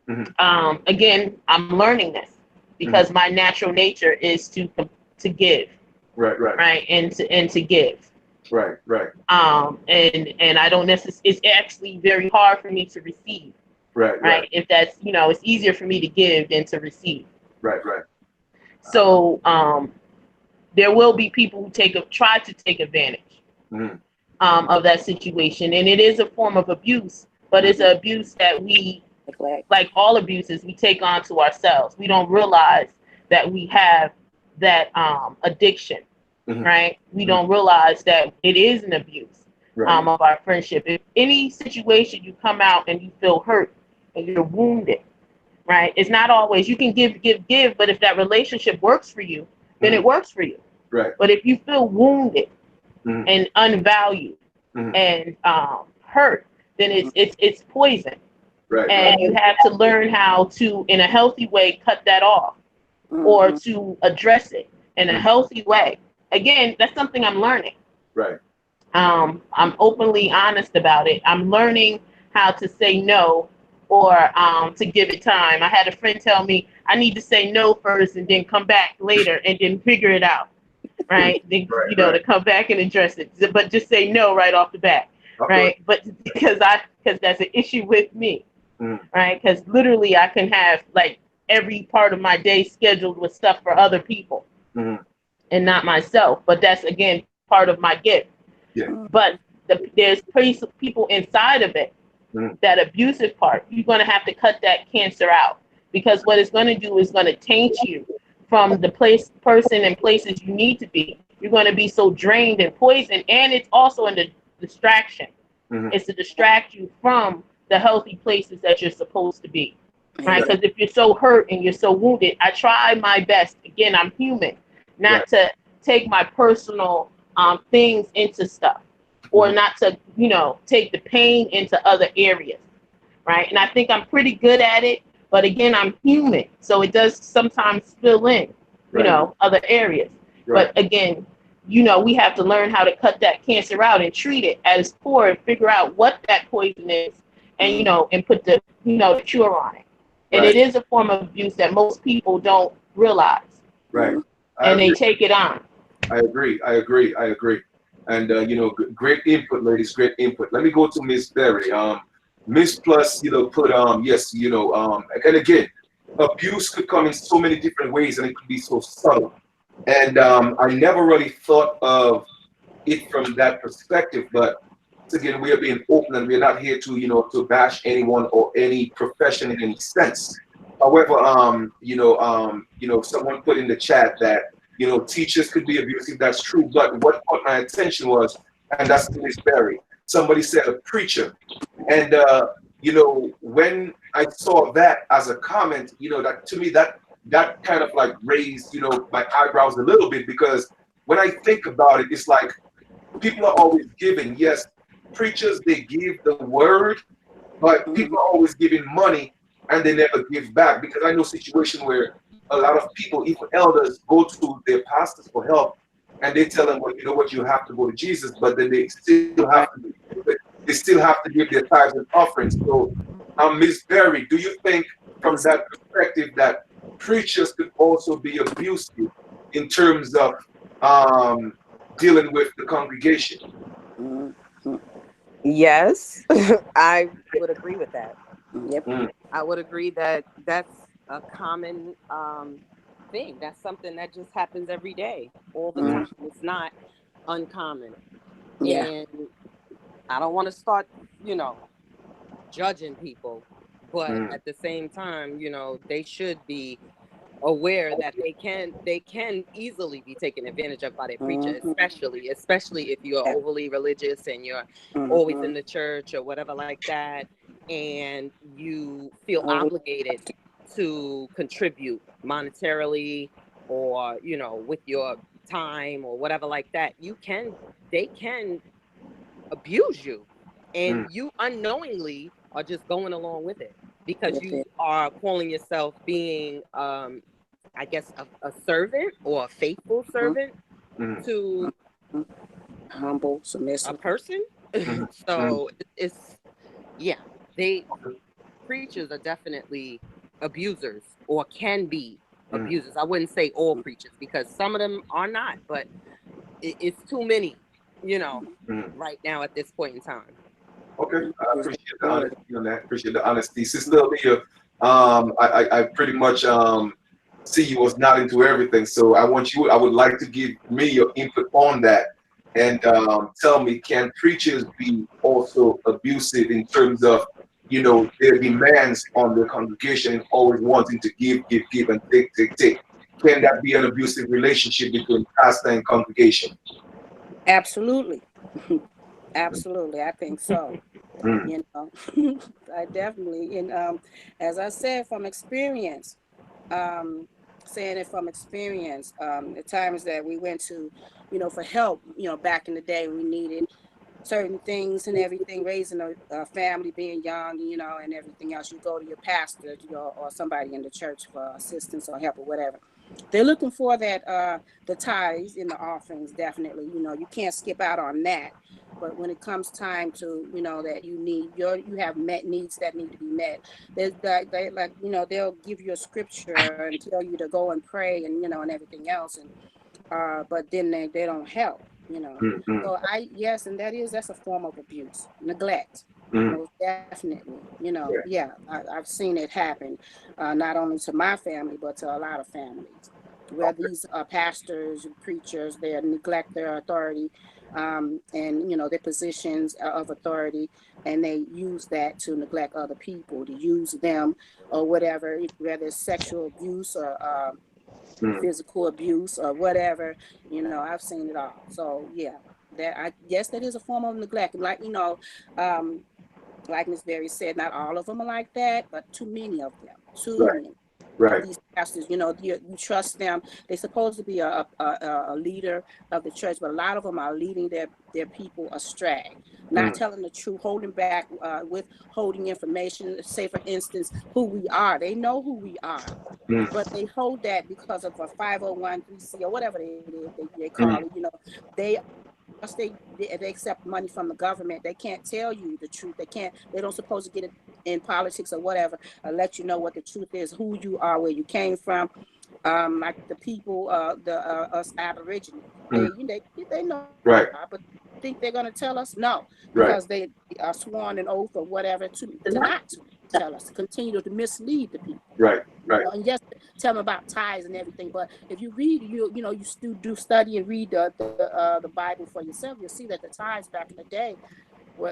Mhm. again, I'm learning this Mhm. because my natural nature is to give, Right. Right. right, and to give. Right. Right. And I don't necessarily. It's actually very hard for me to receive, Right. Right. right? If that's, it's easier for me to give than to receive. Right. Right. So there will be people who try to take advantage Mhm. of that situation, and it is a form of abuse, but it's an abuse that we, Neglect. like all abuses, we take on to ourselves. We don't realize that we have that addiction, Mhm. right? We Mhm. don't realize that it is an abuse Right. of our friendship. If any situation you come out and you feel hurt and you're wounded, right? It's not always you can give, but if that relationship works for you, then Mhm. it works for you. Right. But if you feel wounded Mhm. and unvalued Mhm. and hurt, then it's poison. Right. And you have to learn how to, in a healthy way, cut that off or Mhm. to address it in a Mhm. healthy way. Again, that's something I'm learning. Right. I'm openly honest about it. I'm learning how to say no or to give it time. I had a friend tell me I need to say no first and then come back later and then figure it out, right? Then, Right. to come back and address it, but just say no right off the bat, Okay. right? But because that's an issue with me, Mhm. right? Because literally I can have like every part of my day scheduled with stuff for other people Mhm. and not myself. But that's again part of my gift. Yeah. But there's people inside of it, Mhm. that abusive part. You're going to have to cut that cancer out, because what it's going to do is going to taint you from the person and places you need to be. You're going to be so drained and poisoned, and it's also a distraction. Mhm. It's to distract you from the healthy places that you're supposed to be, right? Right. Because if you're so hurt and you're so wounded, I try my best. Again, I'm human, not Right. to take my personal things into stuff, or Mhm. not to, take the pain into other areas, right? And I think I'm pretty good at it, but again, I'm human, so it does sometimes spill in, Right. other areas. Right. But again, we have to learn how to cut that cancer out and treat it at its core and figure out what that poison is, and and put the cure on it. And Right. it is a form of abuse that most people don't realize, Right. I and they agree. take it on. I agree. I agree. I agree. And great input, ladies. Great input. Let me go to Miss Berry. Miss Plus, put yes, and again, abuse could come in so many different ways, and it could be so subtle. And I never really thought of it from that perspective. But again, we are being open, and we're not here to to bash anyone or any profession in any sense. However, someone put in the chat that teachers could be abusive. That's true. But what caught my attention was, and that's Miss Berry. Somebody said a preacher, and when I saw that as a comment, that to me that kind of like raised my eyebrows a little bit, because when I think about it, it's like people are always giving. Yes, preachers, they give the word, but people are always giving money and they never give back. Because I know situations where a lot of people, even elders, go to their pastors for help, and they tell them, well, you know what, you have to go to Jesus, but then they still have to give their tithes and offerings. So, Ms. Berry, do you think from that perspective that preachers could also be abusive in terms of um, dealing with the congregation? Yes, I would agree with that. Yep. Mm. I would agree that that's a common thing. That's something that just happens every day, all the time. It's not uncommon. Yeah. And I don't want to start, judging people, but Mm. at the same time, they should be aware that they can easily be taken advantage of by their preacher, especially if you're overly religious and you're always in the church or whatever like that, and you feel obligated to contribute monetarily or with your time or whatever like that. They can abuse you, and Mm. you unknowingly are just going along with it because With you it. are calling yourself being I guess a servant or a faithful servant Mm. to Humble, a submissive. person. Mm. Mm. So it's, yeah, they preachers are definitely abusers or can be Mm. abusers. I wouldn't say all preachers because some of them are not, but it's too many, Mm. right now at this point in time. Okay, I appreciate the honesty on that. Appreciate the honesty, Sister Leah. I pretty much see you was not into everything, so I would like to give me your input on that, and tell me, can preachers be also abusive in terms of their demands on the congregation and always wanting to give, and take? Can that be an abusive relationship between pastor and congregation? Absolutely. Absolutely. I think so. Mm. I definitely, and as I said from experience, um, saying it from experience. The times that we went to, for help, back in the day, we needed certain things and everything, raising a family, being young, and everything else. You go to your pastor, or somebody in the church for assistance or help or whatever. They're looking for that, the tithes and the offerings, definitely. You can't skip out on that. But when it comes time to, that you have met needs that need to be met, they like, they'll give you a scripture and tell you to go and pray and, and everything else. And but then they don't help. Mm-hmm. So yes, and that's a form of abuse, neglect. Mm-hmm. Most definitely. Yeah. Yeah, I've seen it happen, not only to my family, but to a lot of families, where Okay. these pastors and preachers, they neglect their authority, and their positions of authority, and they use that to neglect other people, to use them or whatever, whether it's sexual abuse or Mm. physical abuse or whatever. I've seen it all. So yeah, yes, that is a form of neglect. Like, um, like Miss Berry said, not all of them are like that, but too many of them. Too Right. many of Right. these pastors. You trust them. They're supposed to be a leader of the church, but a lot of them are leading their people astray, not Mm. telling the truth, holding back, withholding information. Say, for instance, who we are. They know who we are, Mm. but they hold that because of a 501(c) or whatever they call it. Mm. They they accept money from the government. They can't tell you the truth. They don't supposed to get it in politics or whatever, let you know what the truth is, who you are, where you came from. Like the people, the us Aborigines, Mm. they know who we Right. are, but think they're gonna tell us? No, Right. because they are sworn an oath or whatever to not to tell us, to continue to mislead the people. Right. Right. And yes, tell them about tithes and everything. But if you read, you still do study and read the Bible for yourself, you'll see that the tithes back in the day,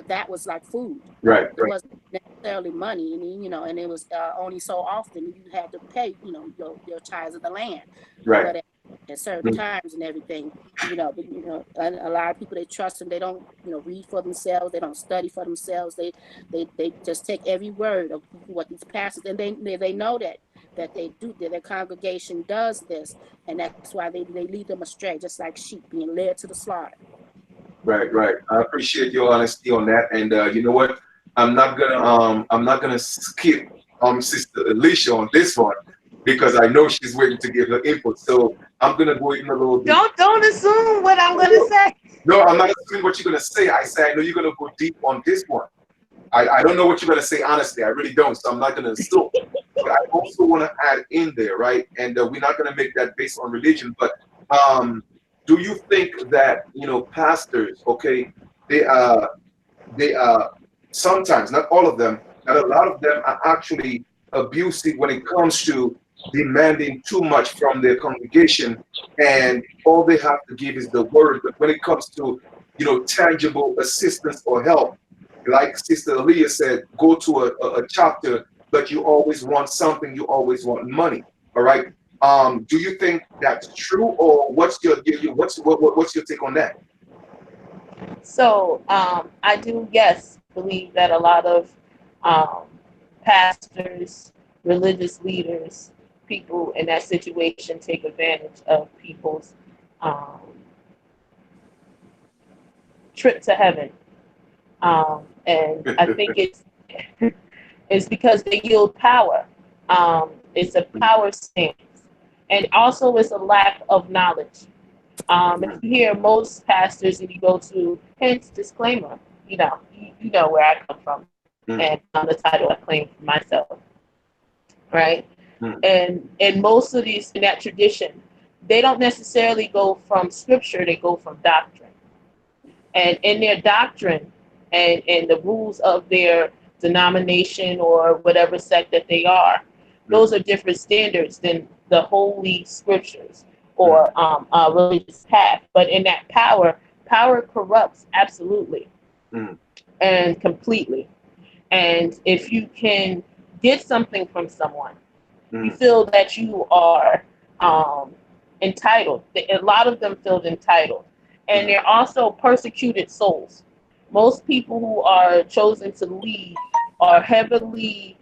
that was like food. Right. It Right. wasn't necessarily money, and it was only so often you had to pay, your tithes of the land or Right. whatever at certain Mm. times and everything. But and a lot of people, they trust them. They don't, read for themselves. They don't study for themselves. They just take every word of what these pastors, and they know that they do, that their congregation does this, and that's why they lead them astray, just like sheep being led to the slaughter. Right. Right. I appreciate your honesty on that. And you know what? I'm not gonna skip Sister Alicia on this one because I know she's waiting to give her input. So I'm gonna go in a little bit. Don't assume what I'm gonna say. No, I'm not assuming what you're gonna say. I say I know you're gonna go deep on this one. I don't know what you're gonna say honestly. I really don't. So I'm not gonna assume. But I also want to add in there, right? And we're not gonna make that based on religion, but um, do you think that pastors, okay, they they sometimes, not all of them, but a lot of them are actually abusive when it comes to demanding too much from their congregation, and all they have to give is the word. But when it comes to tangible assistance or help, like Sister Aaliyah said, go to a chapter, but you always want something, you always want money. All right. Do you think that's true, or what's your take on that? So I do, yes, believe that a lot of um, pastors, religious leaders, people in that situation take advantage of people's um, trip to heaven. And I think it's because they yield power. It's a power stance. And also it's a lack of knowledge. If you hear most pastors and you go to, hence disclaimer, you know where I come from Mm. and the title I claim for myself, right? Mm. And most of these in that tradition, they don't necessarily go from scripture, they go from doctrine. And in their doctrine and the rules of their denomination or whatever sect that they are, those are different standards than the holy scriptures or religious path. But in that power corrupts absolutely Mm. and completely. And if you can get something from someone, you Mm. feel that you are um, entitled. A lot of them feel entitled. And they're also persecuted souls. Most people who are chosen to lead are heavily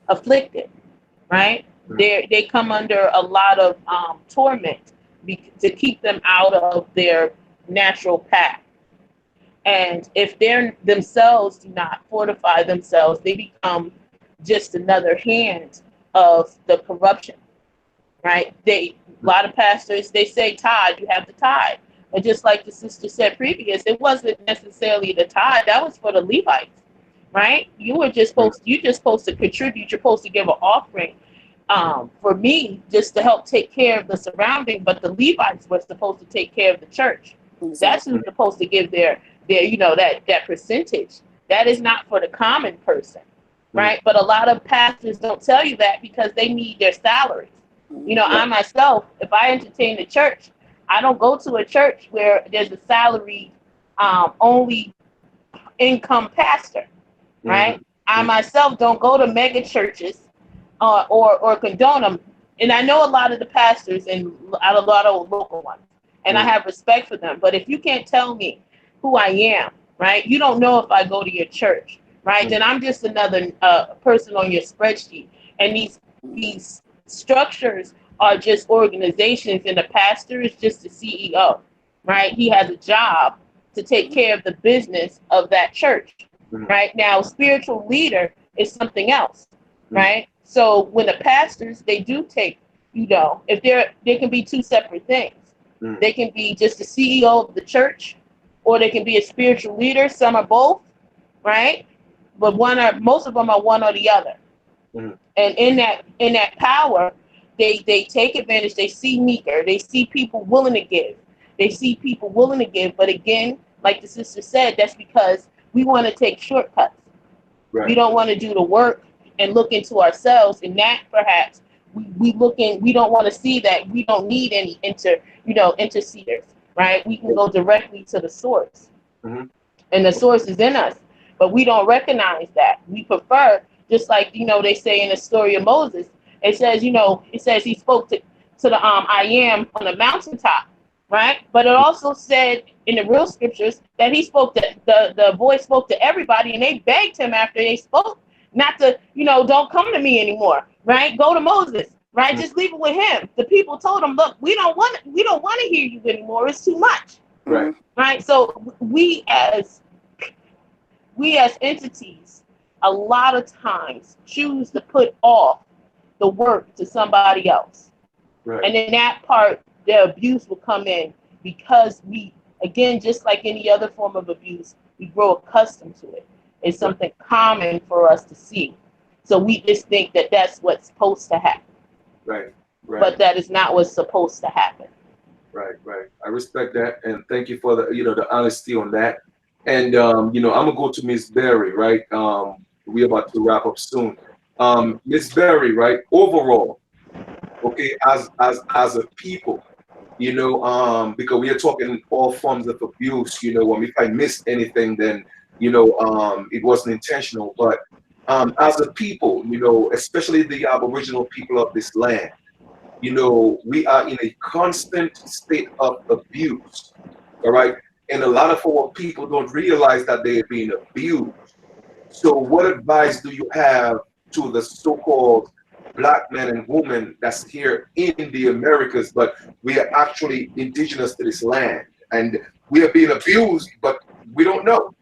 afflicted, right? They come under a lot of torment to keep them out of their natural path. And if they themselves do not fortify themselves, they become just another hand of the corruption, right? A lot of pastors, they say tithe, you have to tithe. But just like the sister said previous, it wasn't necessarily the tithe, that was for the Levites, right? You just supposed to contribute, you're supposed to give an offering. For me, just to help take care of the surrounding, but the Levites were supposed to take care of the church. Exactly. That's who's supposed to give their that percentage. That is not for the common person, right? But a lot of pastors don't tell you that because they need their salaries. I myself, if I entertain the church, I don't go to a church where there's a salary only income pastor, right? I myself don't go to mega churches or condone them. And I know a lot of the pastors and a lot of local ones, and I have respect for them. But if you can't tell me who I am, right? You don't know if I go to your church, right? Then I'm just another person on your spreadsheet. And these structures are just organizations, and the pastor is just the CEO, right? He has a job to take care of the business of that church, right? Now, spiritual leader is something else, right? So when the pastors, they do take, if they can be two separate things. They can be just the CEO of the church, or they can be a spiritual leader. Some are both, right? But most of them are one or the other. And in that power, they take advantage. They see meeker. They see people willing to give. But again, like the sister said, that's because we want to take shortcuts. We don't want to do the work and look into ourselves. And that perhaps we don't want to see that we don't need any interceders, right? We can go directly to the source. And the source is in us. But we don't recognize that. We prefer, just like, they say in the story of Moses, it says he spoke to the I am on the mountaintop, right? But it also said in the real scriptures that he spoke to the voice spoke to everybody, and they begged him after they spoke not to, don't come to me anymore, right? Go to Moses, right? Just leave it with him. The people told him, look, we don't want to hear you anymore. It's too much. Right. So we as entities, a lot of times choose to put off the work to somebody else. And in that part, the abuse will come in because we, again, just like any other form of abuse, we grow accustomed to it. It's something common for us to see. So we just think that that's what's supposed to happen. Right. But that is not what's supposed to happen. Right. I respect that, and thank you for the honesty on that. And I'm gonna go to Miss Berry, right? We're about to wrap up soon. Miss Berry, right? Overall, okay, as a people, because we are talking all forms of abuse. When if I missed anything, then it wasn't intentional. But as a people, especially the Aboriginal people of this land, we are in a constant state of abuse. All right. And a lot of our people don't realize that they're being abused. So what advice do you have to the so-called Black men and women that's here in the Americas, but we are actually indigenous to this land, and we are being abused, but we don't know?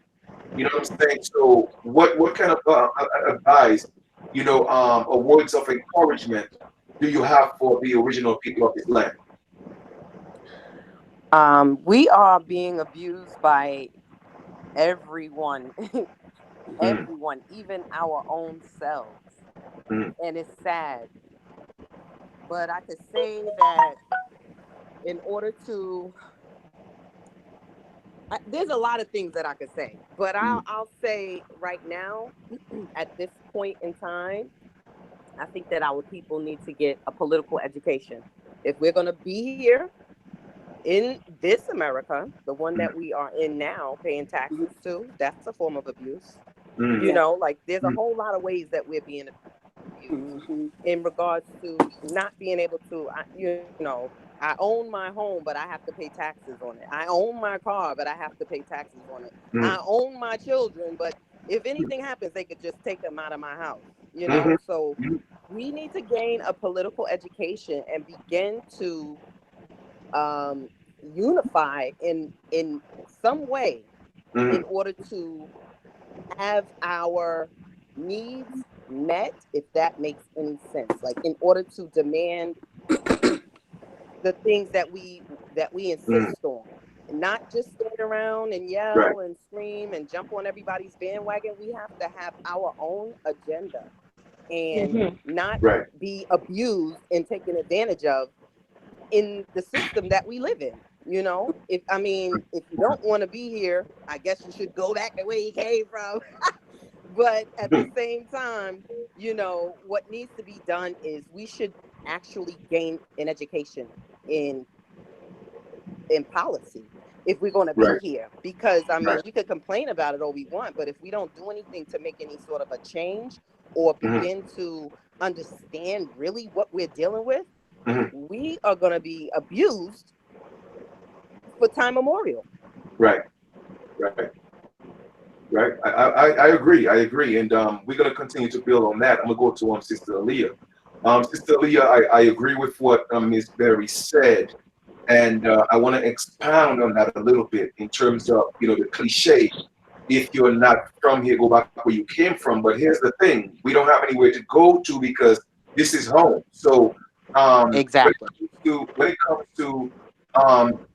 You know what I'm saying? So what kind of advice, or words of encouragement do you have for the original people of this land? We are being abused by everyone, everyone, even our own selves. And it's sad. But I could say that in order to, there's a lot of things that I could say, but I'll say right now, at this point in time, I think that our people need to get a political education. If we're going to be here in this America, the one that we are in now, paying taxes to, that's a form of abuse. Like there's a whole lot of ways that we're being abused in regards to not being able to, I own my home, but I have to pay taxes on it. I own my car, but I have to pay taxes on it. I own my children, but if anything happens, they could just take them out of my house, So we need to gain a political education and begin to unify in some way in Mhm. order to have our needs met, if that makes any sense. Like in order to demand the things that we Mhm. insist on, not just stand around and Right. yell and scream and jump on everybody's bandwagon. We have to have our own agenda and Mhm. not Right. be abused and taken advantage of in the system that we live in. If you don't want to be here, I guess you should go back the way you came from. But at the same time, what needs to be done is we should actually gain an education in in policy if we're going to be Right. here, because Right. we could complain about it all we want, but if we don't do anything to make any sort of a change or Mhm. begin to understand really what we're dealing with, Mhm. we are going to be abused for time memorial. Right. Right. Right. I agree. I agree. And we're gonna continue to build on that. I'm gonna go to Sister Aaliyah. Sister Aaliyah, I agree with what Ms. Berry said. And I want to expound on that a little bit in terms of, the cliche, if you're not from here, go back where you came from. But here's the thing, we don't have anywhere to go to because this is home. So Exactly. when it comes to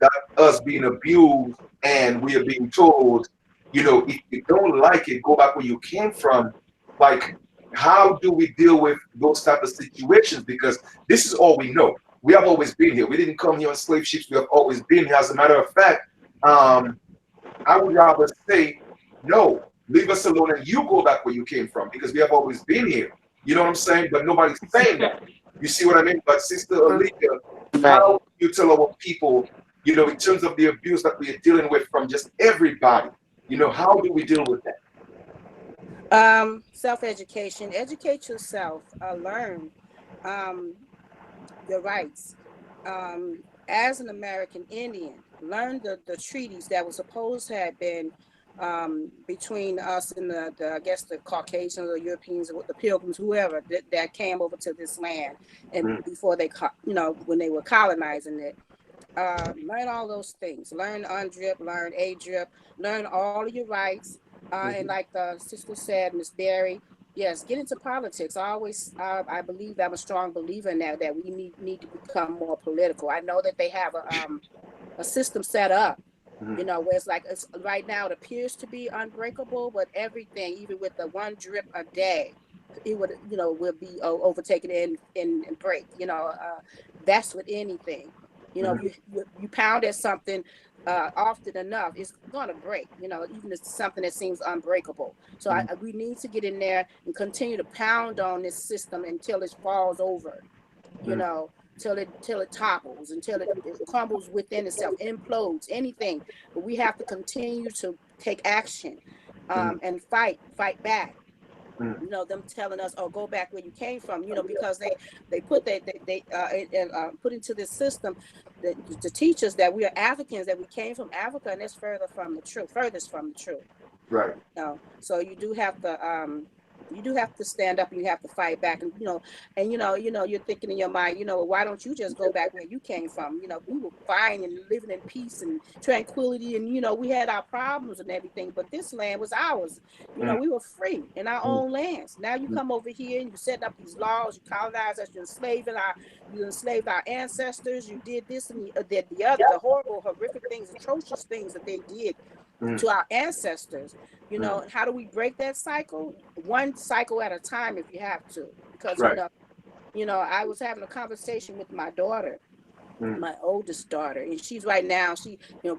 that, us being abused and we are being told, if you don't like it, go back where you came from. Like, how do we deal with those type of situations? Because this is all we know. We have always been here. We didn't come here on slave ships. We have always been here. As a matter of fact, I would rather say, no, leave us alone and you go back where you came from because we have always been here. You know what I'm saying? But nobody's saying that. You see what I mean? But Sister Alika, Right. how do you tell our people, in terms of the abuse that we are dealing with from just everybody, how do we deal with that? Self-education, educate yourself, learn um, your rights. As an American Indian, learn the treaties that were supposed to have been between us and I guess the Caucasians or Europeans or the Pilgrims, whoever that came over to this land, and Mm, before when they were colonizing it. Learn all those things. Learn UNDRIP, learn ADRIP, learn all of your rights. And mhm, like the sister said, Miss Berry, yes, get into politics. I believe I'm a strong believer in that we need to become more political. I know that they have a system set up, mhm, where it's right now it appears to be unbreakable, but everything, even with the one drip a day, it would, will be overtaken and break. That's with anything. If mhm, you pound at something often enough, it's gonna break. Even if it's something that seems unbreakable. So mhm, we need to get in there and continue to pound on this system until it falls over. You mhm, know, till it topples, until it crumbles within itself, implodes, anything. But we have to continue to take action, mhm, and fight back. mhm, Them telling us, "Oh, go back where you came from," because they put put into this system to teach us that we are Africans, that we came from Africa, and it's furthest from the truth. right. So you do have to stand up and you have to fight back, and you're thinking in your mind, why don't you just go back where you came from? We were fine and living in peace and tranquility, and we had our problems and everything, but this land was ours. Mhm, We were free in our mhm, own lands. Now you come over here and you setting up these laws, you colonize us, you enslaved our ancestors, you did this and did the other, the horrible, horrific things, atrocious things that they did mhm, to our ancestors. mhm. How do we break that cycle? One cycle at a time, if you have to. Because Right. I was having a conversation with my daughter, Mhm, my oldest daughter, and she's right now,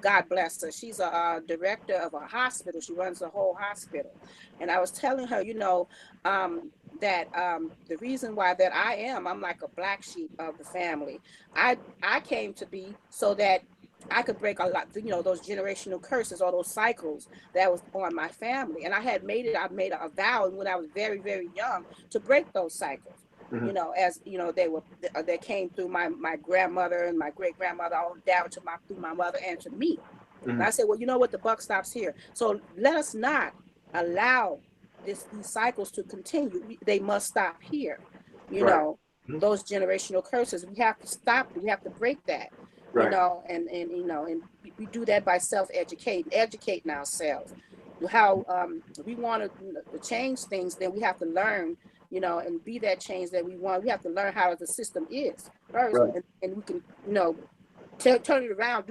God bless her, she's a director of a hospital. She runs the whole hospital. And I was telling her, that the reason why that I'm like a black sheep of the family. I came to be so that I could break a lot, those generational curses, all those cycles that was on my family. And I made a vow when I was very, very young to break those cycles. mhm, As they came through my grandmother and my great grandmother, all down to through my mother and to me. And mhm, I said, well, you know what, the buck stops here. So let us not allow these cycles to continue. They must stop here. you know, those generational curses. We have to stop it. We have to break that, you know, and you know, and we do that by educating ourselves. How we want to change things, then we have to learn, you know, and be that change that we want. We have to learn how the system is first, and we can, you know, turn it around,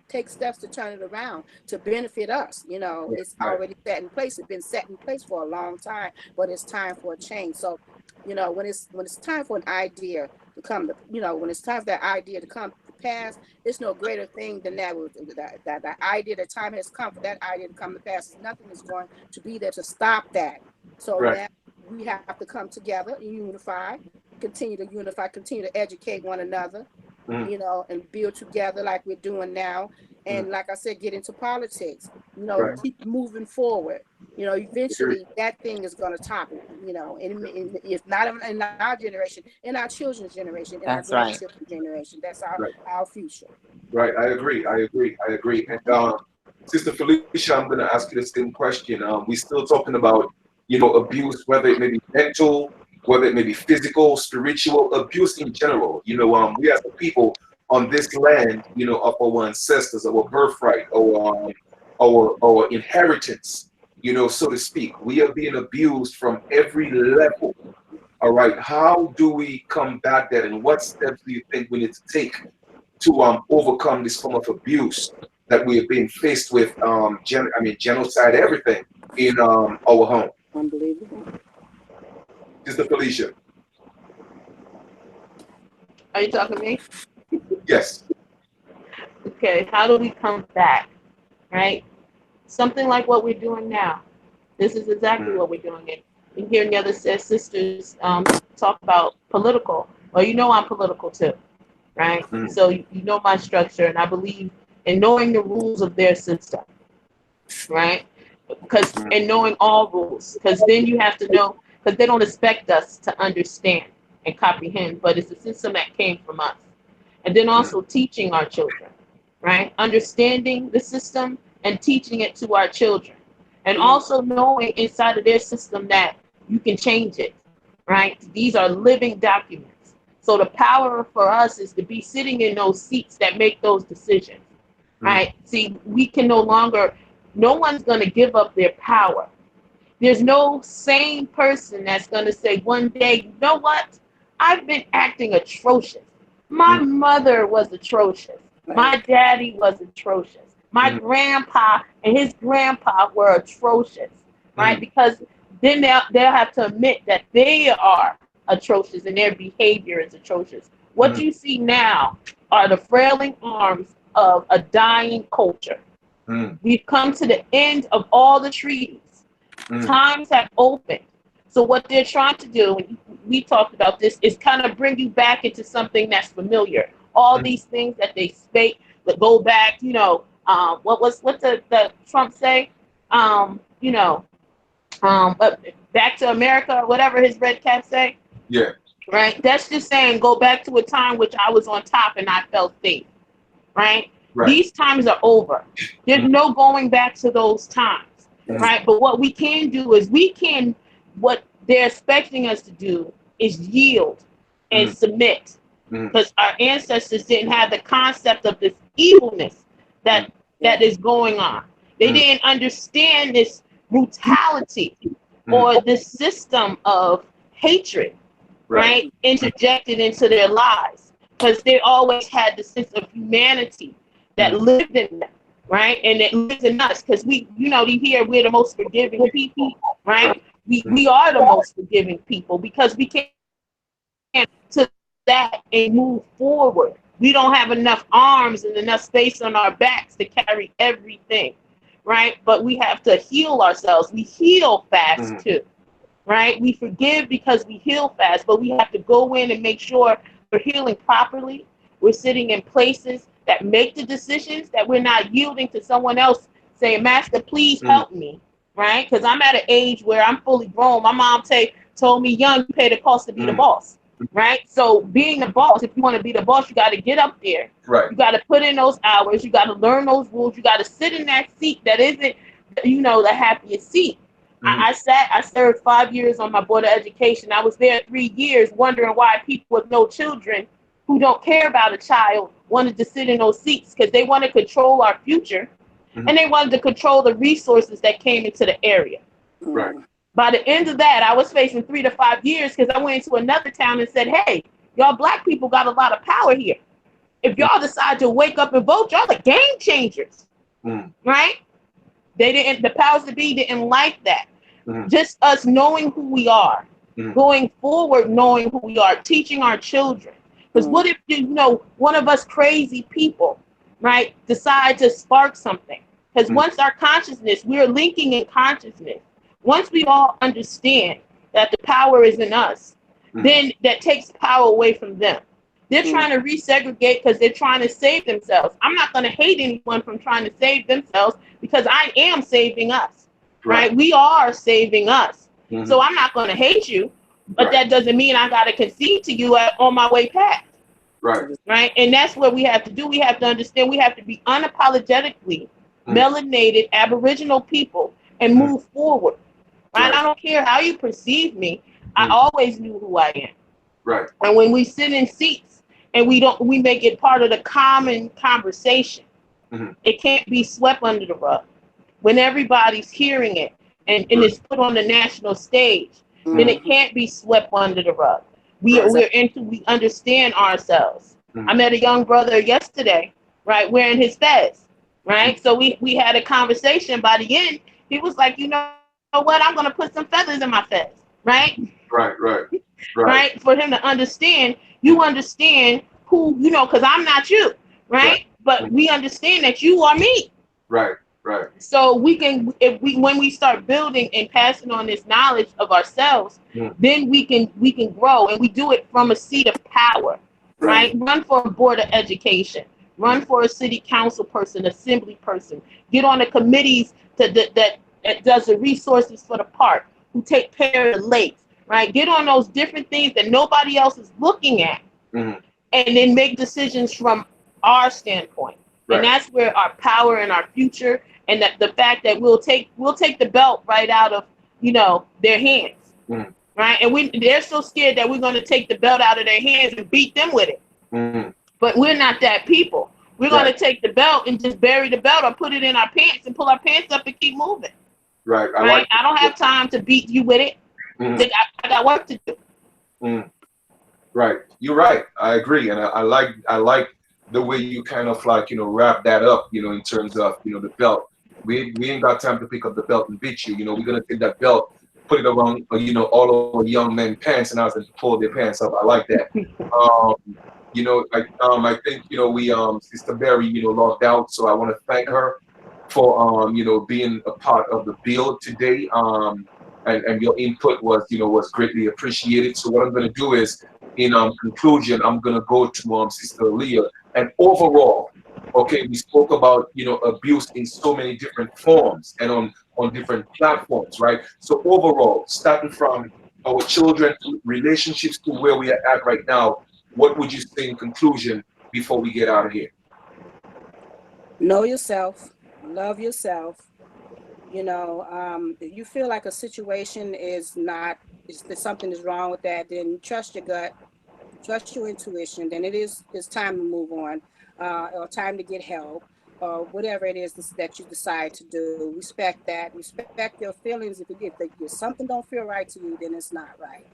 take steps to turn it around to benefit us. You know, it's already set in place. It's been set in place for a long time, but it's time for a change. So, you know, when it's time for an idea to come, you know, when it's time for that idea to come to pass, it's no greater thing than that. That idea, the time has come for that idea to come to pass. Nothing is going to be there to stop that. So now we have to come together and continue to educate one another, you know, and build together like we're doing now. And like I said, get into politics, you know, keep moving forward. You know, eventually that thing is going to topple, you know, if not in our generation, in our children's generation, in our grandchildren's generation. That's our future. Right. I agree. And Sister Felicia, I'm going to ask you the same question. We're still talking about, you know, abuse, whether it may be mental, whether it may be physical, spiritual, abuse in general. You know, we as a people on this land, you know, of our ancestors, our birthright, our inheritance, you know, so to speak. We are being abused from every level. All right. How do we combat that, and what steps do you think we need to take to overcome this form of abuse that we are being faced with? Genocide, everything in our home. Unbelievable. Sister Felicia. Are you talking to me? Yes. Okay, how do we come back, right? Something like what we're doing now. This is exactly what we're doing. And hearing the other sisters talk about political. Well, you know I'm political too, right? So you know my structure, and I believe in knowing the rules of their system, right? And knowing all rules, because then you have to know, because they don't expect us to understand and comprehend, but it's a system that came from us. And then also teaching our children, right? Understanding the system and teaching it to our children. And also knowing inside of their system that you can change it, right? These are living documents. So the power for us is to be sitting in those seats that make those decisions, right? See, we can no one's going to give up their power. There's no sane person that's going to say one day, you know what? I've been acting atrocious. My mother was atrocious. My daddy was atrocious. My grandpa and his grandpa were atrocious, right? Because then they'll have to admit that they are atrocious and their behavior is atrocious. What you see now are the frailing arms of a dying culture. We've come to the end of all the treaties. Times have opened. So what they're trying to do, and we talked about this, is kind of bring you back into something that's familiar. All these things that they spake, that go back, you know, what did the Trump say? Back to America, or whatever his red cap say. Yeah. Right? That's just saying go back to a time which I was on top and I felt safe. Right? These times are over. There's no going back to those times. Right? But what we can do is what they're expecting us to do is yield and submit. Because our ancestors didn't have the concept of this evilness that is going on. They didn't understand this brutality or this system of hatred, right? Interjected into their lives. Because they always had the sense of humanity that lived in them, right? And it lives in us. Because we, you know, we're the most forgiving people, right? We are the most forgiving people because we can't to that and move forward. We don't have enough arms and enough space on our backs to carry everything, right? But we have to heal ourselves. We heal fast too, right? We forgive because we heal fast, but we have to go in and make sure we're healing properly. We're sitting in places that make the decisions, that we're not yielding to someone else saying, Master, please help me, right? Because I'm at an age where I'm fully grown. My mom told me young, you pay the cost to be the boss. Right. So being the boss, if you want to be the boss, you got to get up there. Right. You got to put in those hours. You got to learn those rules. You got to sit in that seat that isn't, you know, the happiest seat. I served 5 years on my board of education. I was there 3 years wondering why people with no children who don't care about a child wanted to sit in those seats, because they want to control our future, and they wanted to control the resources that came into the area. Right. By the end of that, I was facing 3 to 5 years because I went into another town and said, hey, y'all black people got a lot of power here. If y'all decide to wake up and vote, y'all are game changers. Right? They didn't, the powers that be didn't like that. Just us knowing who we are, going forward, knowing who we are, teaching our children. Because what if, you know, one of us crazy people, right, decide to spark something? Because once our consciousness, we're linking in consciousness. Once we all understand that the power is in us, then that takes power away from them. They're trying to resegregate because they're trying to save themselves. I'm not going to hate anyone from trying to save themselves, because I am saving us, right? We are saving us. So I'm not going to hate you, but that doesn't mean I got to concede to you on my way past. Right? And that's what we have to do. We have to understand we have to be unapologetically melanated Aboriginal people and move forward. Right? I don't care how you perceive me. I always knew who I am. Right. And when we sit in seats and we make it part of the common conversation, it can't be swept under the rug. When everybody's hearing it and it's put on the national stage, then it can't be swept under the rug. We understand ourselves. I met a young brother yesterday, right, wearing his fez, right? So we had a conversation. By the end, he was like, you know what, I'm going to put some feathers in my fez, right? Right? For him to understand, you understand who, you know, because I'm not you, right? But we understand that you are me. Right. So we can, when we start building and passing on this knowledge of ourselves, then we can grow, and we do it from a seat of power, right? Run for a board of education, run for a city council person, assembly person, get on the committees that does the resources for the park, who take care of the lakes, right? Get on those different things that nobody else is looking at, and then make decisions from our standpoint. And that's where our power and our future, and that the fact that we'll take the belt right out of, you know, their hands, right? And they're so scared that we're going to take the belt out of their hands and beat them with it. But we're not that people. We're going to take the belt and just bury the belt or put it in our pants and pull our pants up and keep moving. Right. I don't have time to beat you with it. I got work to do. Right. You're right. I agree, and I like the way you kind of like, you know, wrap that up, you know, in terms of, you know, the belt. We ain't got time to pick up the belt and beat you. You know, we're gonna take that belt, put it around, you know, all of the young men's pants and ask them to pull their pants up. I like that. You know, I think, you know, we Sister Berry, you know, logged out, so I want to thank her for you know, being a part of the build today. And your input was greatly appreciated. So what I'm going to do is, in conclusion, I'm going to go to Sister Leah. And overall, okay, we spoke about, you know, abuse in so many different forms and on different platforms, right? So overall, starting from our children relationships to where we are at right now, what would you say in conclusion before we get out of here? Know yourself, love yourself. You know, if you feel like a situation is not, that something is wrong with that, then trust your gut, trust your intuition. Then it's time to move on, or time to get help, or whatever it is that you decide to do. Respect that. Respect your feelings. If something don't feel right to you, then it's not right.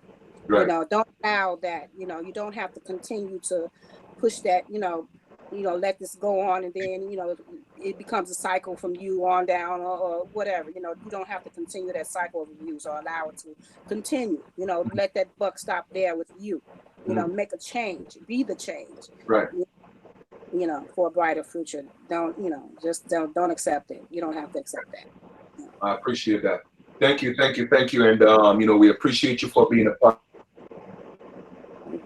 You know, don't allow that. You know, you don't have to continue to push that. You know, let this go on, and then, you know, it becomes a cycle from you on down, or whatever. You know, you don't have to continue that cycle of abuse or allow it to continue. You know, let that buck stop there with you. You know, make a change, be the change. Right. You know, for a brighter future. Don't don't accept it. You don't have to accept that. You know. I appreciate that. Thank you. And you know, we appreciate you for being a part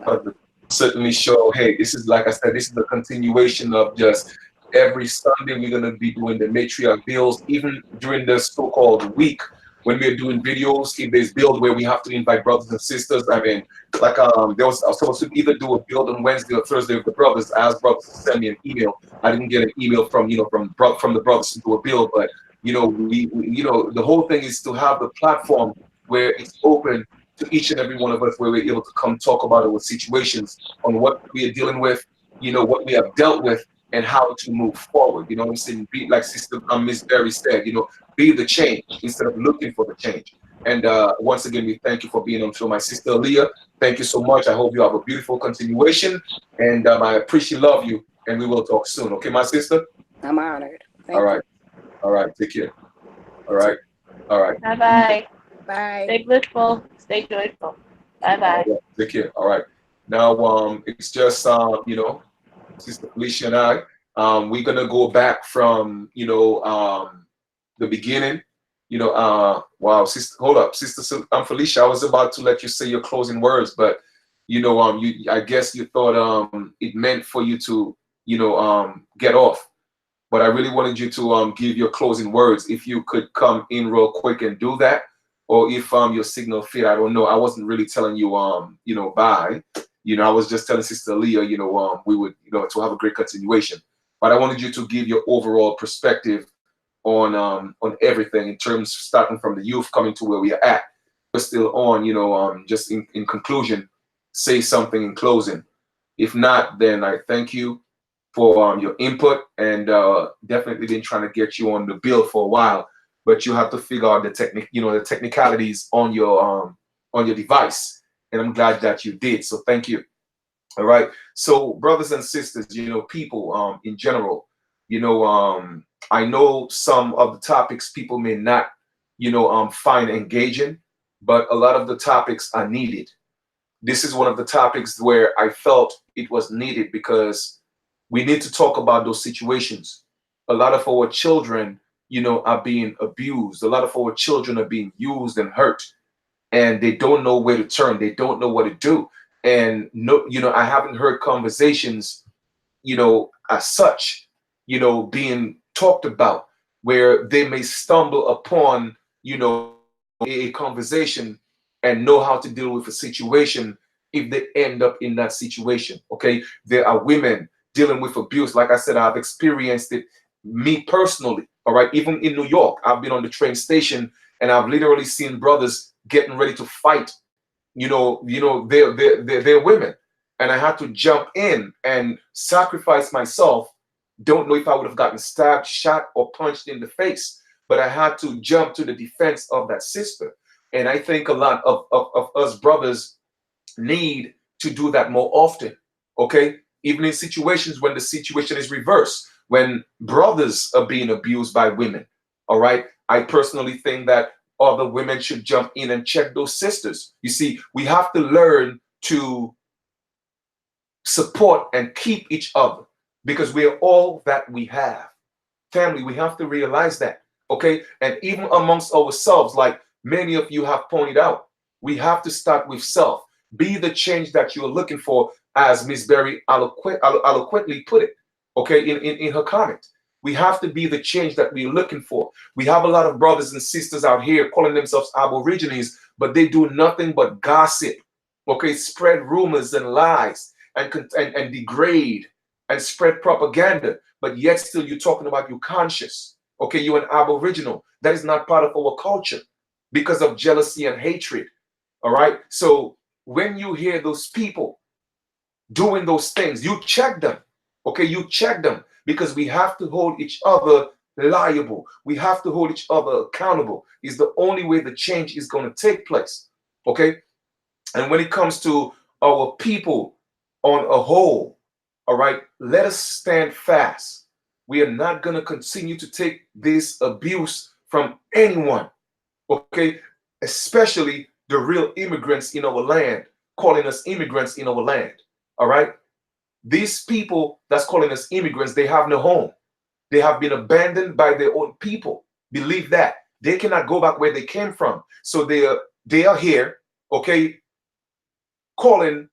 of the certainly show. Hey, this is, like I said, this is a continuation of just every Sunday we're going to be doing the matriarch bills, even during the so-called week when we're doing videos. If there's build where we have to invite brothers and sisters, I mean, like I was supposed to either do a build on Wednesday or Thursday with the brothers. I asked brothers to send me an email. I didn't get an email from the brothers to do a build, but The whole thing is to have the platform where it's open to each and every one of us, where we're able to come talk about our situations, on what we are dealing with, what we have dealt with, and how to move forward. You know what I'm saying? Be like Sister Miss Berry said, be the change instead of looking for the change. And once again, we thank you for being on show. My sister Aaliyah, thank you so much. I hope you have a beautiful continuation. And I appreciate, love you, and we will talk soon. Okay, my sister? I'm honored. All Thank right. you. All right. Take care. All right. All right. Bye-bye. Bye. Stay blissful. Stay joyful. Bye-bye. All right. Take care. All right. Now, it's just, Sister Felicia and I, we're gonna go back from, the beginning. Wow, sister, hold up, Sister, I'm Felicia. I was about to let you say your closing words, but I guess you thought it meant for you to, get off. But I really wanted you to give your closing words. If you could come in real quick and do that, or if your signal fit, I don't know. I wasn't really telling you bye. I was just telling Sister Leah, we would, to have a great continuation. But I wanted you to give your overall perspective on everything, in terms starting from the youth coming to where we are at. We're still on, just in conclusion, say something in closing. If not, then I thank you for your input, and definitely been trying to get you on the bill for a while, but you have to figure out the technicalities on your device, and I'm glad that you did. So thank you. All right. So brothers and sisters, people in general, I know some of the topics people may not, find engaging, but a lot of the topics are needed. This is one of the topics where I felt it was needed, because we need to talk about those situations. A lot of our children, are being abused. A lot of our children are being used and hurt, and they don't know where to turn. They don't know what to do. And no, I haven't heard conversations, as such, being talked about, where they may stumble upon, a conversation and know how to deal with a situation if they end up in that situation. Okay. There are women dealing with abuse. Like I said, I've experienced it, me personally. All right. Even in New York, I've been on the train station, and I've literally seen brothers getting ready to fight, they're women. And I had to jump in and sacrifice myself. Don't know if I would have gotten stabbed, shot, or punched in the face, but I had to jump to the defense of that sister. And I think a lot of us brothers need to do that more often. Okay. Even in situations when the situation is reversed, when brothers are being abused by women. All right. I personally think that other women should jump in and check those sisters. You see, we have to learn to support and keep each other, because we are all that we have. Family, we have to realize that. Okay. And even amongst ourselves, like many of you have pointed out, we have to start with self. Be the change that you're looking for, as Miss Berry eloquently put it, okay, in her comment. We have to be the change that we're looking for. We have a lot of brothers and sisters out here calling themselves Aborigines, but they do nothing but gossip, okay, spread rumors and lies, and degrade and spread propaganda. But yet still you're talking about you conscious. Okay, you're an Aboriginal. That is not part of our culture, because of jealousy and hatred. All right. So when you hear those people doing those things, you check them. Okay, you check them, because we have to hold each other liable. We have to hold each other accountable. Is the only way the change is going to take place. Okay. And when it comes to our people on a whole, all right, let us stand fast. We are not going to continue to take this abuse from anyone. Okay, especially the real immigrants in our land, calling us immigrants in our land. All right. These people that's calling us immigrants, they have no home. They have been abandoned by their own people. Believe that. They cannot go back where they came from. So they are here, okay, calling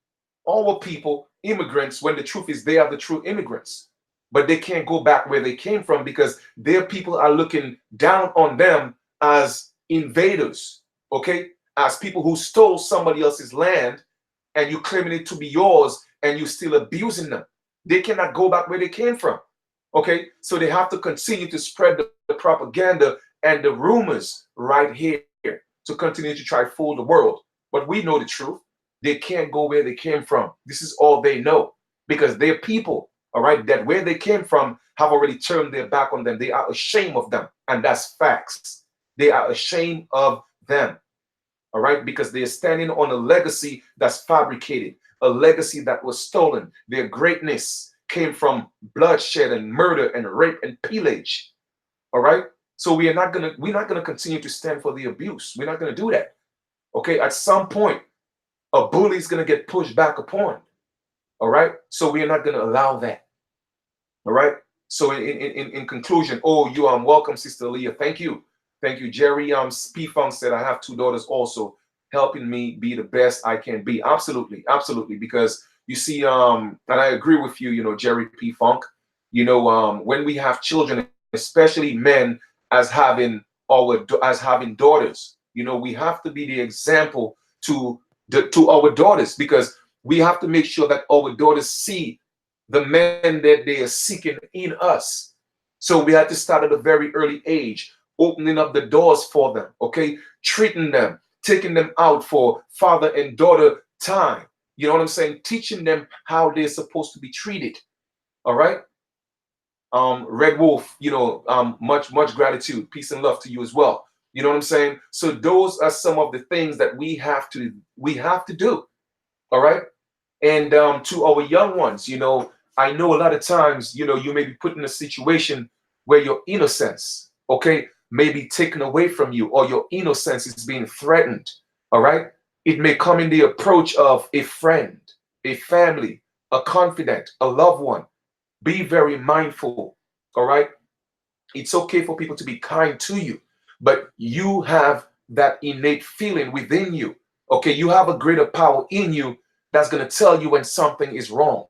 our people immigrants, when the truth is they are the true immigrants. But they can't go back where they came from, because their people are looking down on them as invaders, okay, as people who stole somebody else's land, and you claiming it to be yours, and you still abusing them. They cannot go back where they came from. Okay, so they have to continue to spread the propaganda and the rumors right here to continue to try to fool the world. But we know the truth. They can't go where they came from. This is all they know because their people, all right, that where they came from have already turned their back on them. They are ashamed of them. And that's facts. They are ashamed of them, all right, because they're standing on a legacy that's fabricated, a legacy that was stolen. Their greatness came from bloodshed and murder and rape and pillage, all right. So we're not gonna continue to stand for the abuse. We're not gonna do that. Okay, at some point, a bully is gonna get pushed back upon. All right, so we are not gonna allow that. All right. So in conclusion, oh, you welcome, Sister Leah. Thank you, Jerry. P Funk said I have two daughters also helping me be the best I can be. Absolutely, absolutely. Because you see, and I agree with you. You know, Jerry P Funk. You know, when we have children, especially men, as having daughters, you know, we have to be the example to our daughters because we have to make sure that our daughters see the men that they are seeking in us. So we had to start at a very early age, opening up the doors for them, okay? Treating them, taking them out for father and daughter time. You know what I'm saying? Teaching them how they're supposed to be treated. All right. Red Wolf, you know, much gratitude, peace and love to you as well. You know what I'm saying? So those are some of the things that we have to do. All right. And to our young ones, you know, I know a lot of times, you know, you may be put in a situation where your innocence, okay, may be taken away from you or your innocence is being threatened. All right. It may come in the approach of a friend, a family, a confidant, a loved one. Be very mindful. All right. It's okay for people to be kind to you, but you have that innate feeling within you. Okay. You have a greater power in you that's going to tell you when something is wrong.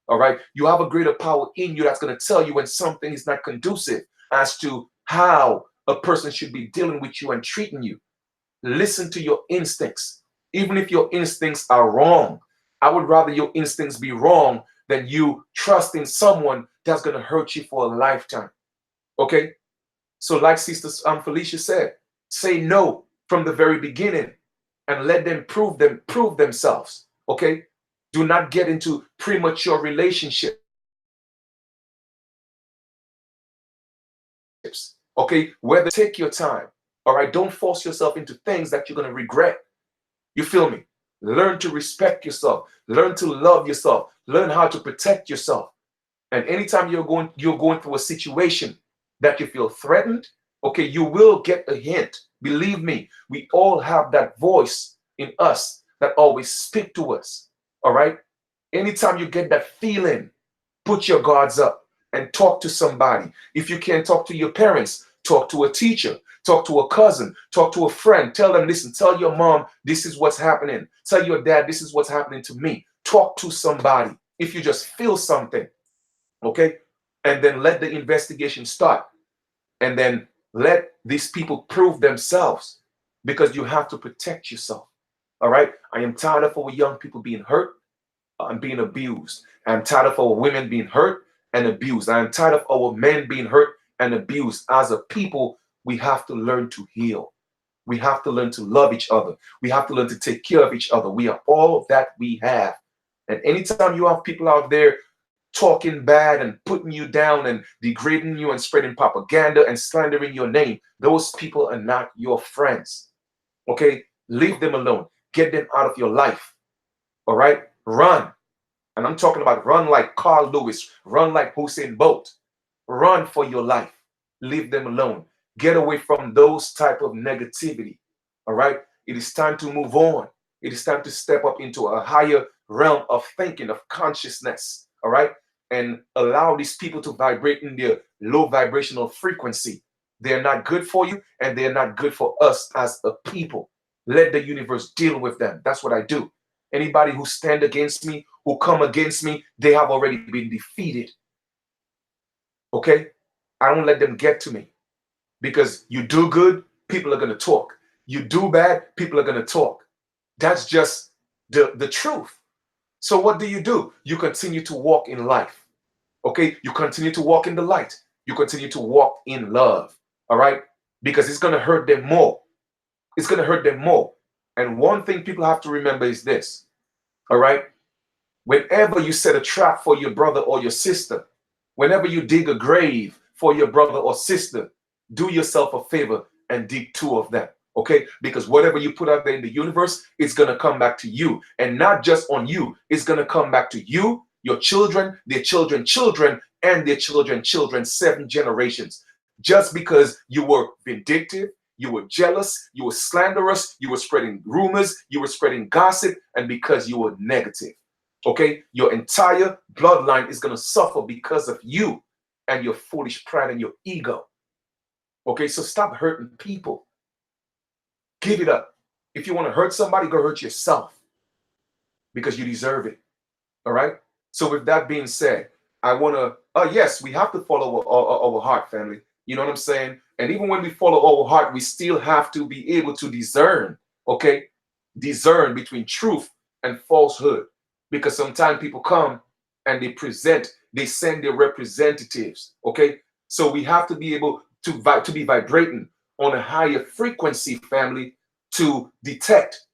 All right. You have a greater power in you that's going to tell you when something is not conducive as to how a person should be dealing with you and treating you. Listen to your instincts. Even if your instincts are wrong, I would rather your instincts be wrong than you trusting someone that's going to hurt you for a lifetime. Okay. So, like Sister Felicia said, say no from the very beginning and let them prove themselves. Okay. Do not get into premature relationships. Okay. Whether take your time. All right. Don't force yourself into things that you're going to regret. You feel me? Learn to respect yourself. Learn to love yourself. Learn how to protect yourself. And anytime you're going through a situation that you feel threatened, okay, you will get a hint. Believe me, we all have that voice in us that always speak to us. All right. Anytime you get that feeling, put your guards up and talk to somebody. If you can't talk to your parents, talk to a teacher, talk to a cousin, talk to a friend. Tell them, listen, tell your mom, this is what's happening. Tell your dad, this is what's happening to me. Talk to somebody. If you just feel something, okay? And then let the investigation start. And then let these people prove themselves because you have to protect yourself. All right? I am tired of our young people being hurt and being abused. I'm tired of our women being hurt and abused. I am tired of our men being hurt and abused. As a people, we have to learn to heal. We have to learn to love each other. We have to learn to take care of each other. We are all that we have. And anytime you have people out there talking bad and putting you down and degrading you and spreading propaganda and slandering your name, those people are not your friends. Okay? Leave them alone. Get them out of your life. All right? Run. And I'm talking about run like Carl Lewis, run like Usain Bolt. Run for your life. Leave them alone. Get away from those type of negativity. All right? It is time to move on. It is time to step up into a higher realm of thinking, of consciousness. All right? And allow these people to vibrate in their low vibrational frequency. They're not good for you, and they're not good for us as a people. Let the universe deal with them. That's what I do. Anybody who stand against me, who come against me, they have already been defeated. Okay? I don't let them get to me. Because you do good, people are going to talk. You do bad, people are going to talk. That's just the truth. So what do? You continue to walk in life. Okay? You continue to walk in the light. You continue to walk in love. all right? Because it's going to hurt them more. It's going to hurt them more. And one thing people have to remember is this, all right? Whenever you set a trap for your brother or your sister, whenever you dig a grave for your brother or sister, do yourself a favor and dig two of them, okay? Because whatever you put out there in the universe, it's going to come back to you. And not just on you, it's going to come back to you, your children, their children, children, and their children, children, 7 generations. Just because you were vindictive, you were jealous, you were slanderous, you were spreading rumors, you were spreading gossip, and because you were negative. Okay, your entire bloodline is going to suffer because of you and your foolish pride and your ego. Okay, so stop hurting people. Give it up. If you want to hurt somebody, go hurt yourself because you deserve it. All right. So with that being said, I want to, yes, we have to follow our heart, family. You know what I'm saying? And even when we follow our heart, we still have to be able to discern, okay? Discern between truth and falsehood. Because sometimes people come and they send their representatives, okay? So we have to be able to be vibrating on a higher frequency, family, to detect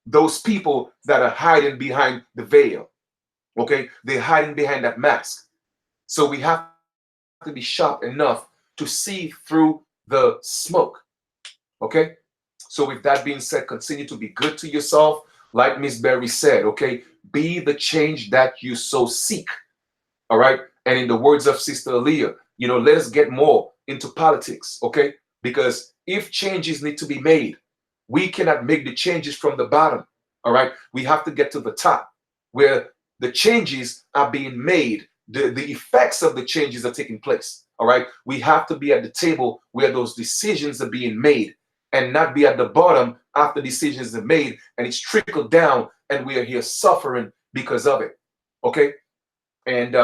those people that are hiding behind the veil, okay? They're hiding behind that mask. So we have to be sharp enough to see through the smoke, okay? So with that being said, continue to be good to yourself. Like Miss Berry said, okay? Be the change that you so seek, all right? And in the words of Sister Aaliyah, you know, let us get more into politics, okay? Because if changes need to be made, we cannot make the changes from the bottom, all right? We have to get to the top where the changes are being made, the effects of the changes are taking place, all right? We have to be at the table where those decisions are being made and not be at the bottom after decisions are made and it's trickled down and we are here suffering because of it, okay? And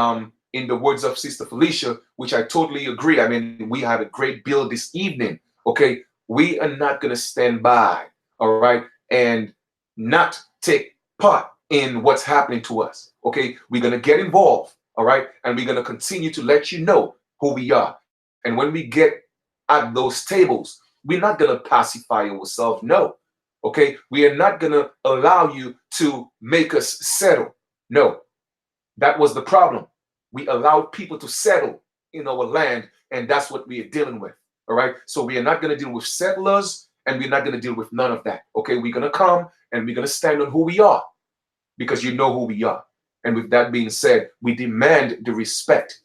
in the words of Sister Felicia, which I totally agree, I mean, we had a great bill this evening, okay? We are not going to stand by, all right, and not take part in what's happening to us, okay? We're going to get involved, all right? And we're going to continue to let you know who we are. And when we get at those tables, we're not going to pacify ourselves, no, okay? We are not going to allow you to make us settle, no. That was the problem. We allowed people to settle in our land, and that's what we are dealing with. All right. So we are not going to deal with settlers, and we're not going to deal with none of that. Okay. We're going to come and we're going to stand on who we are because you know who we are. And with that being said, we demand the respect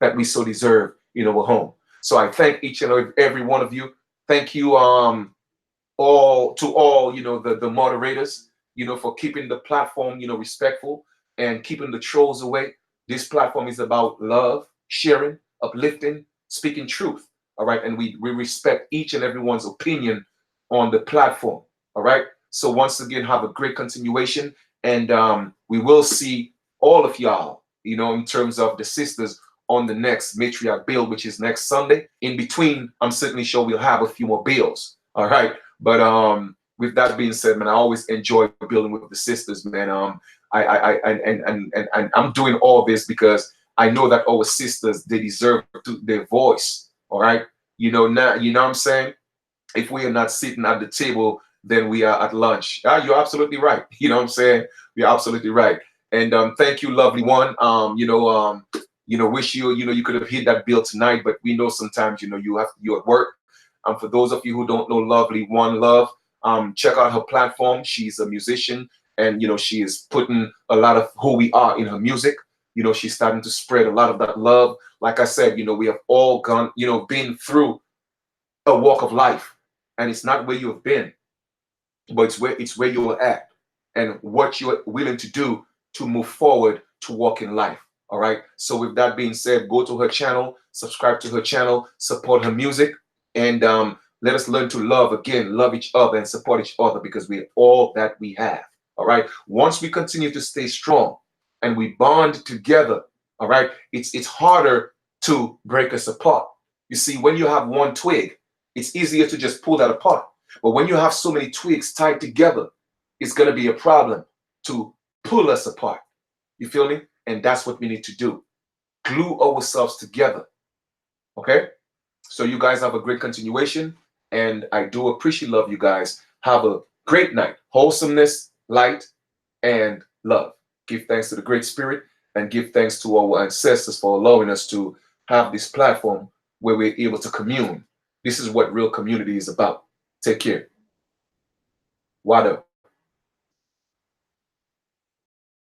that we so deserve in our home. So I thank each and every one of you. Thank you all, you know, the moderators, you know, for keeping the platform, you know, respectful and keeping the trolls away. This platform is about love, sharing, uplifting, speaking truth. All right. And we respect each and everyone's opinion on the platform. All right. So once again, have a great continuation. And we will see all of y'all, you know, in terms of the sisters on the next matriarch bill, which is next Sunday. In between, I'm certainly sure we'll have a few more bills. All right. But with that being said, man, I always enjoy building with the sisters, man. I'm doing all this because I know that our sisters, they deserve their voice. All right. You know, now, you know what I'm saying? If we are not sitting at the table, then we are at lunch. You're absolutely right. You know what I'm saying? You're absolutely right. And thank you, lovely one. Wish you could have hit that bill tonight, but we know sometimes, you're at work. For those of you who don't know lovely one love, check out her platform. She's a musician, and she is putting a lot of who we are in her music. She's starting to spread a lot of that love. Like I said, we have all gone, been through a walk of life, and it's not where you have been, but it's where you're at and what you're willing to do to move forward to walk in life. All right. So with that being said, go to her channel, subscribe to her channel, support her music, and let us learn to love each other and support each other, because we're all that we have. All right. Once we continue to stay strong and we bond together, all right, it's harder to break us apart. You see, when you have one twig, it's easier to just pull that apart. But when you have so many twigs tied together, it's going to be a problem to pull us apart. You feel me? And that's what we need to do. Glue ourselves together. Okay? So you guys have a great continuation, and I do appreciate love you guys. Have a great night. Wholesomeness, light, and love. Give thanks to the Great Spirit, and give thanks to our ancestors for allowing us to have this platform where we're able to commune. This is what real community is about. Take care. Wada.